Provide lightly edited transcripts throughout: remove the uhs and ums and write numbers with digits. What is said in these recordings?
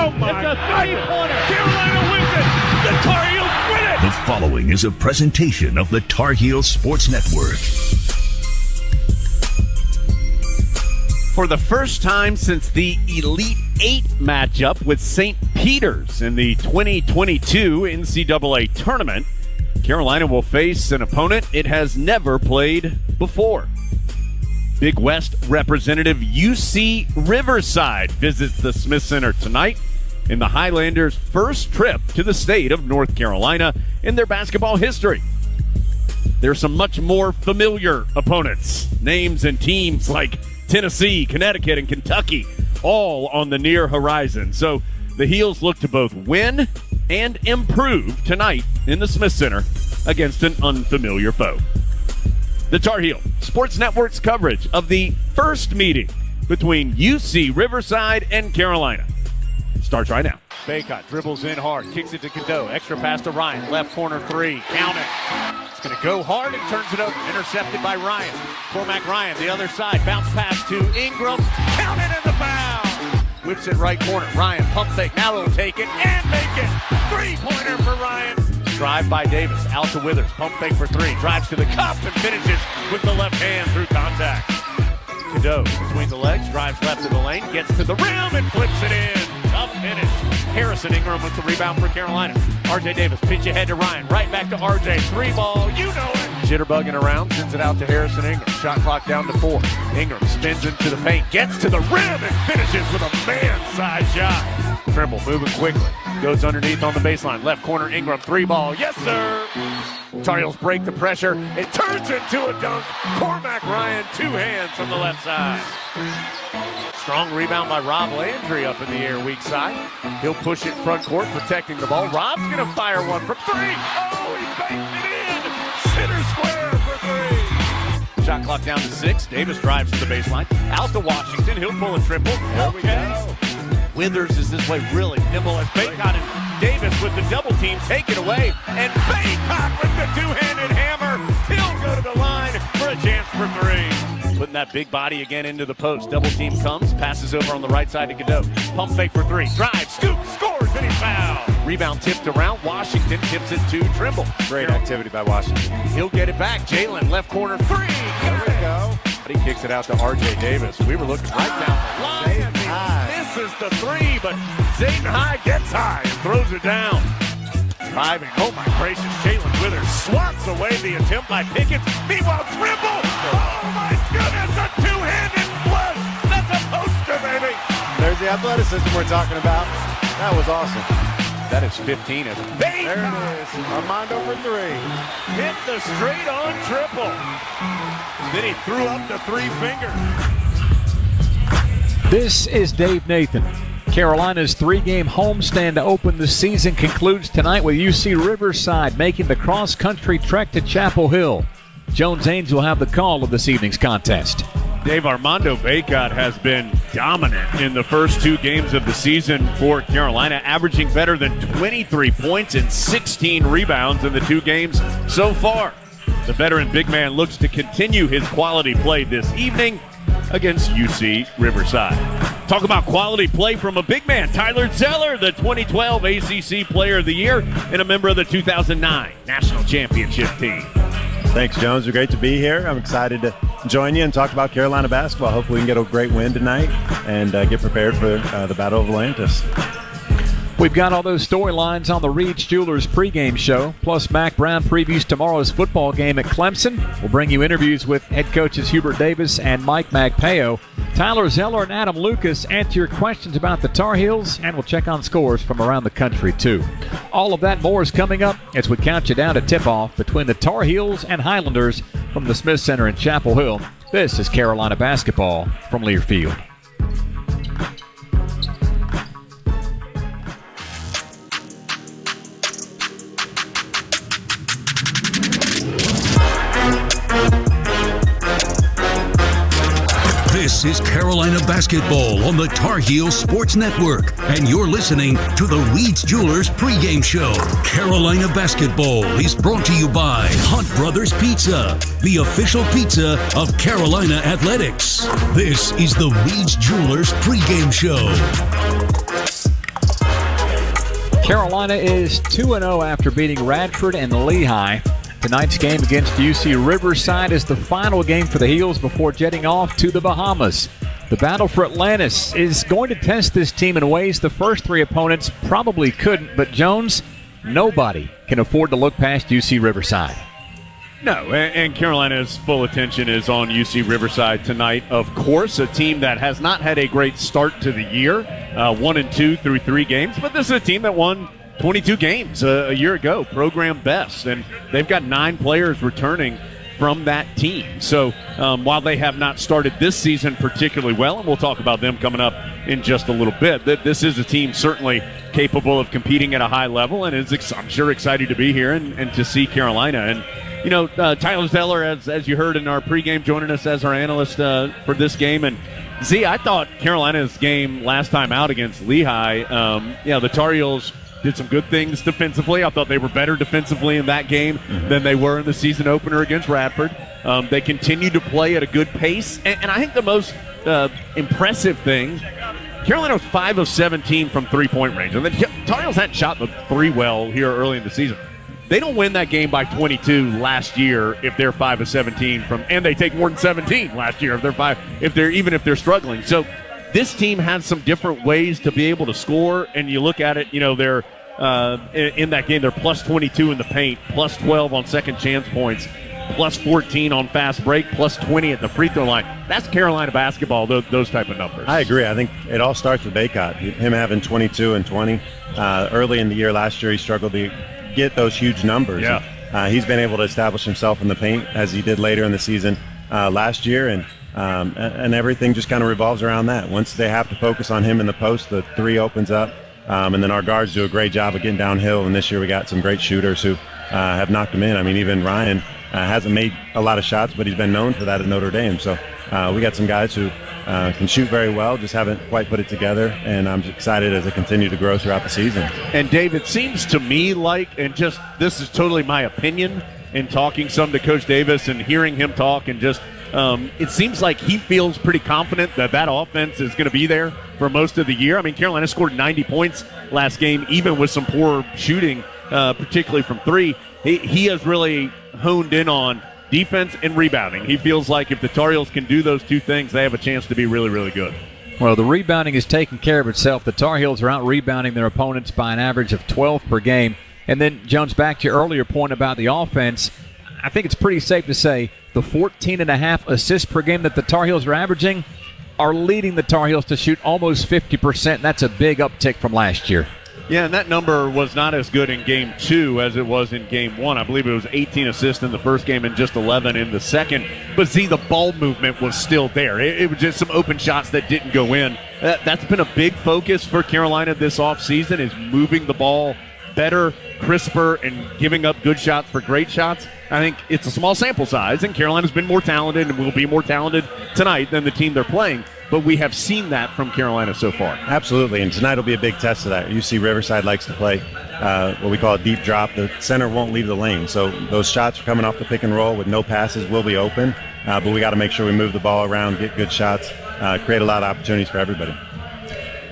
Oh, my God. It's a three-pointer. Carolina wins it. The Tar Heels win it. The following is a presentation of the Tar Heels Sports Network. For the first time since the Elite Eight matchup with St. Peter's in the 2022 NCAA tournament, Carolina will face an opponent it has never played before. Big West representative UC Riverside visits the Smith Center tonight in the Highlanders' first trip to the state of North Carolina in their basketball history. There's some much more familiar opponents, names and teams like Tennessee, Connecticut, and Kentucky, all on the near horizon. So the Heels look to both win and improve tonight in the Smith Center against an unfamiliar foe. The Tar Heel Sports Network's coverage of the first meeting between UC Riverside and Carolina starts right now. Baycott dribbles in hard, kicks it to Cadeau, extra pass to Ryan, left corner three, count it. It's going to go hard and turns it over, intercepted by Ryan. Cormac Ryan, the other side, bounce pass to Ingram, count it in the foul. Whips it right corner, Ryan, pump fake, now he'll take it and make it. Three-pointer for Ryan. Drive by Davis, out to Withers, pump fake for three, drives to the cup and finishes with the left hand through contact. Cadeau between the legs, drives left of the lane, gets to the rim and flips it in. Tough finish. Harrison Ingram with the rebound for Carolina. RJ Davis, pitch ahead to Ryan, right back to RJ, three ball, you know it. Jitterbugging around, sends it out to Harrison Ingram. Shot clock down to 4. Ingram spins into the paint, gets to the rim and finishes with a man-side shot. Trimble moving quickly, goes underneath on the baseline. Left corner, Ingram, three ball, yes sir. Tar Heels break the pressure, it turns into a dunk. Cormac Ryan, two hands from the left side. Strong rebound by Rob Landry up in the air, weak side. He'll push it front court, protecting the ball. Rob's going to fire one for three. Oh, he banks it in. Center square for three. Shot clock down to 6. Davis drives to the baseline. Out to Washington. He'll pull a triple. There we go. Withers is this way really nimble as Baycott and Davis with the double team take it away. And Baycott with the two-handed hammer. He'll go to the line for a chance for three. Putting that big body again into the post. Double team comes, passes over on the right side to Cadeau. Pump fake for three. Drive, scoop, scores, and he fouled. Rebound tipped around. Washington tips it to Trimble. Great activity by Washington. He'll get it back. Jalen, left corner, three. There we go. But he kicks it out to RJ Davis. We were looking right down the line. Misses the three, but Zayden High gets high and throws it down. Driving, oh my gracious, Jalen Withers swats away the attempt by Pickens. Meanwhile, Trimble, oh my goodness, a two-handed flush. That's a poster, baby. There's the athleticism we're talking about. That was awesome. That is 15 as there it is. Armando for three. Hit the straight-on triple. Then he threw up the three fingers. This is Dave Nathan. Carolina's three-game homestand to open the season concludes tonight with UC Riverside making the cross-country trek to Chapel Hill. Jones Ains will have the call of this evening's contest. Dave, Armando Baycott has been dominant in the first two games of the season for Carolina, averaging better than 23 points and 16 rebounds in the two games so far. The veteran big man looks to continue his quality play this evening against UC Riverside. Talk about quality play from a big man, Tyler Zeller, the 2012 ACC Player of the Year and a member of the 2009 National Championship team. Thanks, Jones. It's great to be here. I'm excited to join you and talk about Carolina basketball. Hopefully we can get a great win tonight and get prepared for the Battle of Atlantis. We've got all those storylines on the Reed's Jewelers pregame show. Plus, Mac Brown previews tomorrow's football game at Clemson. We'll bring you interviews with head coaches Hubert Davis and Mike Magpeo. Tyler Zeller and Adam Lucas answer your questions about the Tar Heels, and we'll check on scores from around the country, too. All of that more is coming up as we count you down to tip-off between the Tar Heels and Highlanders from the Smith Center in Chapel Hill. This is Carolina basketball from Learfield. This is Carolina basketball on the Tar Heels Sports Network, and you're listening to the Reed's Jewelers pregame show. Carolina basketball is brought to you by Hunt Brothers Pizza, the official pizza of Carolina Athletics. This is the Reed's Jewelers pregame show. Carolina is 2-0 after beating Radford and Lehigh. Tonight's game against UC Riverside is the final game for the Heels before jetting off to the Bahamas. The battle for Atlantis is going to test this team in ways the first three opponents probably couldn't, but Jones, nobody can afford to look past UC Riverside. No, and Carolina's full attention is on UC Riverside tonight. Of course, a team that has not had a great start to the year, 1-2 through 3 games, but this is a team that won 22 games a year ago, program best, and they've got 9 players returning from that team. So while they have not started this season particularly well, and we'll talk about them coming up in just a little bit, this is a team certainly capable of competing at a high level, and is, I'm sure, excited to be here and to see Carolina. And you know, Tyler Zeller, as you heard in our pregame, joining us as our analyst for this game. And Z, I thought Carolina's game last time out against Lehigh, the Tar Heels did some good things defensively. I thought they were better defensively in that game than they were in the season opener against Radford. They continued to play at a good pace. And I think the most impressive thing, Carolina was 5 of 17 from three-point range. And the Tar Heels hadn't shot the three well here early in the season. They don't win that game by 22 last year if they're 5 of 17 and they take more than 17 last year if they're struggling. So this team has some different ways to be able to score, and you look at it, they're in that game, they're plus 22 in the paint, plus 12 on second chance points, plus 14 on fast break, plus 20 at the free throw line. That's Carolina basketball, those type of numbers. I agree. I think it all starts with Baycott, him having 22 and 20. Early in the year last year, he struggled to get those huge numbers. Yeah. He's been able to establish himself in the paint as he did later in the season last year, and everything just kind of revolves around that. Once they have to focus on him in the post, the three opens up, and then our guards do a great job of getting downhill, and this year we got some great shooters who have knocked him in. I mean, even Ryan hasn't made a lot of shots, but he's been known for that at Notre Dame. So we got some guys who can shoot very well, just haven't quite put it together, and I'm excited as they continue to grow throughout the season. And Dave, it seems to me like, and just this is totally my opinion in talking some to Coach Davis and hearing him talk, and just it seems like he feels pretty confident that offense is going to be there for most of the year. I mean, Carolina scored 90 points last game, even with some poor shooting, particularly from three. He has really honed in on defense and rebounding. He feels like if the Tar Heels can do those two things, they have a chance to be really, really good. Well, the rebounding is taking care of itself. The Tar Heels are out-rebounding their opponents by an average of 12 per game. And then, Jones, back to your earlier point about the offense, I think it's pretty safe to say the 14.5 assists per game that the Tar Heels are averaging are leading the Tar Heels to shoot almost 50%. That's a big uptick from last year. Yeah, and that number was not as good in Game 2 as it was in Game 1. I believe it was 18 assists in the first game and just 11 in the second. But, see, the ball movement was still there. It was just some open shots that didn't go in. That's been a big focus for Carolina this offseason, is moving the ball better, crisper, and giving up good shots for great shots. I think it's a small sample size, and Carolina's been more talented and will be more talented tonight than the team they're playing. But we have seen that from Carolina so far. Absolutely, and tonight will be a big test of that. UC Riverside likes to play what we call a deep drop. The center won't leave the lane, so those shots are coming off the pick and roll with no passes will be open, but we got to make sure we move the ball around, get good shots, create a lot of opportunities for everybody.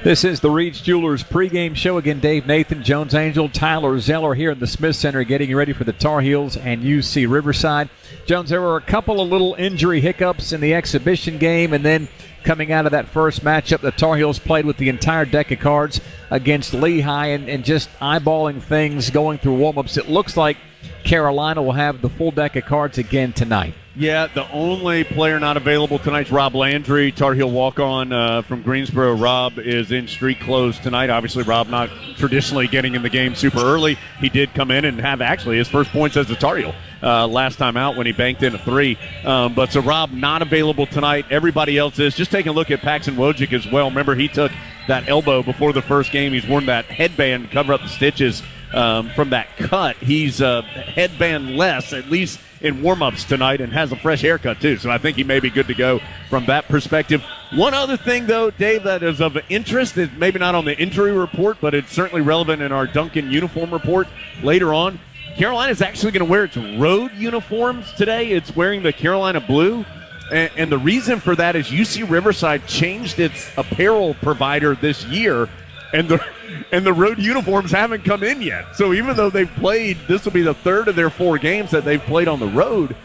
This is the Reed's Jewelers pregame show. Again, Dave Nathan, Jones Angel, Tyler Zeller here in the Smith Center getting you ready for the Tar Heels and UC Riverside. Jones, there were a couple of little injury hiccups in the exhibition game, and then coming out of that first matchup, the Tar Heels played with the entire deck of cards against Lehigh, and just eyeballing things going through warm-ups. It looks like Carolina will have the full deck of cards again tonight. Yeah, the only player not available tonight is Rob Landry, Tar Heel walk-on from Greensboro. Rob is in street clothes tonight. Obviously, Rob not traditionally getting in the game super early. He did come in and have actually his first points as a Tar Heel last time out when he banked in a three. But so Rob not available tonight. Everybody else is. Just taking a look at Paxton Wojcik as well. Remember, he took that elbow before the first game. He's worn that headband to cover up the stitches from that cut. He's headband-less, at least in warm-ups tonight, and has a fresh haircut too. So I think he may be good to go from that perspective. One other thing, though, Dave, that is of interest, is maybe not on the injury report, but it's certainly relevant in our Duncan uniform report later on. Carolina is actually going to wear its road uniforms today. It's wearing the Carolina blue. And the reason for that is UC Riverside changed its apparel provider this year and the road uniforms haven't come in yet. So even though they've played, this will be the third of their 4 games that they've played on the road.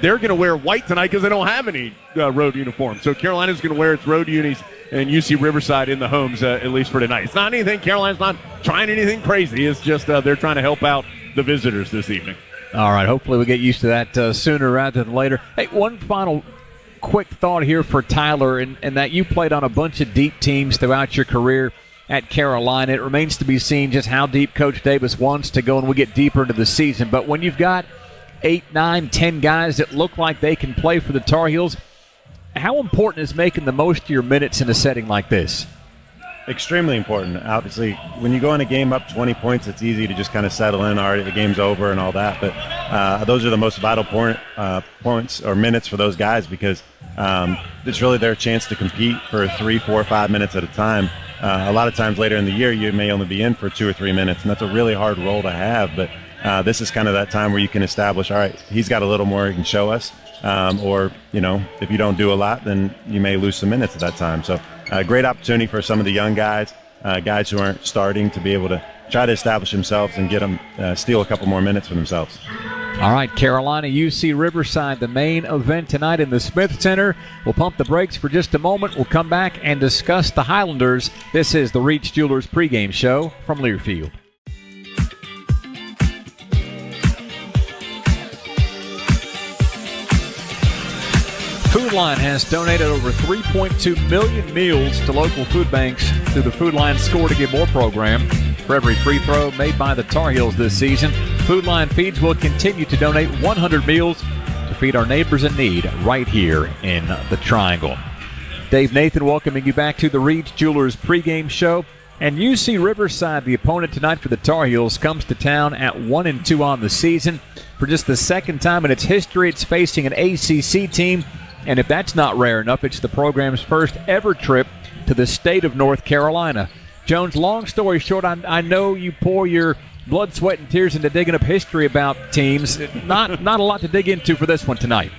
They're going to wear white tonight because they don't have any road uniforms. So Carolina's going to wear its road unis and UC Riverside in the homes, at least for tonight. It's not anything. Carolina's not trying anything crazy. It's just they're trying to help out the visitors this evening. All right. Hopefully we get used to that sooner rather than later. Hey, one final quick thought here for Tyler, and that you played on a bunch of deep teams throughout your career at Carolina. It remains to be seen just how deep Coach Davis wants to go, and we'll get deeper into the season. But when you've got 8, 9, 10 guys that look like they can play for the Tar Heels, how important is making the most of your minutes in a setting like this? Extremely important. Obviously, when you go in a game up 20 points, it's easy to just kind of settle in. All right, the game's over and all that. But those are the most vital points or minutes for those guys, because it's really their chance to compete for 3, 4, 5 minutes at a time. A lot of times later in the year, you may only be in for 2 or 3 minutes, and that's a really hard role to have. But this is kind of that time where you can establish, all right, he's got a little more he can show us. Or, if you don't do a lot, then you may lose some minutes at that time. So a great opportunity for some of the young guys, guys who aren't starting, to be able to try to establish themselves and get them steal a couple more minutes for themselves. All right, Carolina, UC Riverside, the main event tonight in the Smith Center. We'll pump the brakes for just a moment. We'll come back and discuss the Highlanders. This is the Reach Jewelers pregame show from Learfield. Food Line has donated over 3.2 million meals to local food banks through the Food Line Score to Give More program. For every free throw made by the Tar Heels this season, Food Line Feeds will continue to donate 100 meals to feed our neighbors in need right here in the Triangle. Dave Nathan welcoming you back to the Reach Jewelers pregame show. And UC Riverside, the opponent tonight for the Tar Heels, comes to town at 1-2 on the season. For just the second time in its history, it's facing an ACC team. And if that's not rare enough, it's the program's first ever trip to the state of North Carolina. Jones, long story short, I know you pour your blood, sweat, and tears into digging up history about teams. Not a lot to dig into for this one tonight.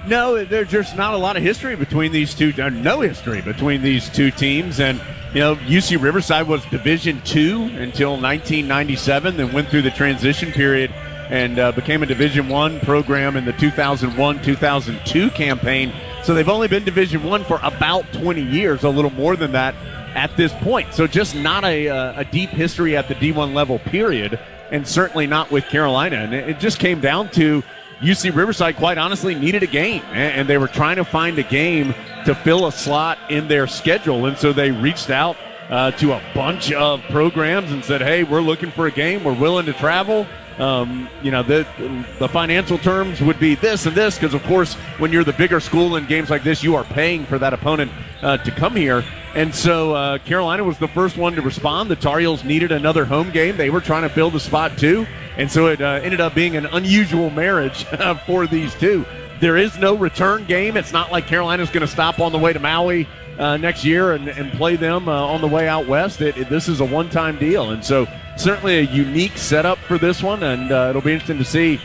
No, there's just not a lot of history between these two. No history between these two teams. And, UC Riverside was Division II until 1997, then went through the transition period and became a Division I program in the 2001-2002 campaign. So they've only been Division I for about 20 years, a little more than that at this point. So just not a deep history at the D1 level, period, and certainly not with Carolina. And it just came down to UC Riverside, quite honestly, needed a game, and they were trying to find a game to fill a slot in their schedule. And so they reached out to a bunch of programs and said, hey, we're looking for a game. We're willing to travel. The financial terms would be this and this, because, of course, when you're the bigger school in games like this, you are paying for that opponent to come here. And so Carolina was the first one to respond. The Tar Heels needed another home game. They were trying to fill the spot, too. And so it ended up being an unusual marriage for these two. There is no return game. It's not like Carolina's going to stop on the way to Maui next year and play them on the way out west. This is a one-time deal. And so certainly a unique setup for this one, and it'll be interesting to see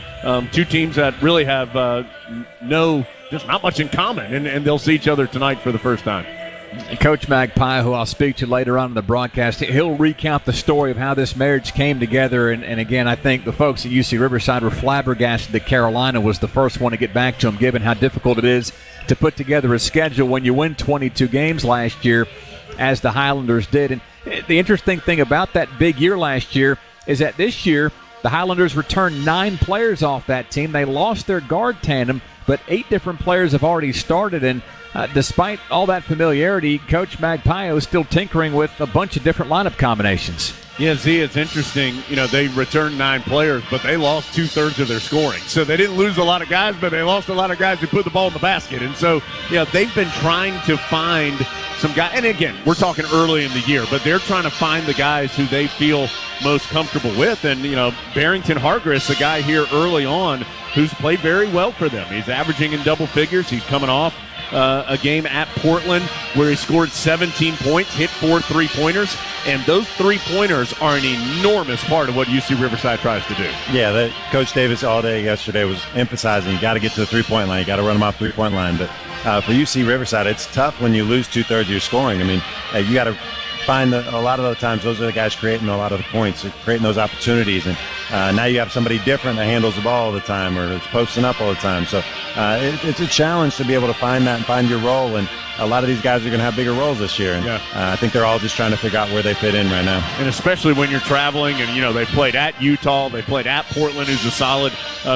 two teams that really have just not much in common, and they'll see each other tonight for the first time. Coach Magpie, who I'll speak to later on in the broadcast, he'll recount the story of how this marriage came together. And again, I think the folks at UC Riverside were flabbergasted that Carolina was the first one to get back to him, given how difficult it is to put together a schedule when you win 22 games last year, as the Highlanders did. And the interesting thing about that big year last year is that this year the Highlanders returned 9 players off that team. They lost their guard tandem, but 8 different players have already started. And despite all that familiarity, Coach Magpie is still tinkering with a bunch of different lineup combinations. Yeah, Z, it's interesting. They returned 9 players, but they lost 2/3 of their scoring. So they didn't lose a lot of guys, but they lost a lot of guys who put the ball in the basket. And so, they've been trying to find some guys. And again, we're talking early in the year, but they're trying to find the guys who they feel most comfortable with. And, Barrington Hargress, a guy here early on who's played very well for them. He's averaging in double figures. He's coming off a game at Portland where he scored 17 points, hit 4 3-pointers, and those 3-pointers are an enormous part of what UC Riverside tries to do. Yeah, Coach Davis all day yesterday was emphasizing you got to get to the three-point line, you got to run them off three-point line. But for UC Riverside, it's tough when you lose 2/3 of your scoring. I mean, you got to find that a lot of the times those are the guys creating a lot of the points, creating those opportunities. And now you have somebody different that handles the ball all the time or is posting up all the time. So it's a challenge to be able to find that and find your role. And a lot of these guys are going to have bigger roles this year. And I think they're all just trying to figure out where they fit in right now. And especially when you're traveling and, they played at Utah, they played at Portland, who's a solid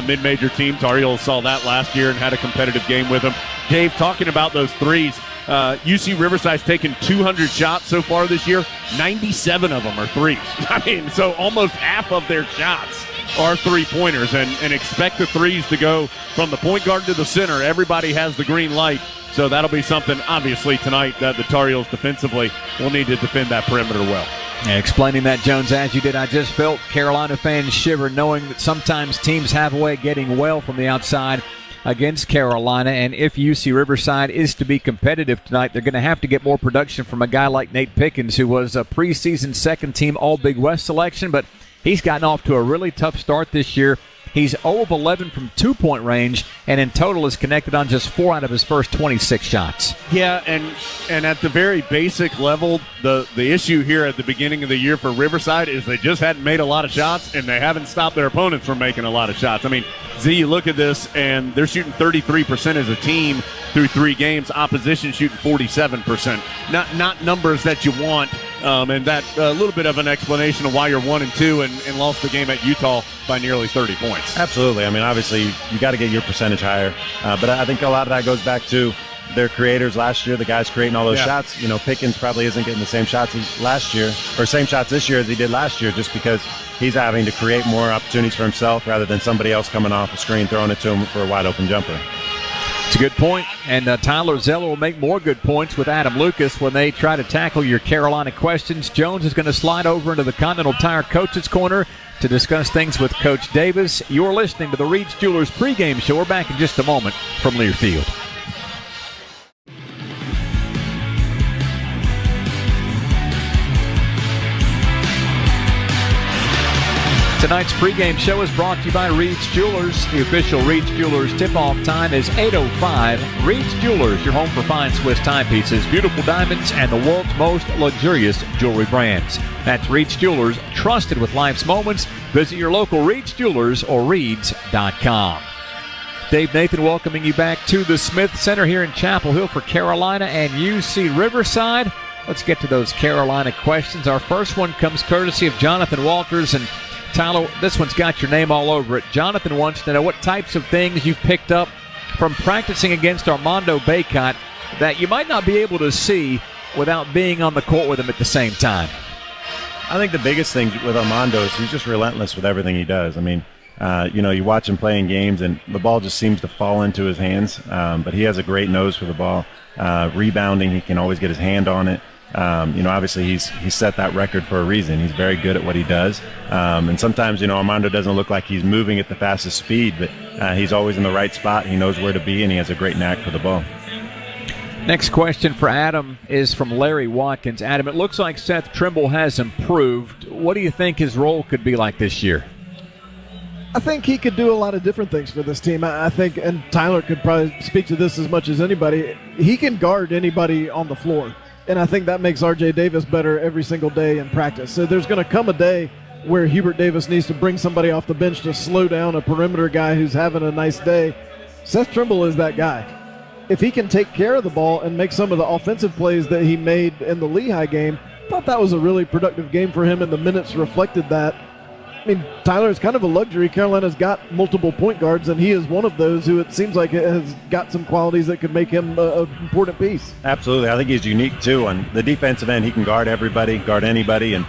mid-major team. Tar Heels saw that last year and had a competitive game with them. Dave, talking about those threes, UC Riverside's taken 200 shots so far this year. 97 of them are threes. I mean, so almost half of their shots are three-pointers, and expect the threes to go from the point guard to the center. Everybody has the green light, so that'll be something, obviously, tonight that the Tar Heels defensively will need to defend that perimeter well. Explaining that, Jones, as you did, I just felt Carolina fans shiver knowing that sometimes teams have a way of getting well from the outside against Carolina, and if UC Riverside is to be competitive tonight, they're going to have to get more production from a guy like Nate Pickens, who was a preseason second-team All-Big West selection, but he's gotten off to a really tough start this year. He's 0 of 11 from two-point range, and in total is connected on just 4 out of his first 26 shots. Yeah, and at the very basic level, the issue here at the beginning of the year for Riverside is they just hadn't made a lot of shots, and they haven't stopped their opponents from making a lot of shots. I mean, Z, you look at this, and they're shooting 33% as a team through 3 games. Opposition shooting 47%. Not numbers that you want, and that a little bit of an explanation of why you're 1-2 and lost the game at Utah by nearly 30 points. Absolutely. I mean, obviously, you got to get your percentage higher. But I think a lot of that goes back to their creators last year, the guys creating all those shots. Pickens probably isn't getting the same shots last year, or same shots this year as he did last year, just because he's having to create more opportunities for himself rather than somebody else coming off the screen throwing it to him for a wide open jumper. It's a good point, and Tyler Zeller will make more good points with Adam Lucas when they try to tackle your Carolina questions. Jones is going to slide over into the Continental Tire Coaches Corner to discuss things with Coach Davis. You're listening to the Reed's Jewelers pregame show. We're back in just a moment from Learfield. Tonight's pregame show is brought to you by Reed's Jewelers. The official Reed's Jewelers tip-off time is 8:05. Reed's Jewelers, your home for fine Swiss timepieces, beautiful diamonds, and the world's most luxurious jewelry brands. That's Reed's Jewelers, trusted with life's moments. Visit your local Reed's Jewelers or Reeds.com. Dave Nathan welcoming you back to the Smith Center here in Chapel Hill for Carolina and UC Riverside. Let's get to those Carolina questions. Our first one comes courtesy of Jonathan Walters, and Tyler, this one's got your name all over it. Jonathan wants to know what types of things you've picked up from practicing against Armando Bacot that you might not be able to see without being on the court with him at the same time. I think the biggest thing with Armando is he's just relentless with everything he does. I mean, you watch him playing games and the ball just seems to fall into his hands, but he has a great nose for the ball. Rebounding, he can always get his hand on it. Obviously he's set that record for a reason. He's very good at what he does. And sometimes, Armando doesn't look like he's moving at the fastest speed, but he's always in the right spot. He knows where to be, and he has a great knack for the ball. Next question for Adam is from Larry Watkins. Adam, it looks like Seth Trimble has improved. What do you think his role could be like this year? I think he could do a lot of different things for this team. I think, and Tyler could probably speak to this as much as anybody, he can guard anybody on the floor. And I think that makes R.J. Davis better every single day in practice. So there's going to come a day where Hubert Davis needs to bring somebody off the bench to slow down a perimeter guy who's having a nice day. Seth Trimble is that guy. If he can take care of the ball and make some of the offensive plays that he made in the Lehigh game, I thought that was a really productive game for him, and the minutes reflected that. I mean, Tyler, it's kind of a luxury. Carolina's got multiple point guards, and he is one of those who it seems like has got some qualities that could make him an important piece. Absolutely. I think he's unique, too. On the defensive end, he can guard everybody, guard anybody, and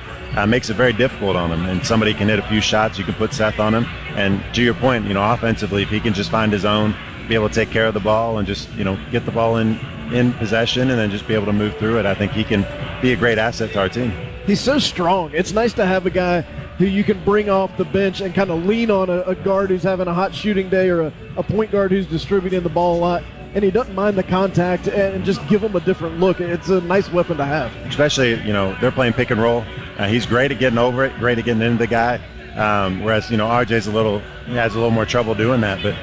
makes it very difficult on him. And somebody can hit a few shots, you can put Seth on him. And to your point, offensively, if he can just find his own, be able to take care of the ball and just, get the ball in possession and then just be able to move through it, I think he can be a great asset to our team. He's so strong. It's nice to have a guy who you can bring off the bench and kind of lean on a guard who's having a hot shooting day or a point guard who's distributing the ball a lot. And he doesn't mind the contact and just give him a different look. It's a nice weapon to have. Especially, they're playing pick and roll. He's great at getting over it, great at getting into the guy. Whereas, RJ's has a little more trouble doing that. But,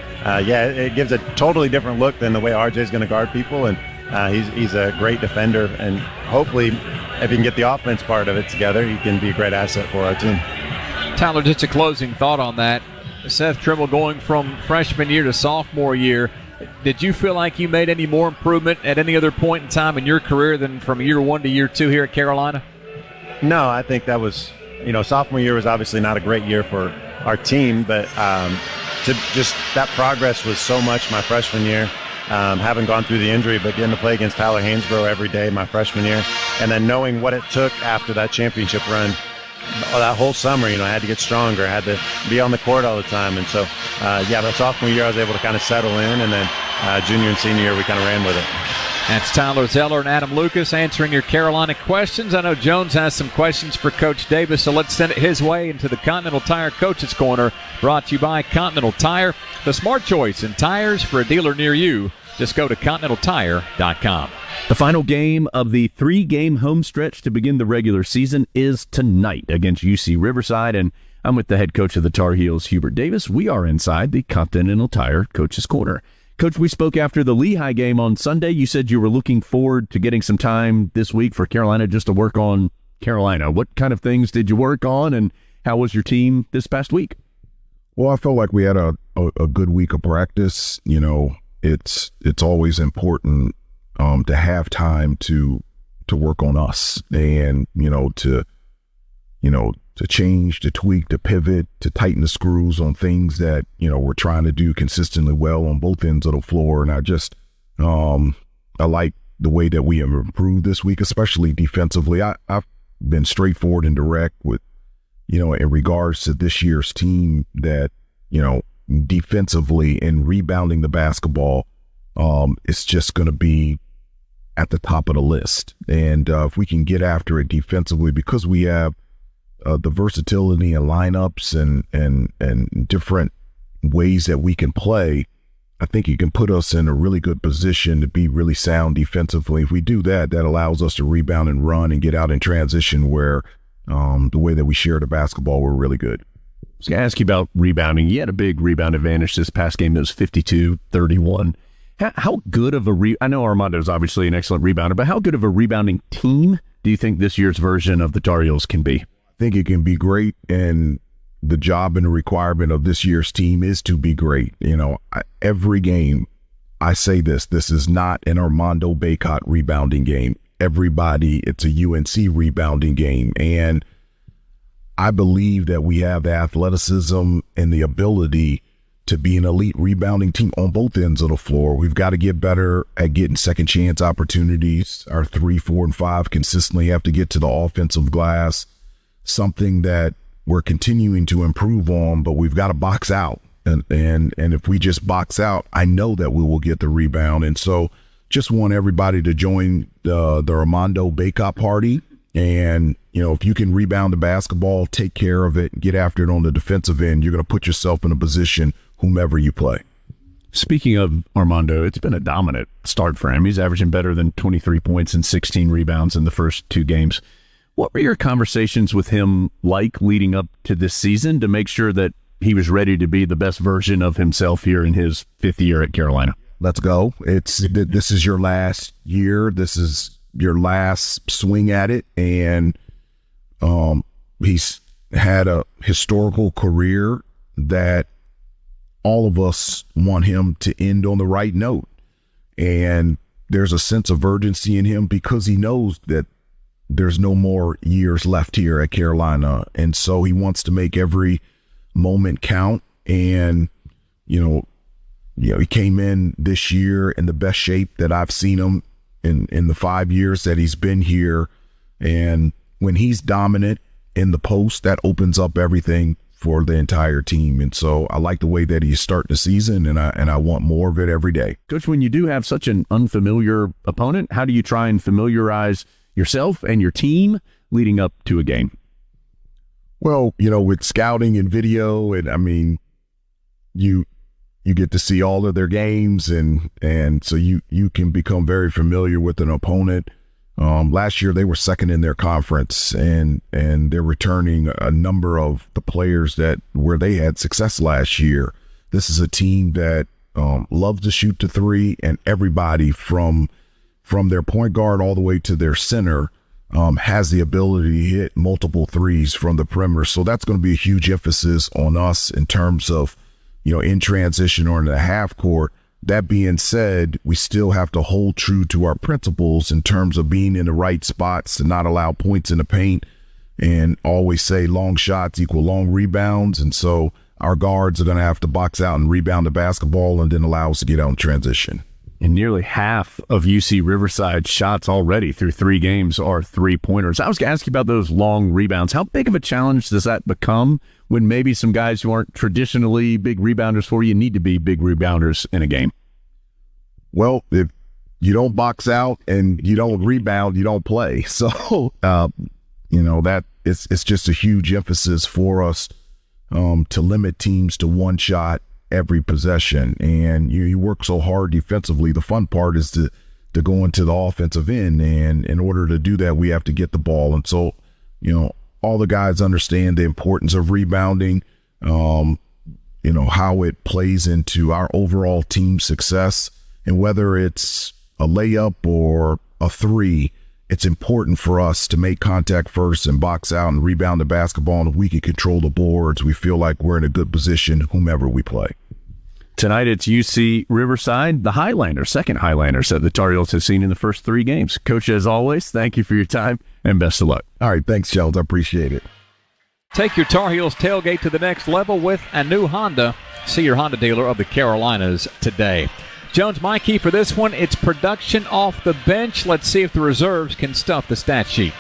it gives a totally different look than the way RJ's going to guard people. And He's a great defender, and hopefully, if he can get the offense part of it together, he can be a great asset for our team. Tyler, just a closing thought on that. Seth Trimble going from freshman year to sophomore year, did you feel like you made any more improvement at any other point in time in your career than from year 1 to year 2 here at Carolina? No, I think that was, sophomore year was obviously not a great year for our team, but that progress was so much my freshman year. Having gone through the injury, but getting to play against Tyler Hansbrough every day my freshman year, and then knowing what it took after that championship run, that whole summer, I had to get stronger, I had to be on the court all the time, and so, the sophomore year I was able to kind of settle in, and then junior and senior year we kind of ran with it. That's Tyler Zeller and Adam Lucas answering your Carolina questions. I know Jones has some questions for Coach Davis, so let's send it his way into the Continental Tire Coach's Corner, brought to you by Continental Tire, the smart choice in tires for a dealer near you. Just go to ContinentalTire.com. The final game of the 3-game home stretch to begin the regular season is tonight against UC Riverside, and I'm with the head coach of the Tar Heels, Hubert Davis. We are inside the Continental Tire Coach's Corner. Coach, we spoke after the Lehigh game on Sunday. You said you were looking forward to getting some time this week for Carolina just to work on Carolina. What kind of things did you work on, and how was your team this past week? Well, I felt like we had a good week of practice. It's always important to have time to work on us and to change, to tweak, to pivot, to tighten the screws on things that we're trying to do consistently well on both ends of the floor. And I just I like the way that we have improved this week, especially defensively. I've been straightforward and direct with in regards to this year's team that defensively and rebounding the basketball, it's just going to be at the top of the list. And if we can get after it defensively, because we have the versatility and lineups and different ways that we can play, I think it can put us in a really good position to be really sound defensively. If we do that, that allows us to rebound and run and get out in transition where the way that we share the basketball, we're really good. I was going to ask you about rebounding. You had a big rebound advantage this past game. It was 52-31. How good of I know Armando's obviously an excellent rebounder, but how good of a rebounding team do you think this year's version of the Tar Heels can be? I think it can be great, and the job and the requirement of this year's team is to be great. Every game, I say this is not an Armando Bacot rebounding game. Everybody, it's a UNC rebounding game, and I believe that we have the athleticism and the ability to be an elite rebounding team on both ends of the floor. We've got to get better at getting second chance opportunities. Our 3, 4, and 5 consistently have to get to the offensive glass, something that we're continuing to improve on, but we've got to box out. And if we just box out, I know that we will get the rebound. And so just want everybody to join the Armando Bacot party. And, if you can rebound the basketball, take care of it, get after it on the defensive end, you're going to put yourself in a position whomever you play. Speaking of Armando, it's been a dominant start for him. He's averaging better than 23 points and 16 rebounds in the first 2 games. What were your conversations with him like leading up to this season to make sure that he was ready to be the best version of himself here in his 5th year at Carolina? Let's go. This is your last year. This is your last swing at it. And he's had a historical career that all of us want him to end on the right note. And there's a sense of urgency in him because he knows that there's no more years left here at Carolina. And so he wants to make every moment count. And, he came in this year in the best shape that I've seen him in the 5 years that he's been here. And when he's dominant in the post, that opens up everything for the entire team. And so I like the way that he's starting the season, and I want more of it every day. Coach, when you do have such an unfamiliar opponent, how do you try and familiarize yourself and your team leading up to a game? Well, with scouting and video, and you get to see all of their games, and so you can become very familiar with an opponent. Last year they were second in their conference, and they're returning a number of the players where they had success last year. This is a team that loves to shoot the 3, and everybody from from their point guard all the way to their center, has the ability to hit multiple threes from the perimeter. So that's going to be a huge emphasis on us in terms of, in transition or in the half court. That being said, we still have to hold true to our principles in terms of being in the right spots to not allow points in the paint, and always say long shots equal long rebounds. And so our guards are going to have to box out and rebound the basketball and then allow us to get out in transition. And nearly half of UC Riverside shots already through 3 games are three-pointers. I was going to ask you about those long rebounds. How big of a challenge does that become when maybe some guys who aren't traditionally big rebounders for you need to be big rebounders in a game? Well, if you don't box out and you don't rebound, you don't play. So, that it's just a huge emphasis for us to limit teams to one shot every possession. And you work so hard defensively. The fun part is to go into the offensive end. And in order to do that, we have to get the ball. And so, all the guys understand the importance of rebounding, how it plays into our overall team success. And whether it's a layup or a three, it's important for us to make contact first and box out and rebound the basketball. And if we can control the boards, we feel like we're in a good position, whomever we play. Tonight it's UC Riverside, the Highlanders, second Highlanders that the Tar Heels have seen in the first 3 games. Coach, as always, thank you for your time and best of luck. All right, thanks, Jones. I appreciate it. Take your Tar Heels tailgate to the next level with a new Honda. See your Honda dealer of the Carolinas today. Jones, my key for this one, it's production off the bench. Let's see if the reserves can stuff the stat sheet.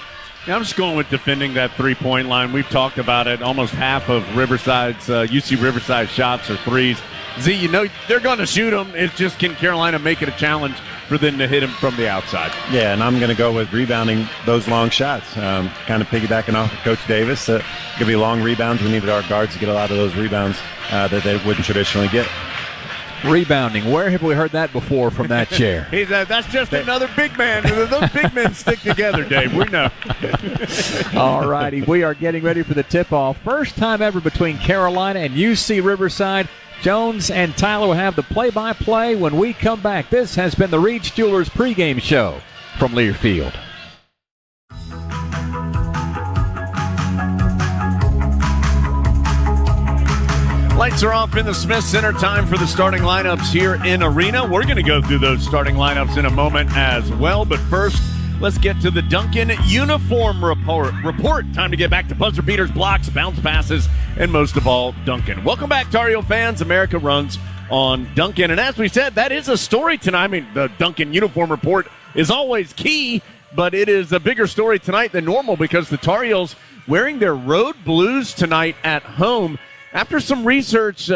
Yeah, I'm just going with defending that three-point line. We've talked about it. Almost half of Riverside's UC Riverside shots are threes. Z, they're going to shoot them. It's just, can Carolina make it a challenge for them to hit them from the outside? Yeah, and I'm going to go with rebounding those long shots. Kind of piggybacking off of Coach Davis. Going to be long rebounds. We needed our guards to get a lot of those rebounds that they wouldn't traditionally get. Rebounding. Where have we heard that before from that chair? That's just another big man. Those big men stick together, Dave. We know. All righty. We are getting ready for the tip-off. First time ever between Carolina and UC Riverside. Jones and Tyler will have the play-by-play when we come back. This has been the Reed's Jewelers pregame show from Learfield. Lights are off in the Smith Center. Time for the starting lineups here in Arena. We're going to go through those starting lineups in a moment as well. But first, let's get to the Duncan uniform report. Time to get back to buzzer beaters, blocks, bounce passes, and most of all, Duncan. Welcome back, Tar Heel fans. America runs on Duncan. And as we said, that is a story tonight. I mean, the Duncan uniform report is always key, but it is a bigger story tonight than normal because the Tar Heels wearing their road blues tonight at home. After some research,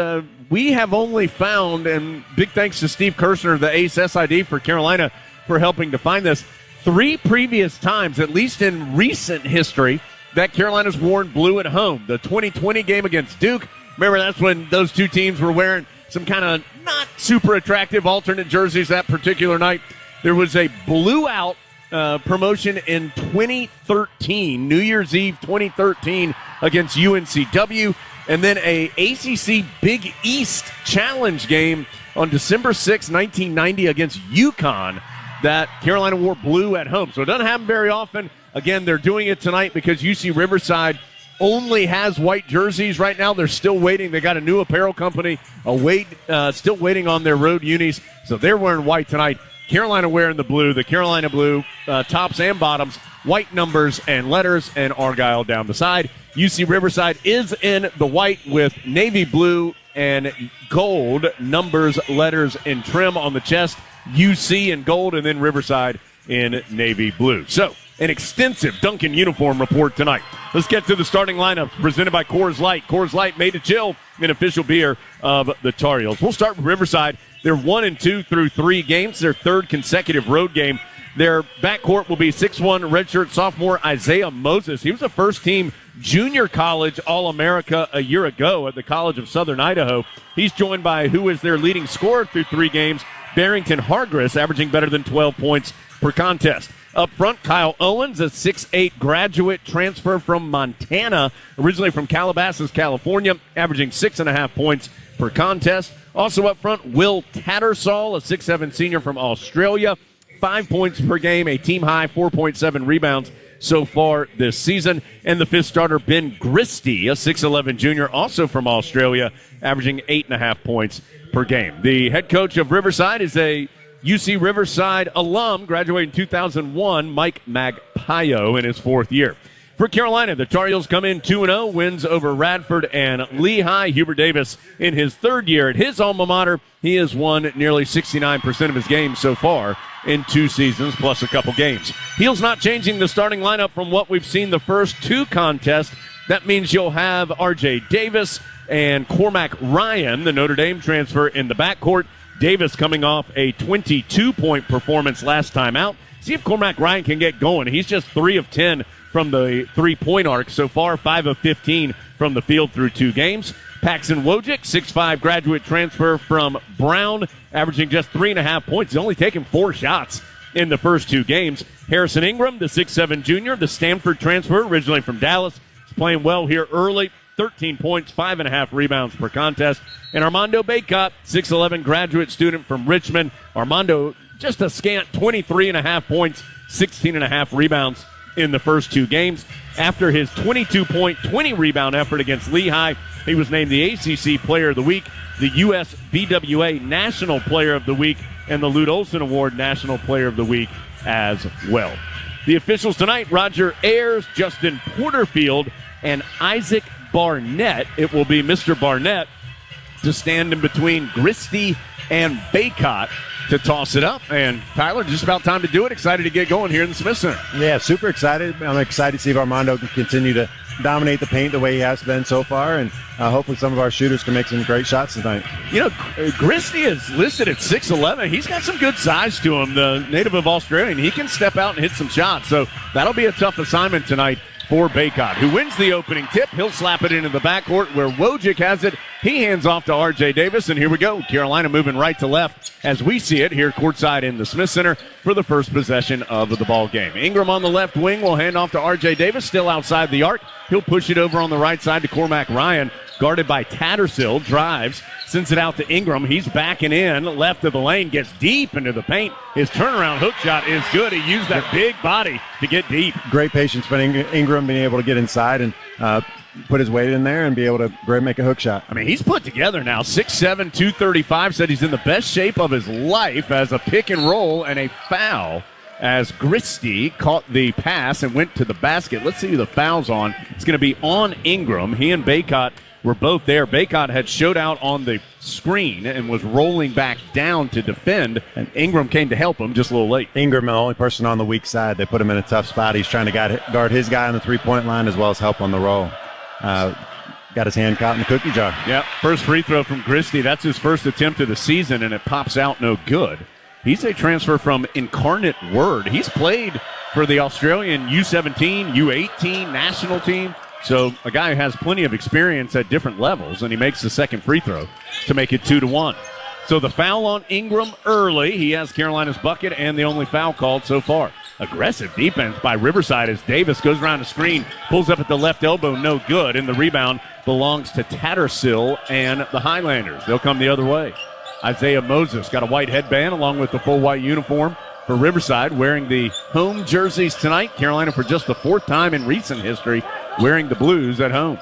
we have only found, and big thanks to Steve Kirshner, the ace SID for Carolina, for helping to find this, 3 previous times, at least in recent history, that Carolina's worn blue at home. The 2020 game against Duke, remember that's when those 2 teams were wearing some kind of not super attractive alternate jerseys that particular night. There was a blue out promotion in 2013, New Year's Eve 2013 against UNCW. And then a ACC Big East Challenge game on December 6, 1990 against UConn that Carolina wore blue at home. So it doesn't happen very often. Again, they're doing it tonight because UC Riverside only has white jerseys right now. They're still waiting. They got a new apparel company still waiting on their road unis. So they're wearing white tonight. Carolina wearing the blue. The Carolina blue tops and bottoms, white numbers and letters, and Argyle down the side. UC Riverside is in the white with navy blue and gold numbers, letters, and trim on the chest. UC in gold, and then Riverside in navy blue. So, an extensive Duncan uniform report tonight. Let's get to the starting lineup presented by Coors Light. Coors Light made to chill, an official beer of the Tar Heels. We'll start with Riverside. They're 1-2 through 3 games, their 3rd consecutive road game. Their backcourt will be 6'1" redshirt sophomore Isaiah Moses. He was a first-team junior college All-America a year ago at the College of Southern Idaho. He's joined by who is their leading scorer through 3 games, Barrington Hargris, averaging better than 12 points per contest. Up front, Kyle Owens, a 6'8" graduate transfer from Montana, originally from Calabasas, California, averaging 6.5 points per contest. Also up front, Will Tattersall, a 6'7" senior from Australia, 5 points per game, a team-high 4.7 rebounds so far this season. And the fifth starter, Ben Christie, a 6'11 junior, also from Australia, averaging 8.5 points per game. The head coach of Riverside is a UC Riverside alum, graduated in 2001, Mike Magpayo, in his fourth year. For Carolina, the Tar Heels come in 2-0, wins over Radford and Lehigh. Hubert Davis in his third year at his alma mater. He has won nearly 69% of his games so far in 2 seasons, plus a couple games. Heels not changing the starting lineup from what we've seen the first 2 contests. That means you'll have R.J. Davis and Cormac Ryan, the Notre Dame transfer, in the backcourt. Davis coming off a 22-point performance last time out. See if Cormac Ryan can get going. He's just 3 of 10 from the three-point arc so far, 5 of 15 from the field through 2 games. Paxton Wojcik, 6'5 graduate transfer from Brown, averaging just 3.5 points. He's only taken 4 shots in the first 2 games. Harrison Ingram, the 6'7 junior, the Stanford transfer, originally from Dallas, is playing well here early. 13 points, 5.5 rebounds per contest. And Armando Baycott, 6'11 graduate student from Richmond. Armando, just a scant 23.5 points, 16.5 rebounds in the first 2 games. After his 22-point, 20-rebound effort against Lehigh, he was named the ACC Player of the Week, the USBWA National Player of the Week, and the Lute Olson Award National Player of the Week as well. The officials tonight, Roger Ayers, Justin Porterfield, and Isaac Barnett. It will be Mr. Barnett to stand in between Christie and Baycott to toss it up. And Tyler, just about time to do it. Excited to get going here in the Smith Center. Yeah, super excited. I'm excited to see if Armando can continue to dominate the paint the way he has been so far, and hopefully some of our shooters can make some great shots tonight. You know, Christie is listed at 6'11". He's got some good size to him, the native of Australia, and he can step out and hit some shots. So that'll be a tough assignment tonight for Baycott, who wins the opening tip. He'll slap it into the backcourt where Wojcik has it. He hands off to R.J. Davis, and here we go. Carolina moving right to left as we see it here courtside in the Smith Center for the first possession of the ball game. Ingram on the left wing will hand off to R.J. Davis, still outside the arc. He'll push it over on the right side to Cormac Ryan, guarded by Tattersill, drives, sends it out to Ingram. He's backing in, left of the lane, gets deep into the paint. His turnaround hook shot is good. He used that big body to get deep. Great patience for Ingram being able to get inside and put his weight in there and be able to make a hook shot. I mean, he's put together now. 6'7", 235, said he's in the best shape of his life as a pick and roll and a foul as Christie caught the pass and went to the basket. Let's see who the foul's on. It's going to be on Ingram. He and Baycott were both there. Baycott had showed out on the screen and was rolling back down to defend, and Ingram came to help him just a little late. Ingram, the only person on the weak side. They put him in a tough spot. He's trying to guard his guy on the three-point line as well as help on the roll. Got his hand caught in the cookie jar. Yep, first free throw from Christie. That's his first attempt of the season, and it pops out no good. He's a transfer from Incarnate Word. He's played for the Australian U17, U18 national team. So a guy who has plenty of experience at different levels, and he makes the second free throw to make it 2-1. So the foul on Ingram early. He has Carolina's bucket and the only foul called so far. Aggressive defense by Riverside as Davis goes around the screen, pulls up at the left elbow, no good, and the rebound belongs to Tattersill and the Highlanders. They'll come the other way. Isaiah Moses got a white headband along with the full white uniform for Riverside, wearing the home jerseys tonight. Carolina, for just the 4th time in recent history, wearing the blues at home.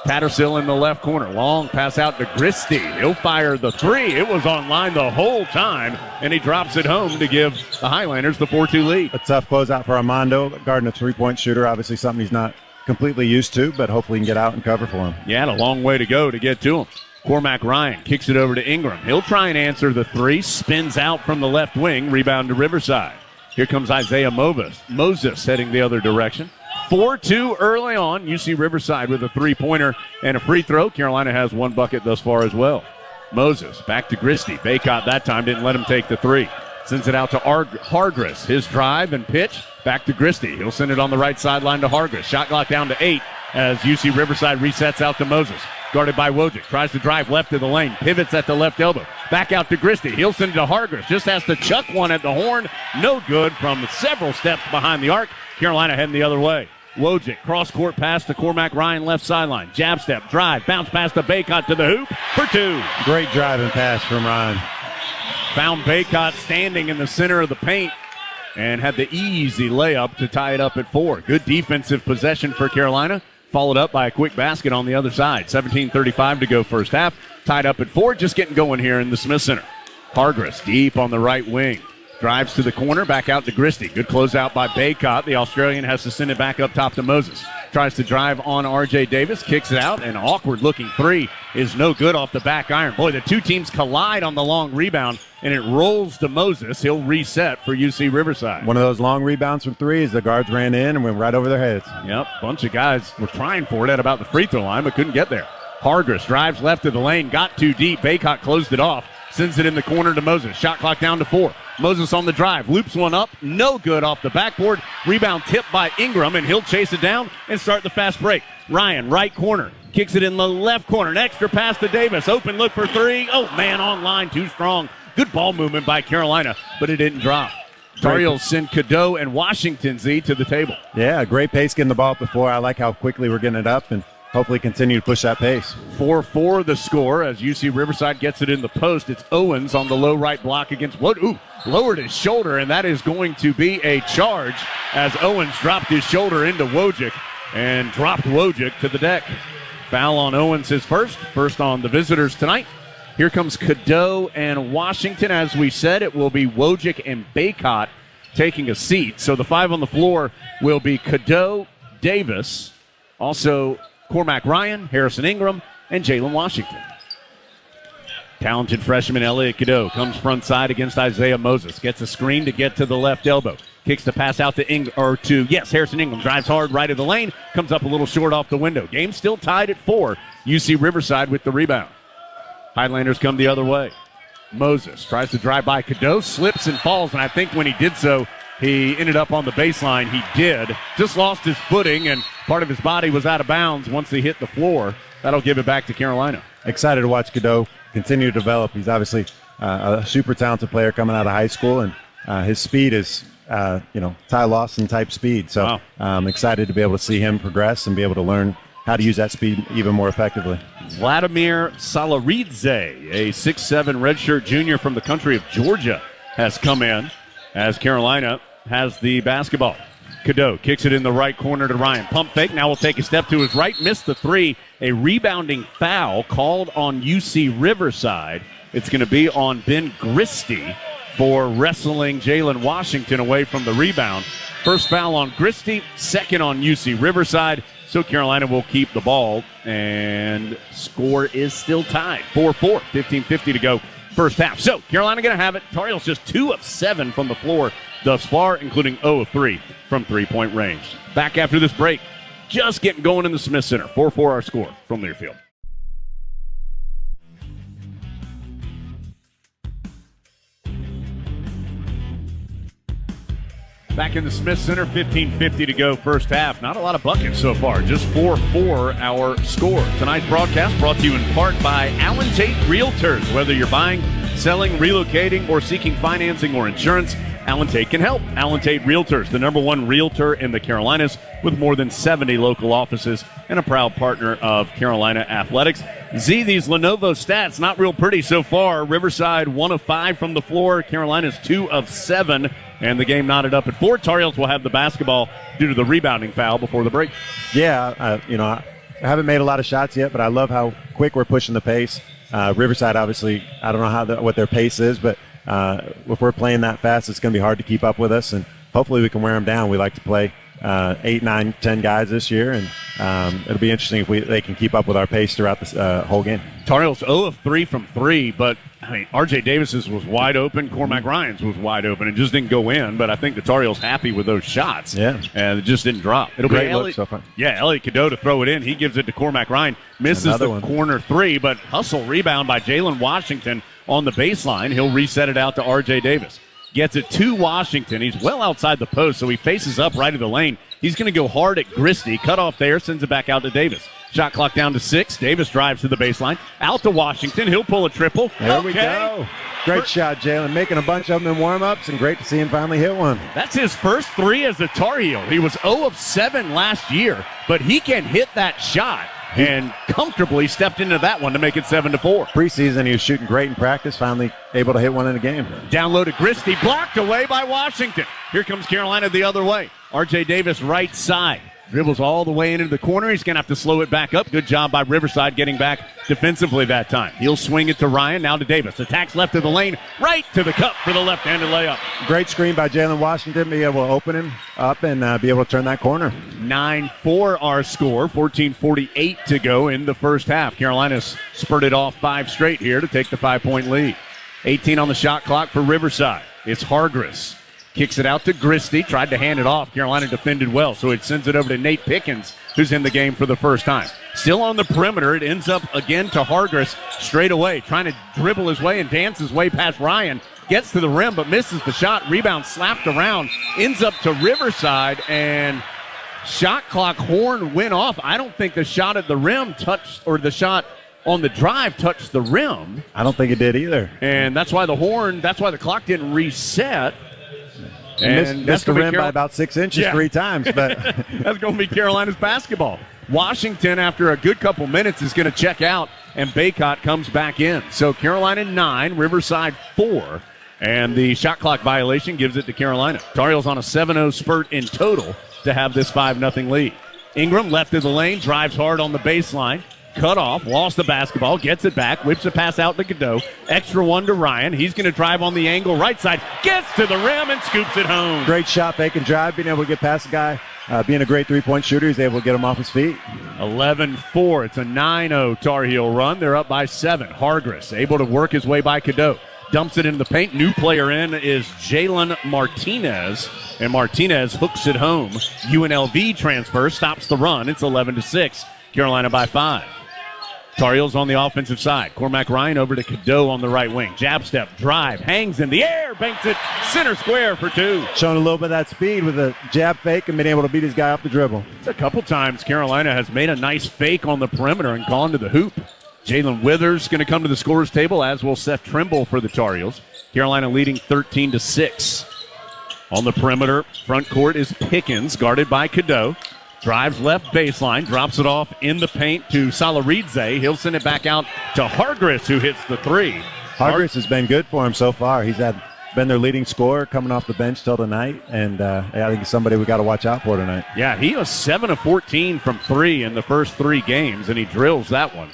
Tattersill in the left corner. Long pass out to Christie. He'll fire the 3. It was online the whole time, and he drops it home to give the Highlanders the 4-2 lead. A tough closeout for Armando, guarding a three-point shooter. Obviously something he's not completely used to, but hopefully he can get out and cover for him. Yeah, a long way to go to get to him. Cormac Ryan kicks it over to Ingram. He'll try and answer the 3. Spins out from the left wing. Rebound to Riverside. Here comes Isaiah Moses heading the other direction. 4-2 early on. UC Riverside with a 3-pointer and a free throw. Carolina has 1 bucket thus far as well. Moses back to Christie. Baycott that time didn't let him take the 3. Sends it out to Hargress. His drive and pitch back to Christie. He'll send it on the right sideline to Hargress. Shot clock down to 8 as UC Riverside resets out to Moses. Guarded by Wojcik. Tries to drive left of the lane. Pivots at the left elbow. Back out to Christie. He'll send it to Hargress. Just has to chuck one at the horn. No good from several steps behind the arc. Carolina heading the other way. Wojcik, cross-court pass to Cormac Ryan, left sideline. Jab step, drive, bounce pass to Baycott to the hoop for 2. Great driving pass from Ryan. Found Baycott standing in the center of the paint. and had the easy layup to tie it up at 4. Good defensive possession for Carolina, followed up by a quick basket on the other side. 17:35 to go first half. Tied up at 4, just getting going here in the Smith Center. Hargress deep on the right wing. Drives to the corner, back out to Christie. Good closeout by Baycott. The Australian has to send it back up top to Moses. Tries to drive on R.J. Davis, kicks it out. An awkward-looking three is no good off the back iron. Boy, the two teams collide on the long rebound, and it rolls to Moses. He'll reset for UC Riverside. One of those long rebounds from three as the guards ran in and went right over their heads. Yep, bunch of guys were trying for it at about the free throw line, but couldn't get there. Hargress drives left of the lane, got too deep. Baycott closed it off, sends it in the corner to Moses. Shot clock down to 4. Moses on the drive, loops one up, no good off the backboard. Rebound tipped by Ingram, and he'll chase it down and start the fast break. Ryan, right corner, kicks it in the left corner. An extra pass to Davis. Open look for 3. Oh, man, on line, too strong. Good ball movement by Carolina, but it didn't drop. Tar Heels send Cadeau and Washington Z to the table. Yeah, great pace getting the ball up the floor. I like how quickly we're getting it up and hopefully continue to push that pace. 4-4 the score as UC Riverside gets it in the post. It's Owens on the low right block against Wood. Ooh, lowered his shoulder, and that is going to be a charge as Owens dropped his shoulder into Wojcik and dropped Wojcik to the deck. Foul on Owens, his first on the visitors tonight. Here comes Cadeau and Washington. As we said, it will be Wojcik and Baycott taking a seat. So the 5 on the floor will be Cadeau, Davis, also Cormac Ryan, Harrison Ingram, and Jalen Washington. Talented freshman Elliot Cadeau comes front side against Isaiah Moses. Gets a screen to get to the left elbow. Kicks the pass out to Harrison Ingram. Drives hard right of the lane. Comes up a little short off the window. Game still tied at 4. UC Riverside with the rebound. Highlanders come the other way. Moses tries to drive by Cadeau. Slips and falls, and I think when he did so, he ended up on the baseline. He did. Just lost his footing, and part of his body was out of bounds once he hit the floor. That'll give it back to Carolina. Excited to watch Cadeau continue to develop. He's obviously a super talented player coming out of high school, and his speed is, Ty Lawson type speed. So wow. I'm excited to be able to see him progress and be able to learn how to use that speed even more effectively. Vladimir Salaridze, a 6'7" redshirt junior from the country of Georgia, has come in as Carolina has the basketball. Cadeau kicks it in the right corner to Ryan. Pump fake. Now will take a step to his right. Missed the 3. A rebounding foul called on UC Riverside. It's going to be on Ben Christie for wrestling Jalen Washington away from the rebound. First foul on Christie, second on UC Riverside. So Carolina will keep the ball, and score is still tied. 4-4, 15:50 to go first half. So Carolina going to have it. Tar Heels just 2 of 7 from the floor thus far, including 0 of 3 from three-point range. Back after this break, just getting going in the Smith Center. 4-4 our score from Learfield. Back in the Smith Center, 15:50 to go first half. Not a lot of buckets so far, just 4-4 our score. Tonight's broadcast brought to you in part by Allen Tate Realtors. Whether you're buying, selling, relocating, or seeking financing or insurance, Allen Tate can help. Allen Tate Realtors, the #1 realtor in the Carolinas with more than 70 local offices and a proud partner of Carolina Athletics. Z, these Lenovo stats, not real pretty so far. Riverside 1 of 5 from the floor. Carolina's 2 of 7. And the game knotted up at 4. Tar Heels will have the basketball due to the rebounding foul before the break. Yeah, I haven't made a lot of shots yet, but I love how quick we're pushing the pace. Riverside, obviously, I don't know what their pace is, but if we're playing that fast, it's going to be hard to keep up with us, and hopefully we can wear them down. We like to play 8, 9, 10 guys this year, and it'll be interesting if they can keep up with our pace throughout this whole game. Tar Heels 0 of 3 from 3, but R.J. Davis's was wide open. Cormac Ryan's was wide open. It just didn't go in, but I think the Tar Heels happy with those shots. Yeah. And it just didn't drop. It'll Great be look so far. Yeah, Elliot Cadeau to throw it in. He gives it to Cormac Ryan. Misses Another the one. corner 3, but hustle rebound by Jalen Washington on the baseline. He'll reset it out to R.J. Davis. Gets it to Washington. He's well outside the post, so he faces up right of the lane. He's going to go hard at Christie. Cut off there, sends it back out to Davis. Shot clock down to 6. Davis drives to the baseline. Out to Washington. He'll pull a triple. There we go. Great shot, Jalen. Making a bunch of them in warm-ups, and great to see him finally hit one. That's his first 3 as a Tar Heel. He was 0 of 7 last year, but he can hit that shot. and comfortably stepped into that one to make it 7-4. Preseason, he was shooting great in practice, finally able to hit one in a game. Down low to Christie, blocked away by Washington. Here comes Carolina the other way. R.J. Davis right side. Dribbles all the way into the corner. He's going to have to slow it back up. Good job by Riverside getting back defensively that time. He'll swing it to Ryan, now to Davis. Attacks left of the lane, right to the cup for the left-handed layup. Great screen by Jalen Washington, be able to open him up and be able to turn that corner. 9-4 our score, 14:48 to go in the first half. Carolina's spurted off 5 straight here to take the 5-point lead. 18 on the shot clock for Riverside. It's Hargress. Kicks it out to Christie, tried to hand it off. Carolina defended well, so it sends it over to Nate Pickens, who's in the game for the first time. Still on the perimeter, it ends up again to Hargress straight away, trying to dribble his way and dance his way past Ryan. Gets to the rim, but misses the shot. Rebound slapped around, ends up to Riverside, and shot clock horn went off. I don't think the shot at the rim touched, or the shot on the drive touched the rim. I don't think it did either. And that's why the clock didn't reset. And missed the rim by about 6 inches 3 times. But that's going to be Carolina's basketball. Washington, after a good couple minutes, is going to check out, and Baycott comes back in. So Carolina 9, Riverside 4, and the shot clock violation gives it to Carolina. Tar Heels on a 7-0 spurt in total to have this 5-0 lead. Ingram left of the lane, drives hard on the baseline. Cut off, lost the basketball, gets it back, whips a pass out to Cadeau. Extra one to Ryan. He's going to drive on the angle right side, gets to the rim and scoops it home. Great shot, fake and drive, being able to get past the guy. Being a great three-point shooter, he's able to get him off his feet. 11-4. It's a 9-0 Tar Heel run. They're up by 7. Hargress able to work his way by Cadeau. Dumps it into the paint. New player in is Jalen Martinez, and Martinez hooks it home. UNLV transfer, stops the run. It's 11-6. Carolina by 5. Tar Heels on the offensive side. Cormac Ryan over to Cadeau on the right wing. Jab step, drive, hangs in the air, banks it center square for 2. Showing a little bit of that speed with a jab fake and being able to beat his guy off the dribble. It's a couple times Carolina has made a nice fake on the perimeter and gone to the hoop. Jalen Withers going to come to the scorer's table, as will Seth Trimble for the Tar Heels. Carolina leading 13-6. On the perimeter, front court is Pickens, guarded by Cadeau. Drives left baseline, drops it off in the paint to Salaridze. He'll send it back out to Hargress, who hits the 3. Hargress has been good for him so far. He's been their leading scorer coming off the bench till tonight, and I think he's somebody we got to watch out for tonight. Yeah, he was 7 of 14 from 3 in the first 3 games, and he drills that one.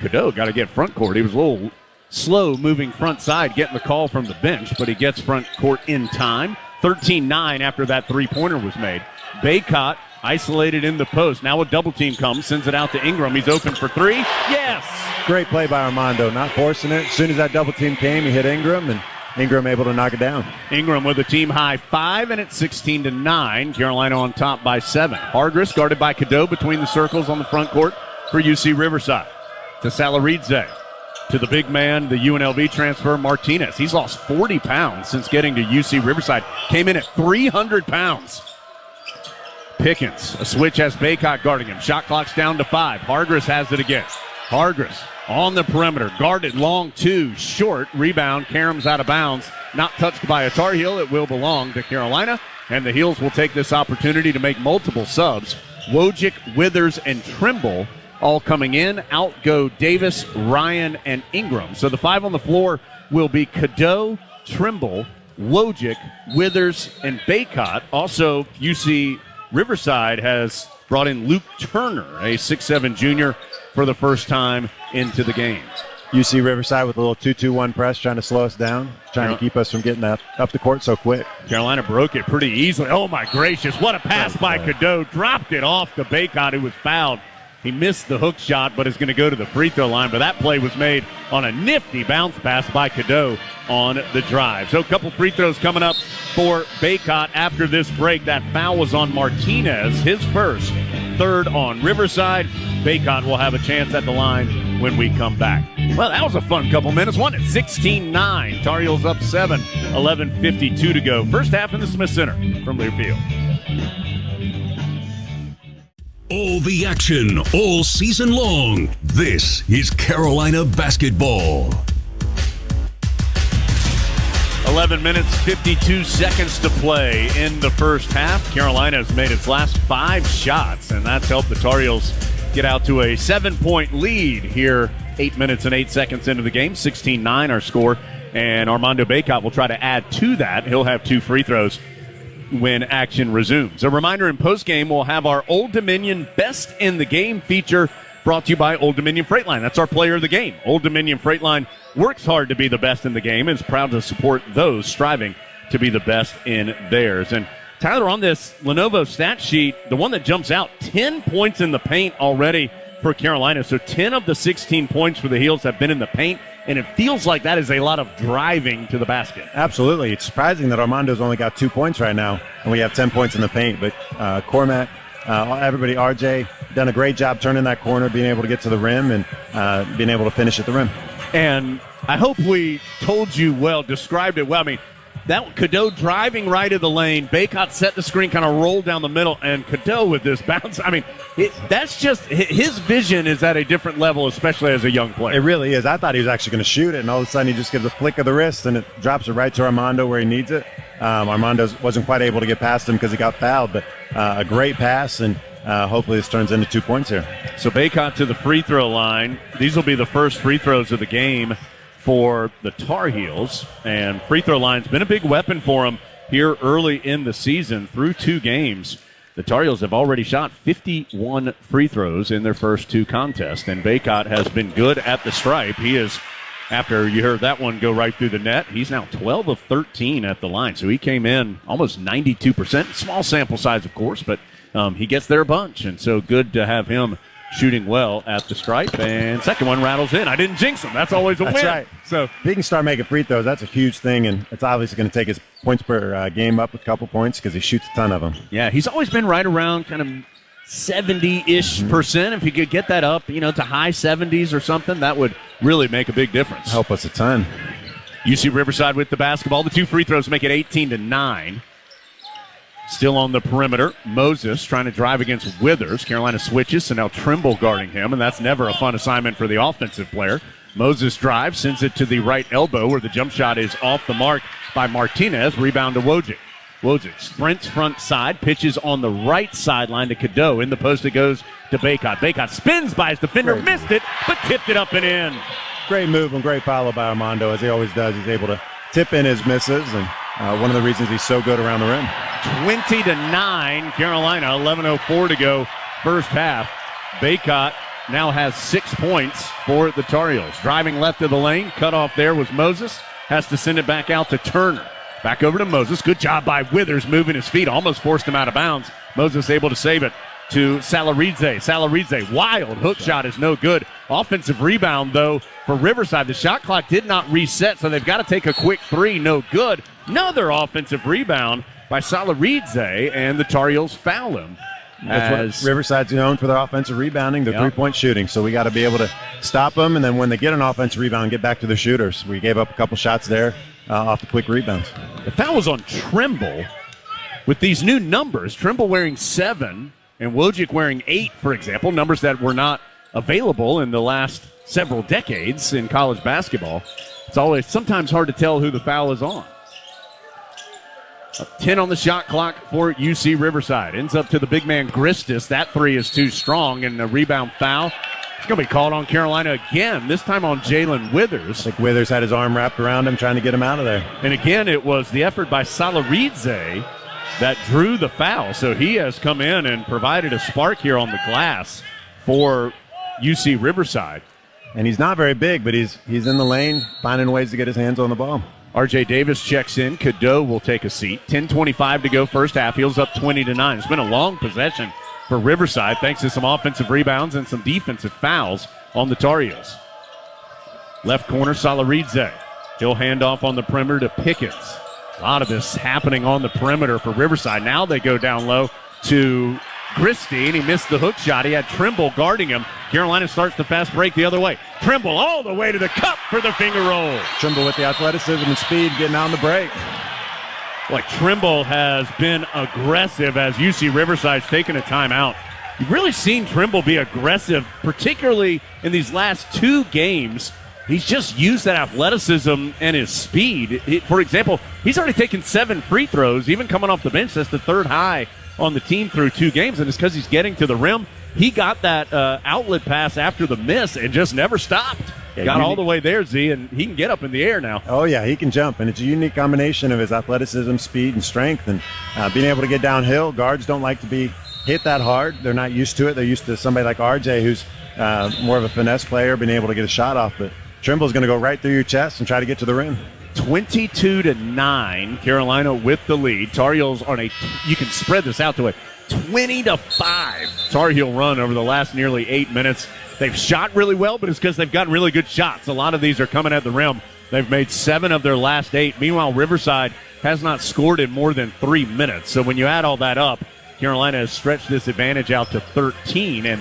Cadeau got to get front court. He was a little slow moving front side, getting the call from the bench, but he gets front court in time. 13-9 after that three-pointer was made. Baycott isolated in the post. Now a double team comes, sends it out to Ingram. He's open for 3. Yes! Great play by Armando, not forcing it. As soon as that double team came, he hit Ingram, and Ingram able to knock it down. Ingram with a team high 5, and it's 16-9. Carolina on top by 7. Hargress guarded by Cadeau between the circles on the front court for UC Riverside. To Salaridze. To the big man, the UNLV transfer, Martinez. He's lost 40 pounds since getting to UC Riverside. Came in at 300 pounds. Pickens, a switch has Baycott guarding him. Shot clock's down to 5. Hargress has it again. Hargress on the perimeter, guarded long 2, short. Rebound, Karams out of bounds. Not touched by a Tar Heel. It will belong to Carolina, and the Heels will take this opportunity to make multiple subs. Wojcik, Withers, and Trimble all coming in. Out go Davis, Ryan, and Ingram. So the 5 on the floor will be Cadeau, Trimble, Wojcik, Withers, and Baycott. Also, UC Riverside has brought in Luke Turner, a 6'7 junior, for the first time into the game. UC Riverside with a little 2-2-1 press, trying to slow us down, trying to keep us from getting up the court so quick. Carolina broke it pretty easily. Oh, my gracious. What a pass by Cadeau. Dropped it off to Baycott, who was fouled. He missed the hook shot, but is going to go to the free throw line. But that play was made on a nifty bounce pass by Cadeau on the drive. So a couple free throws coming up for Baycott after this break. That foul was on Martinez, his first, 3rd on Riverside. Baycott will have a chance at the line when we come back. Well, that was a fun couple minutes. Won it 16-9. Tar Heels up 7, 11:52 to go. First half in the Smith Center from Learfield. All the action, all season long. This is Carolina basketball. 11 minutes, 52 seconds to play in the first half. Carolina has made its last 5 shots, and that's helped the Tar Heels get out to a 7-point lead here 8 minutes and 8 seconds into the game. 16-9 our score. And Armando Bacot will try to add to that. He'll have 2 free throws when action resumes. A reminder, in postgame, we'll have our Old Dominion Best in the Game feature brought to you by Old Dominion Freight Line. That's our player of the game. Old Dominion Freight Line works hard to be the best in the game and is proud to support those striving to be the best in theirs. And Tyler, on this Lenovo stat sheet, the one that jumps out, 10 points in the paint already for Carolina. So 10 of the 16 points for the Heels have been in the paint, and it feels like that is a lot of driving to the basket. Absolutely. It's surprising that Armando's only got 2 points right now, and we have 10 points in the paint. But Cormac, everybody, RJ, done a great job turning that corner, being able to get to the rim, and being able to finish at the rim. And I hope we told you well, described it well. I mean, that Cadeau driving right of the lane, Bacot set the screen, kind of rolled down the middle, and Cadeau with this bounce. I mean, that's just his vision is at a different level, especially as a young player. It really is. I thought he was actually going to shoot it, and all of a sudden he just gives a flick of the wrist, and it drops it right to Armando where he needs it. Armando wasn't quite able to get past him because he got fouled, but a great pass, and hopefully this turns into 2 points here. So Bacot to the free throw line. These will be the first free throws of the game for the Tar Heels, and free throw line's been a big weapon for them here early in the season. Through 2 games, the Tar Heels have already shot 51 free throws in their first 2 contests, and Bacot has been good at the stripe. He is, after you heard that one go right through the net, he's now 12 of 13 at the line, so he came in almost 92%. Small sample size, of course, but he gets there a bunch, and so good to have him shooting well at the stripe. And second one rattles in. I didn't jinx him. That's always a win. That's right. So if he can start making free throws, that's a huge thing, and it's obviously going to take his points per game up a couple points because he shoots a ton of them. Yeah, he's always been right around kind of 70-ish percent. If he could get that up, to high 70s or something, that would really make a big difference. Help us a ton. UC Riverside with the basketball. The 2 free throws make it 18-9. Still on the perimeter, Moses trying to drive against Withers. Carolina switches, so now Trimble guarding him, and that's never a fun assignment for the offensive player. Moses drives, sends it to the right elbow where the jump shot is off the mark by Martinez. Rebound to Wojcik. Wojcik sprints front side, pitches on the right sideline to Cadeau. In the post it goes to Bacot. Bacot spins by his defender, missed it, but tipped it up and in. Great move and great follow by Armando, as he always does. He's able to tip in his misses, and one of the reasons he's so good around the rim. 20-9, Carolina, 11:04 to go, first half. Bacot now has 6 points for the Tar Heels. Driving left of the lane, cut off there was Moses. Has to send it back out to Turner. Back over to Moses. Good job by Withers moving his feet. Almost forced him out of bounds. Moses able to save it to Salaridze. Salaridze, wild hook shot is no good. Offensive rebound, though, for Riverside. The shot clock did not reset, so they've got to take a quick 3. No good. Another offensive rebound by Salaridze, and the Tar Heels foul him. That's what Riverside's known for their offensive rebounding, their three-point shooting. So we got to be able to stop them, and then when they get an offensive rebound, get back to their shooters. We gave up a couple shots there off the quick rebounds. The foul was on Trimble with these new numbers. Trimble wearing 7 and Wojcik wearing 8, for example, numbers that were not available in the last several decades in college basketball. It's always sometimes hard to tell who the foul is on. 10 on the shot clock for UC Riverside. Ends up to the big man Gristis. That 3 is too strong, and a rebound foul. It's going to be called on Carolina again, this time on Jalen Withers. I think Withers had his arm wrapped around him trying to get him out of there. And again, it was the effort by Salaridze that drew the foul. So he has come in and provided a spark here on the glass for UC Riverside. And he's not very big, but he's in the lane, finding ways to get his hands on the ball. R.J. Davis checks in. Cadeau will take a seat. 10:25 to go first half. Heels up 20-9. It's been a long possession for Riverside thanks to some offensive rebounds and some defensive fouls on the Tar Heels. Left corner, Salaridze. He'll hand off on the perimeter to Pickens. A lot of this happening on the perimeter for Riverside. Now they go down low to Christie, and he missed the hook shot. He had Trimble guarding him. Carolina starts the fast break the other way. Trimble all the way to the cup for the finger roll. Trimble with the athleticism and speed getting out on the break. Like Trimble has been aggressive as UC Riverside's taken a timeout. You've really seen Trimble be aggressive, particularly in these last 2 games. He's just used that athleticism and his speed. For example, he's already taken 7 free throws, even coming off the bench. That's the 3rd high on the team through 2 games, and it's because he's getting to the rim he got that outlet pass after the miss and just never stopped. Yeah, got all the way there, Z, and he can get up in the air now. Oh, yeah, he can jump, and it's a unique combination of his athleticism, speed, and strength, and being able to get downhill. Guards don't like to be hit that hard. They're not used to it. They're used to somebody like RJ, who's more of a finesse player, being able to get a shot off. But Trimble's going to go right through your chest and try to get to the rim. 22-9, Carolina with the lead. Tar Heels you can spread this out to a 20-5 Tar Heel run over the last nearly 8 minutes. They've shot really well, but it's because they've gotten really good shots. A lot of these are coming at the rim. They've made 7 of their last 8. Meanwhile, Riverside has not scored in more than 3 minutes. So when you add all that up, Carolina has stretched this advantage out to 13, and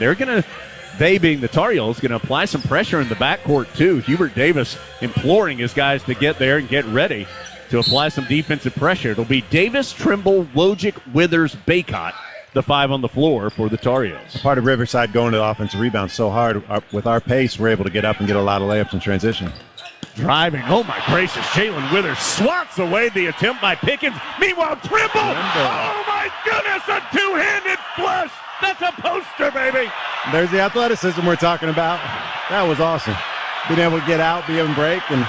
they being the Tar Heels, going to apply some pressure in the backcourt too. Hubert Davis imploring his guys to get there and get ready to apply some defensive pressure. It'll be Davis, Trimble, Wojcik, Withers, Baycott, the 5 on the floor for the Tar Heels. Part of Riverside going to the offensive rebound so hard. With our pace, we're able to get up and get a lot of layups in transition. Driving, oh my gracious, Jalen Withers swats away the attempt by Pickens. Meanwhile, Trimble, oh my goodness, a two-handed flush. That's a poster, baby. There's the athleticism we're talking about. That was awesome. Being able to get out, be able to break, and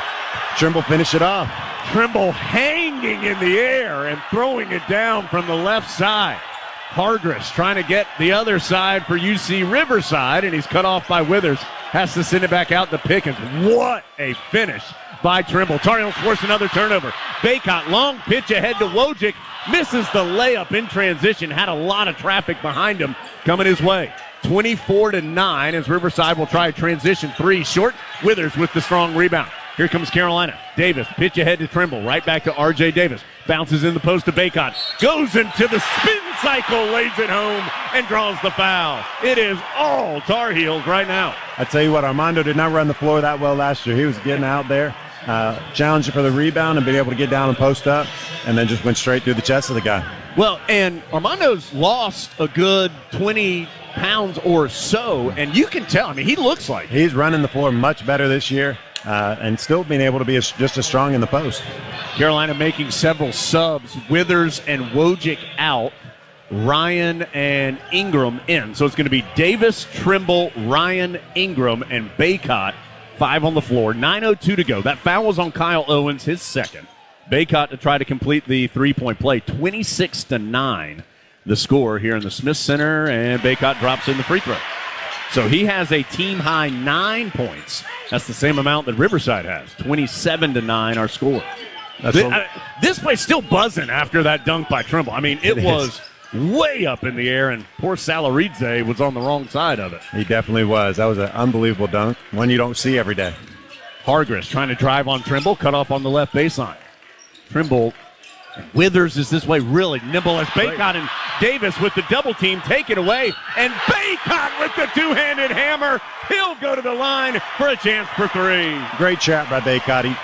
Trimble finish it off. Trimble hanging in the air and throwing it down from the left side. Hargress trying to get the other side for UC Riverside, and he's cut off by Withers. Has to send it back out to Pickens. What a finish by Trimble. Tar Heels force another turnover. Baycott, long pitch ahead to Wojcik. Misses the layup in transition. Had a lot of traffic behind him coming his way. 24-9 as Riverside will try a transition 3 short. Withers with the strong rebound. Here comes Carolina. Davis, pitch ahead to Trimble. Right back to R.J. Davis. Bounces in the post to Baycott. Goes into the spin cycle, lays it home, and draws the foul. It is all Tar Heels right now. I tell you what, Armando did not run the floor that well last year. He was getting out there, challenging for the rebound and being able to get down and post up, and then just went straight through the chest of the guy. Well, and Armando's lost a good 20 pounds or so, and you can tell. I mean, he looks like he's running the floor much better this year. And still being able to be just as strong in the post. Carolina making several subs. Withers and Wojcik out. Ryan and Ingram in. So it's going to be Davis, Trimble, Ryan, Ingram, and Baycott. 5 on the floor. 9:02 to go. That foul was on Kyle Owens, his second. Baycott to try to complete the three-point play. 26-9 the score here in the Smith Center, and Baycott drops in the free throw. So he has a team-high 9 points. That's the same amount that Riverside has. 27-9 our score. This play's still buzzing after that dunk by Trimble. I mean, it was way up in the air, and poor Salaridze was on the wrong side of it. He definitely was. That was an unbelievable dunk, one you don't see every day. Hargress trying to drive on Trimble, cut off on the left baseline. Trimble, Withers is this way really nimble as Baycott and Davis with the double team take it away, and Baycott with the two-handed hammer. He'll go to the line for a chance for 3. Great trap by Baycott. He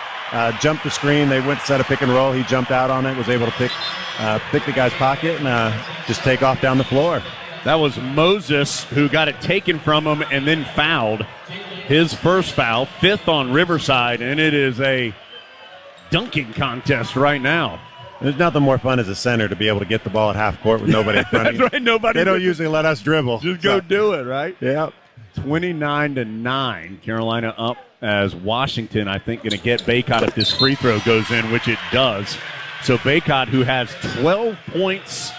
jumped the screen. They went to set a pick and roll. He jumped out on it, was able to pick the guy's pocket and just take off down the floor. That was Moses who got it taken from him and then fouled. His first foul, 5th on Riverside, and it is a dunking contest right now. There's nothing more fun as a center to be able to get the ball at half court with nobody in front of you. That's right, nobody. They don't usually let us dribble. Just go do it, right? Yeah. 29-9. Carolina up as Washington, I think, going to get Baycott if this free throw goes in, which it does. So Baycott, who has 12 points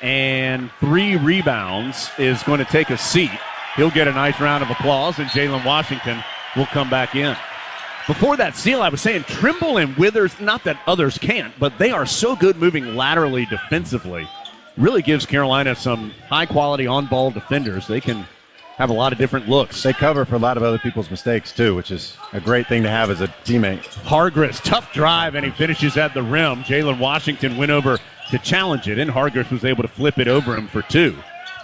and 3 rebounds, is going to take a seat. He'll get a nice round of applause, and Jalen Washington will come back in. Before that steal, I was saying Trimble and Withers, not that others can't, but they are so good moving laterally defensively. Really gives Carolina some high-quality on-ball defenders. They can have a lot of different looks. They cover for a lot of other people's mistakes, too, which is a great thing to have as a teammate. Hargress, tough drive, and he finishes at the rim. Jalen Washington went over to challenge it, and Hargress was able to flip it over him for 2.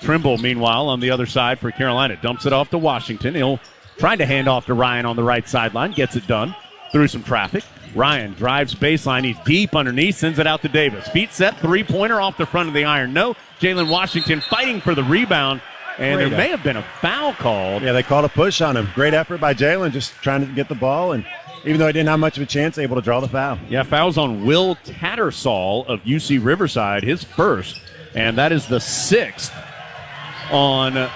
Trimble, meanwhile, on the other side for Carolina, dumps it off to Washington. He'll try to hand off to Ryan on the right sideline, gets it done through some traffic. Ryan drives baseline. He's deep underneath, sends it out to Davis. Feet set, three-pointer off the front of the iron. No, Jalen Washington fighting for the rebound, and there may have been a foul called. Yeah, they called a push on him. Great effort by Jalen, just trying to get the ball, and even though he didn't have much of a chance, able to draw the foul. Yeah, foul's on Will Tattersall of UC Riverside, his first, and that is the 6th on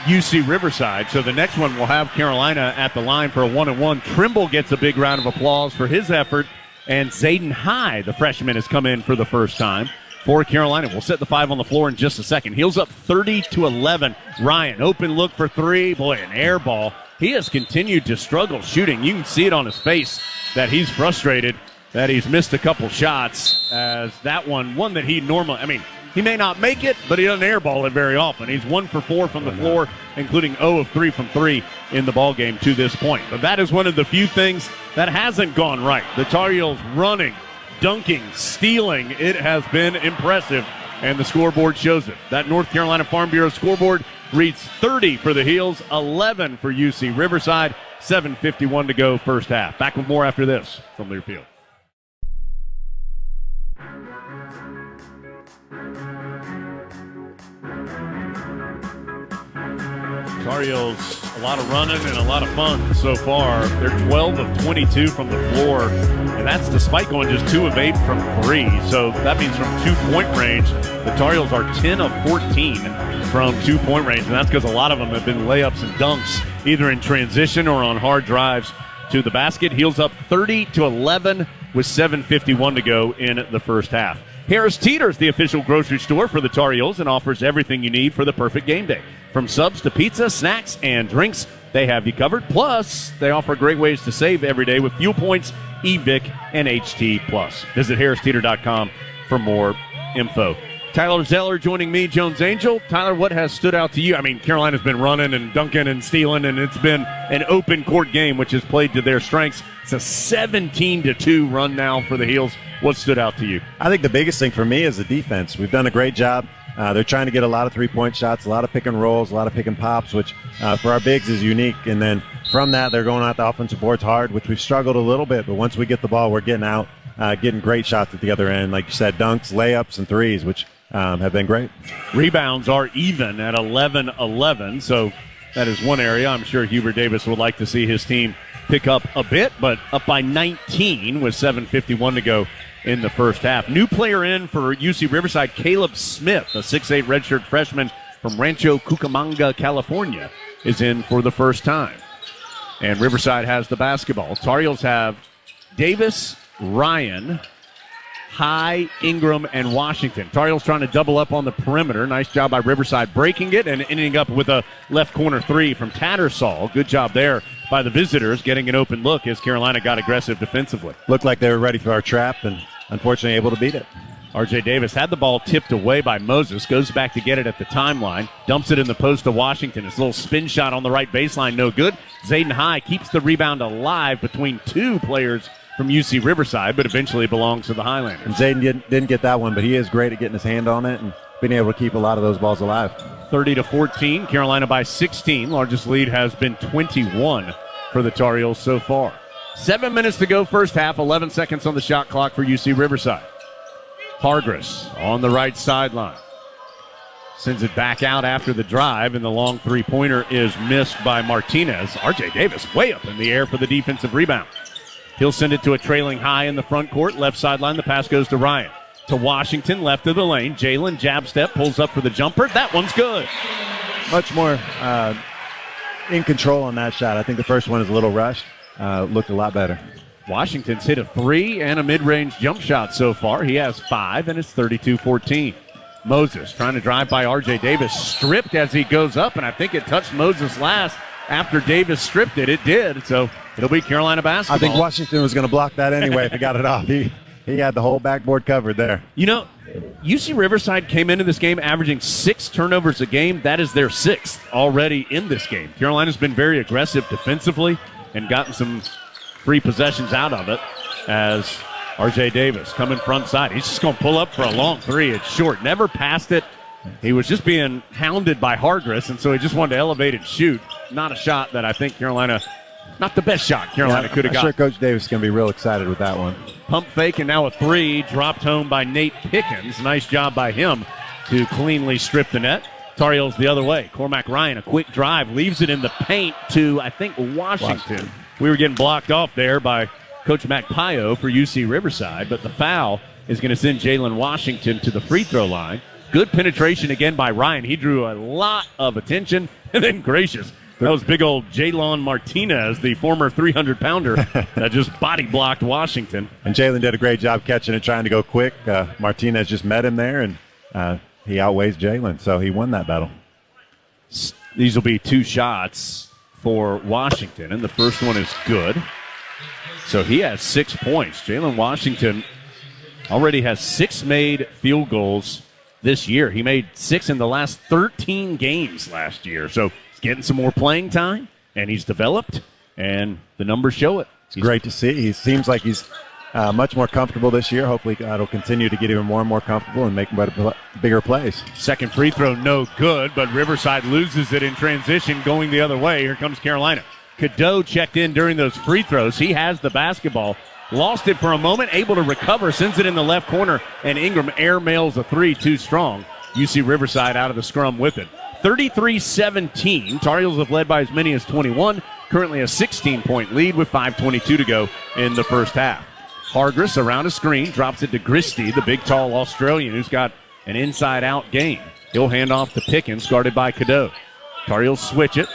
UC Riverside. So the next one will have Carolina at the line for a 1-1. Trimble gets a big round of applause for his effort. And Zayden High, the freshman, has come in for the first time for Carolina. We'll set the 5 on the floor in just a second. Heels up 30-11. Ryan, open look for 3. Boy, an air ball. He has continued to struggle shooting. You can see it on his face that he's frustrated that he's missed a couple shots, as that one that he normally, he may not make it, but he doesn't airball it very often. He's 1 for 4 from the floor, including 0 of 3 from 3 in the ballgame to this point. But that is one of the few things that hasn't gone right. The Tar Heels running, dunking, stealing. It has been impressive, and the scoreboard shows it. That North Carolina Farm Bureau scoreboard reads 30 for the Heels, 11 for UC Riverside, 7:51 to go first half. Back with more after this from Learfield. Tar Heels, a lot of running and a lot of fun so far. They're 12 of 22 from the floor, and that's despite going just 2 of 8 from 3. So that means from 2-point range, the Tar Heels are 10 of 14 from 2-point range, and that's because a lot of them have been layups and dunks, either in transition or on hard drives to the basket. Heels up 30-11 with 7:51 to go in the first half. Harris Teeter's the official grocery store for the Tar Heels and offers everything you need for the perfect game day. From subs to pizza, snacks, and drinks, they have you covered. Plus, they offer great ways to save every day with fuel points, eVic, and HT+. Visit harristeeter.com for more info. Tyler Zeller joining me, Jones Angel. Tyler, what has stood out to you? Carolina's been running and dunking and stealing, and it's been an open court game, which has played to their strengths. It's a 17-2 run now for the Heels. What stood out to you? I think the biggest thing for me is the defense. We've done a great job. They're trying to get a lot of three-point shots, a lot of pick and rolls, a lot of pick and pops, which for our bigs is unique. And then from that, they're going out the offensive boards hard, which we've struggled a little bit. But once we get the ball, we're getting out, getting great shots at the other end. Like you said, dunks, layups, and threes, which have been great. Rebounds are even at 11-11, so that is one area I'm sure Hubert Davis would like to see his team pick up a bit, but up by 19 with 7:51 to go in the first half. New player in for UC Riverside, Caleb Smith, a 6'8 redshirt freshman from Rancho Cucamonga, California, is in for the first time. And Riverside has the basketball. Tar Heels have Davis, Ryan, High, Ingram, and Washington. Tar Heels trying to double up on the perimeter. Nice job by Riverside breaking it and ending up with a left corner 3 from Tattersall. Good job there by the visitors, getting an open look as Carolina got aggressive defensively. Looked like they were ready for our trap and unfortunately able to beat it. RJ Davis had the ball tipped away by Moses, goes back to get it at the timeline, dumps it in the post to Washington. His little spin shot on the right baseline, no good. Zayden High keeps the rebound alive between 2 players from UC Riverside, but eventually belongs to the Highlanders. And Zayden didn't get that one, but he is great at getting his hand on it and being able to keep a lot of those balls alive. 30-14, Carolina by 16. Largest lead has been 21 for the Tar Heels so far. 7 minutes to go first half, 11 seconds on the shot clock for UC Riverside. Hargress on the right sideline. Sends it back out after the drive, and the long three-pointer is missed by Martinez. RJ Davis way up in the air for the defensive rebound. He'll send it to a trailing High in the front court. Left sideline, the pass goes to Ryan. To Washington, left of the lane. Jalen, jab step, pulls up for the jumper. That one's good. Much more in control on that shot. I think the first one is a little rushed. Looked a lot better. Washington's hit a 3 and a mid-range jump shot so far. He has 5, and it's 32-14. Moses trying to drive by R.J. Davis, stripped as he goes up, and I think it touched Moses last. After Davis stripped it, it did. So it'll be Carolina basketball. I think Washington was going to block that anyway if he got it off. He had the whole backboard covered there. You know, UC Riverside came into this game averaging 6 turnovers a game. That is their 6th already in this game. Carolina's been very aggressive defensively and gotten some free possessions out of it as R.J. Davis coming front side. He's just going to pull up for a long 3. It's short. Never passed it. He was just being hounded by Hargress, and so he just wanted to elevate and shoot. Not a shot that I think Carolina, not the best shot Carolina could have got. I'm sure Coach Davis is going to be real excited with that one. Pump fake, and now a 3 dropped home by Nate Pickens. Nice job by him to cleanly strip the net. Tar Heels the other way. Cormac Ryan, a quick drive, leaves it in the paint to, I think, Washington. We were getting blocked off there by Coach Mac Pio for UC Riverside, but the foul is going to send Jalen Washington to the free throw line. Good penetration again by Ryan. He drew a lot of attention, And then gracious. That was big old Jalen Martinez, the former 300-pounder that just body blocked Washington. And Jalen did a great job catching it, trying to go quick. Martinez just met him there, and he outweighs Jalen, so he won that battle. These will be 2 shots for Washington, and the first one is good. So he has 6 points. Jalen Washington already has 6 made field goals this year. He made 6 in the last 13 games last year. So he's getting some more playing time, and he's developed, and the numbers show it. It's great to see. He seems like he's much more comfortable this year. Hopefully it'll continue to get even more and more comfortable and make bigger plays. Second free throw, no good, but Riverside loses it in transition going the other way. Here comes Carolina. Cadeau checked in during those free throws. He has the basketball. Lost it for a moment, able to recover, sends it in the left corner, and Ingram airmails a 3 too strong. UC Riverside out of the scrum with it. 33-17. Tar Heels have led by as many as 21. Currently a 16-point lead with 5:22 to go in the first half. Hargress around a screen, drops it to Gristy, the big, tall Australian who's got an inside-out game. He'll hand off to Pickens, guarded by Cadeau. Tar Heels switch it.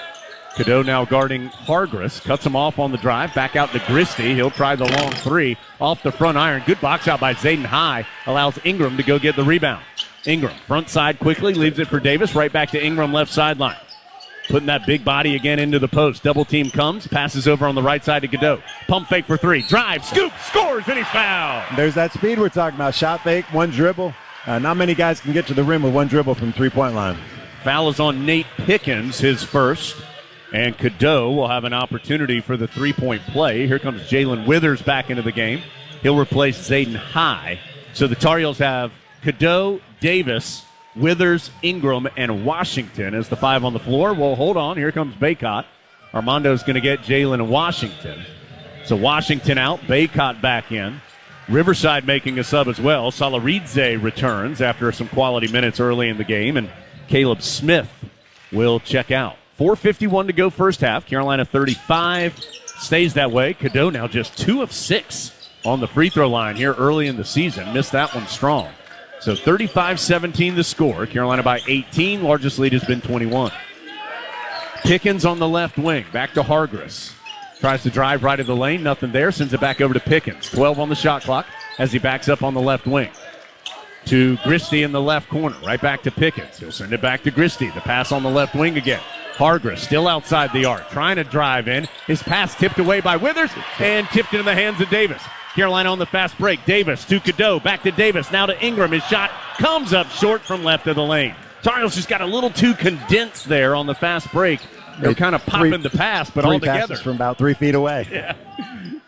Cadeau now guarding Hargress, cuts him off on the drive, back out to Gristy. He'll try the long 3 off the front iron. Good box out by Zayden High, allows Ingram to go get the rebound. Ingram, front side quickly, leaves it for Davis, right back to Ingram, left sideline. Putting that big body again into the post. Double team comes, passes over on the right side to Cadeau. Pump fake for 3, drive, scoop, scores, and he's fouled. There's that speed we're talking about. Shot fake, 1 dribble. Not many guys can get to the rim with 1 dribble from 3-point line. Foul is on Nate Pickens, his first. And Cadeau will have an opportunity for the 3-point play. Here comes Jalen Withers back into the game. He'll replace Zayden High. So the Tar Heels have Cadeau, Davis, Withers, Ingram, and Washington as the 5 on the floor. Well, hold on. Here comes Baycott. Armando's going to get Jalen Washington. So Washington out, Baycott back in. Riverside making a sub as well. Salaridze returns after some quality minutes early in the game, and Caleb Smith will check out. 4:51 to go first half. Carolina 35. Stays that way. Cadeau now just 2 of 6 on the free throw line here early in the season. Missed that one strong. So 35-17 the score. Carolina by 18. Largest lead has been 21. Pickens on the left wing. Back to Hargress. Tries to drive right of the lane. Nothing there. Sends it back over to Pickens. 12 on the shot clock as he backs up on the left wing. To Gristy in the left corner. Right back to Pickens. He'll send it back to Gristy. The pass on the left wing again. Hargress still outside the arc. Trying to drive in. His pass tipped away by Withers and tipped into the hands of Davis. Carolina on the fast break. Davis to Cadeau. Back to Davis. Now to Ingram. His shot comes up short from left of the lane. Tar Heels just got a little too condensed there on the fast break. They're kind of popping the pass, but all together. Passes from about 3 feet away. Yeah.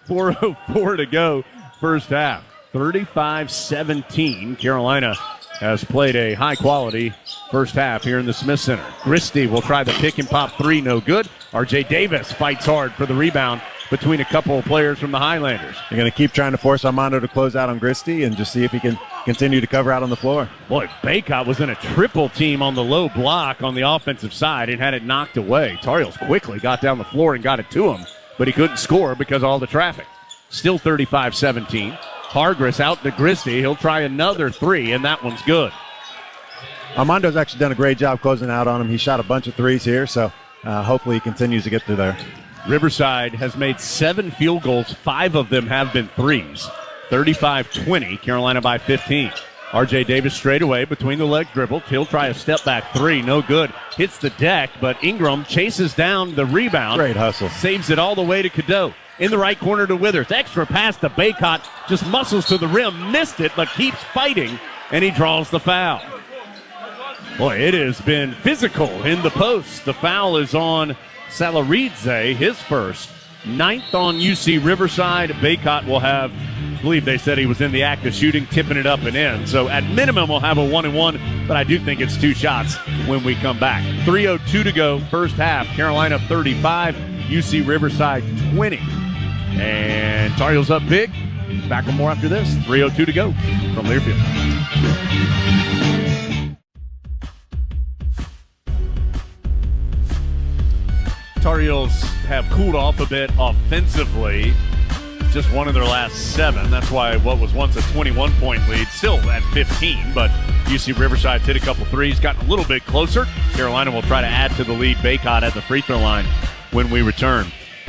4:04 to go first half. 35-17. Carolina has played a high-quality first half here in the Smith Center. Gristy will try the pick-and-pop 3. No good. R.J. Davis fights hard for the rebound between a couple of players from the Highlanders. They're going to keep trying to force Armando to close out on Gristy and just see if he can continue to cover out on the floor. Boy, Baycott was in a triple team on the low block on the offensive side and had it knocked away. Tar Heels quickly got down the floor and got it to him, but he couldn't score because of all the traffic. Still 35-17. Hargress out to Gristy. He'll try another 3, and that one's good. Armando's actually done a great job closing out on him. He shot a bunch of 3s here, so hopefully he continues to get through there. Riverside has made 7 field goals. 5 of them have been 3s. 35-20, Carolina by 15. R.J. Davis straight away between the legs dribble. He'll try a step-back 3. No good. Hits the deck, but Ingram chases down the rebound. Great hustle. Saves it all the way to Cadeau. In the right corner to Withers. Extra pass to Baycott. Just muscles to the rim. Missed it, but keeps fighting, and he draws the foul. Boy, it has been physical in the post. The foul is on Salaridze, his first. 9th on UC Riverside. Baycott will have, I believe they said he was in the act of shooting, tipping it up and in. So at minimum, we'll have a 1-and-1, but I do think it's 2 shots when we come back. 3:02 to go, first half. Carolina 35, UC Riverside 20. And Tar Heels up big. Back with more after this. 3:02 to go from Learfield. Tar Heels have cooled off a bit offensively. Just one of their last 7. That's why what was once a 21-point lead, still at 15, but UC Riverside's hit a couple threes, gotten a little bit closer. Carolina will try to add to the lead. Baycott at the free throw line when we return.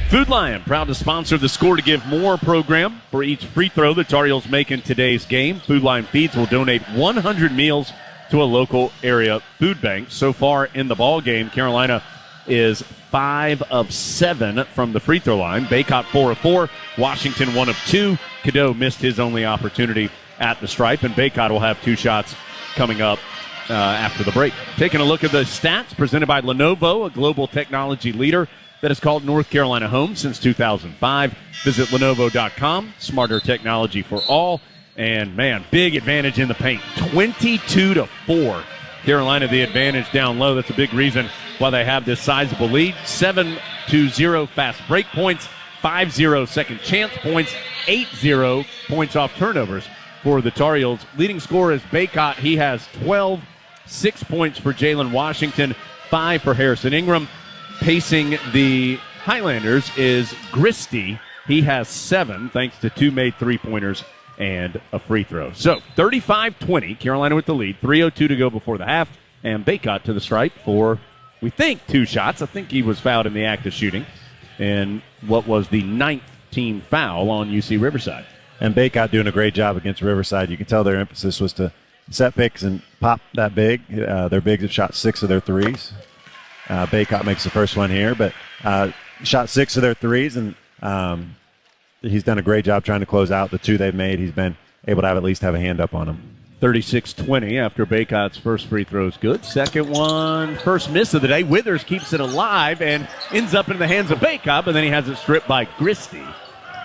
Food Lion, proud to sponsor the Score to Give More program. For each free throw the Tar Heels make in today's game, Food Lion Feeds will donate 100 meals to a local area food bank. So far in the ball game, Carolina is 5 of 7 from the free throw line. Baycott 4 of 4. Washington 1 of 2. Cadeau missed his only opportunity at the stripe, and Baycott will have 2 shots coming up after the break. Taking a look at the stats presented by Lenovo, a global technology leader that has called North Carolina home since 2005. Visit Lenovo.com. Smarter technology for all. And, man, big advantage in the paint. 22-4. Carolina the advantage down low. That's a big reason why they have this sizable lead. 7-0 fast break points. 5-0 second chance points. 8-0 points off turnovers for the Tar Heels. Leading scorer is Baycott. He has 12. 6 points for Jalen Washington. 5 for Harrison Ingram. Pacing the Highlanders is Gristy. He has 7, thanks to 2 made three-pointers and a free throw. So, 35-20, Carolina with the lead. 3:02 to go before the half, and Baycott to the stripe for, we think, 2 shots. I think he was fouled in the act of shooting, and what was the 9th team foul on UC Riverside. And Baycott doing a great job against Riverside. You can tell their emphasis was to set picks and pop that big. Their bigs have shot 6 of their threes. Baycott makes the first one here, but shot 6 of their threes, and he's done a great job trying to close out the 2 they've made. He's been able to at least have a hand up on them. 36-20 after Baycott's first free throw is good. Second one, first miss of the day. Withers keeps it alive and ends up in the hands of Baycott, but then he has it stripped by Gristy.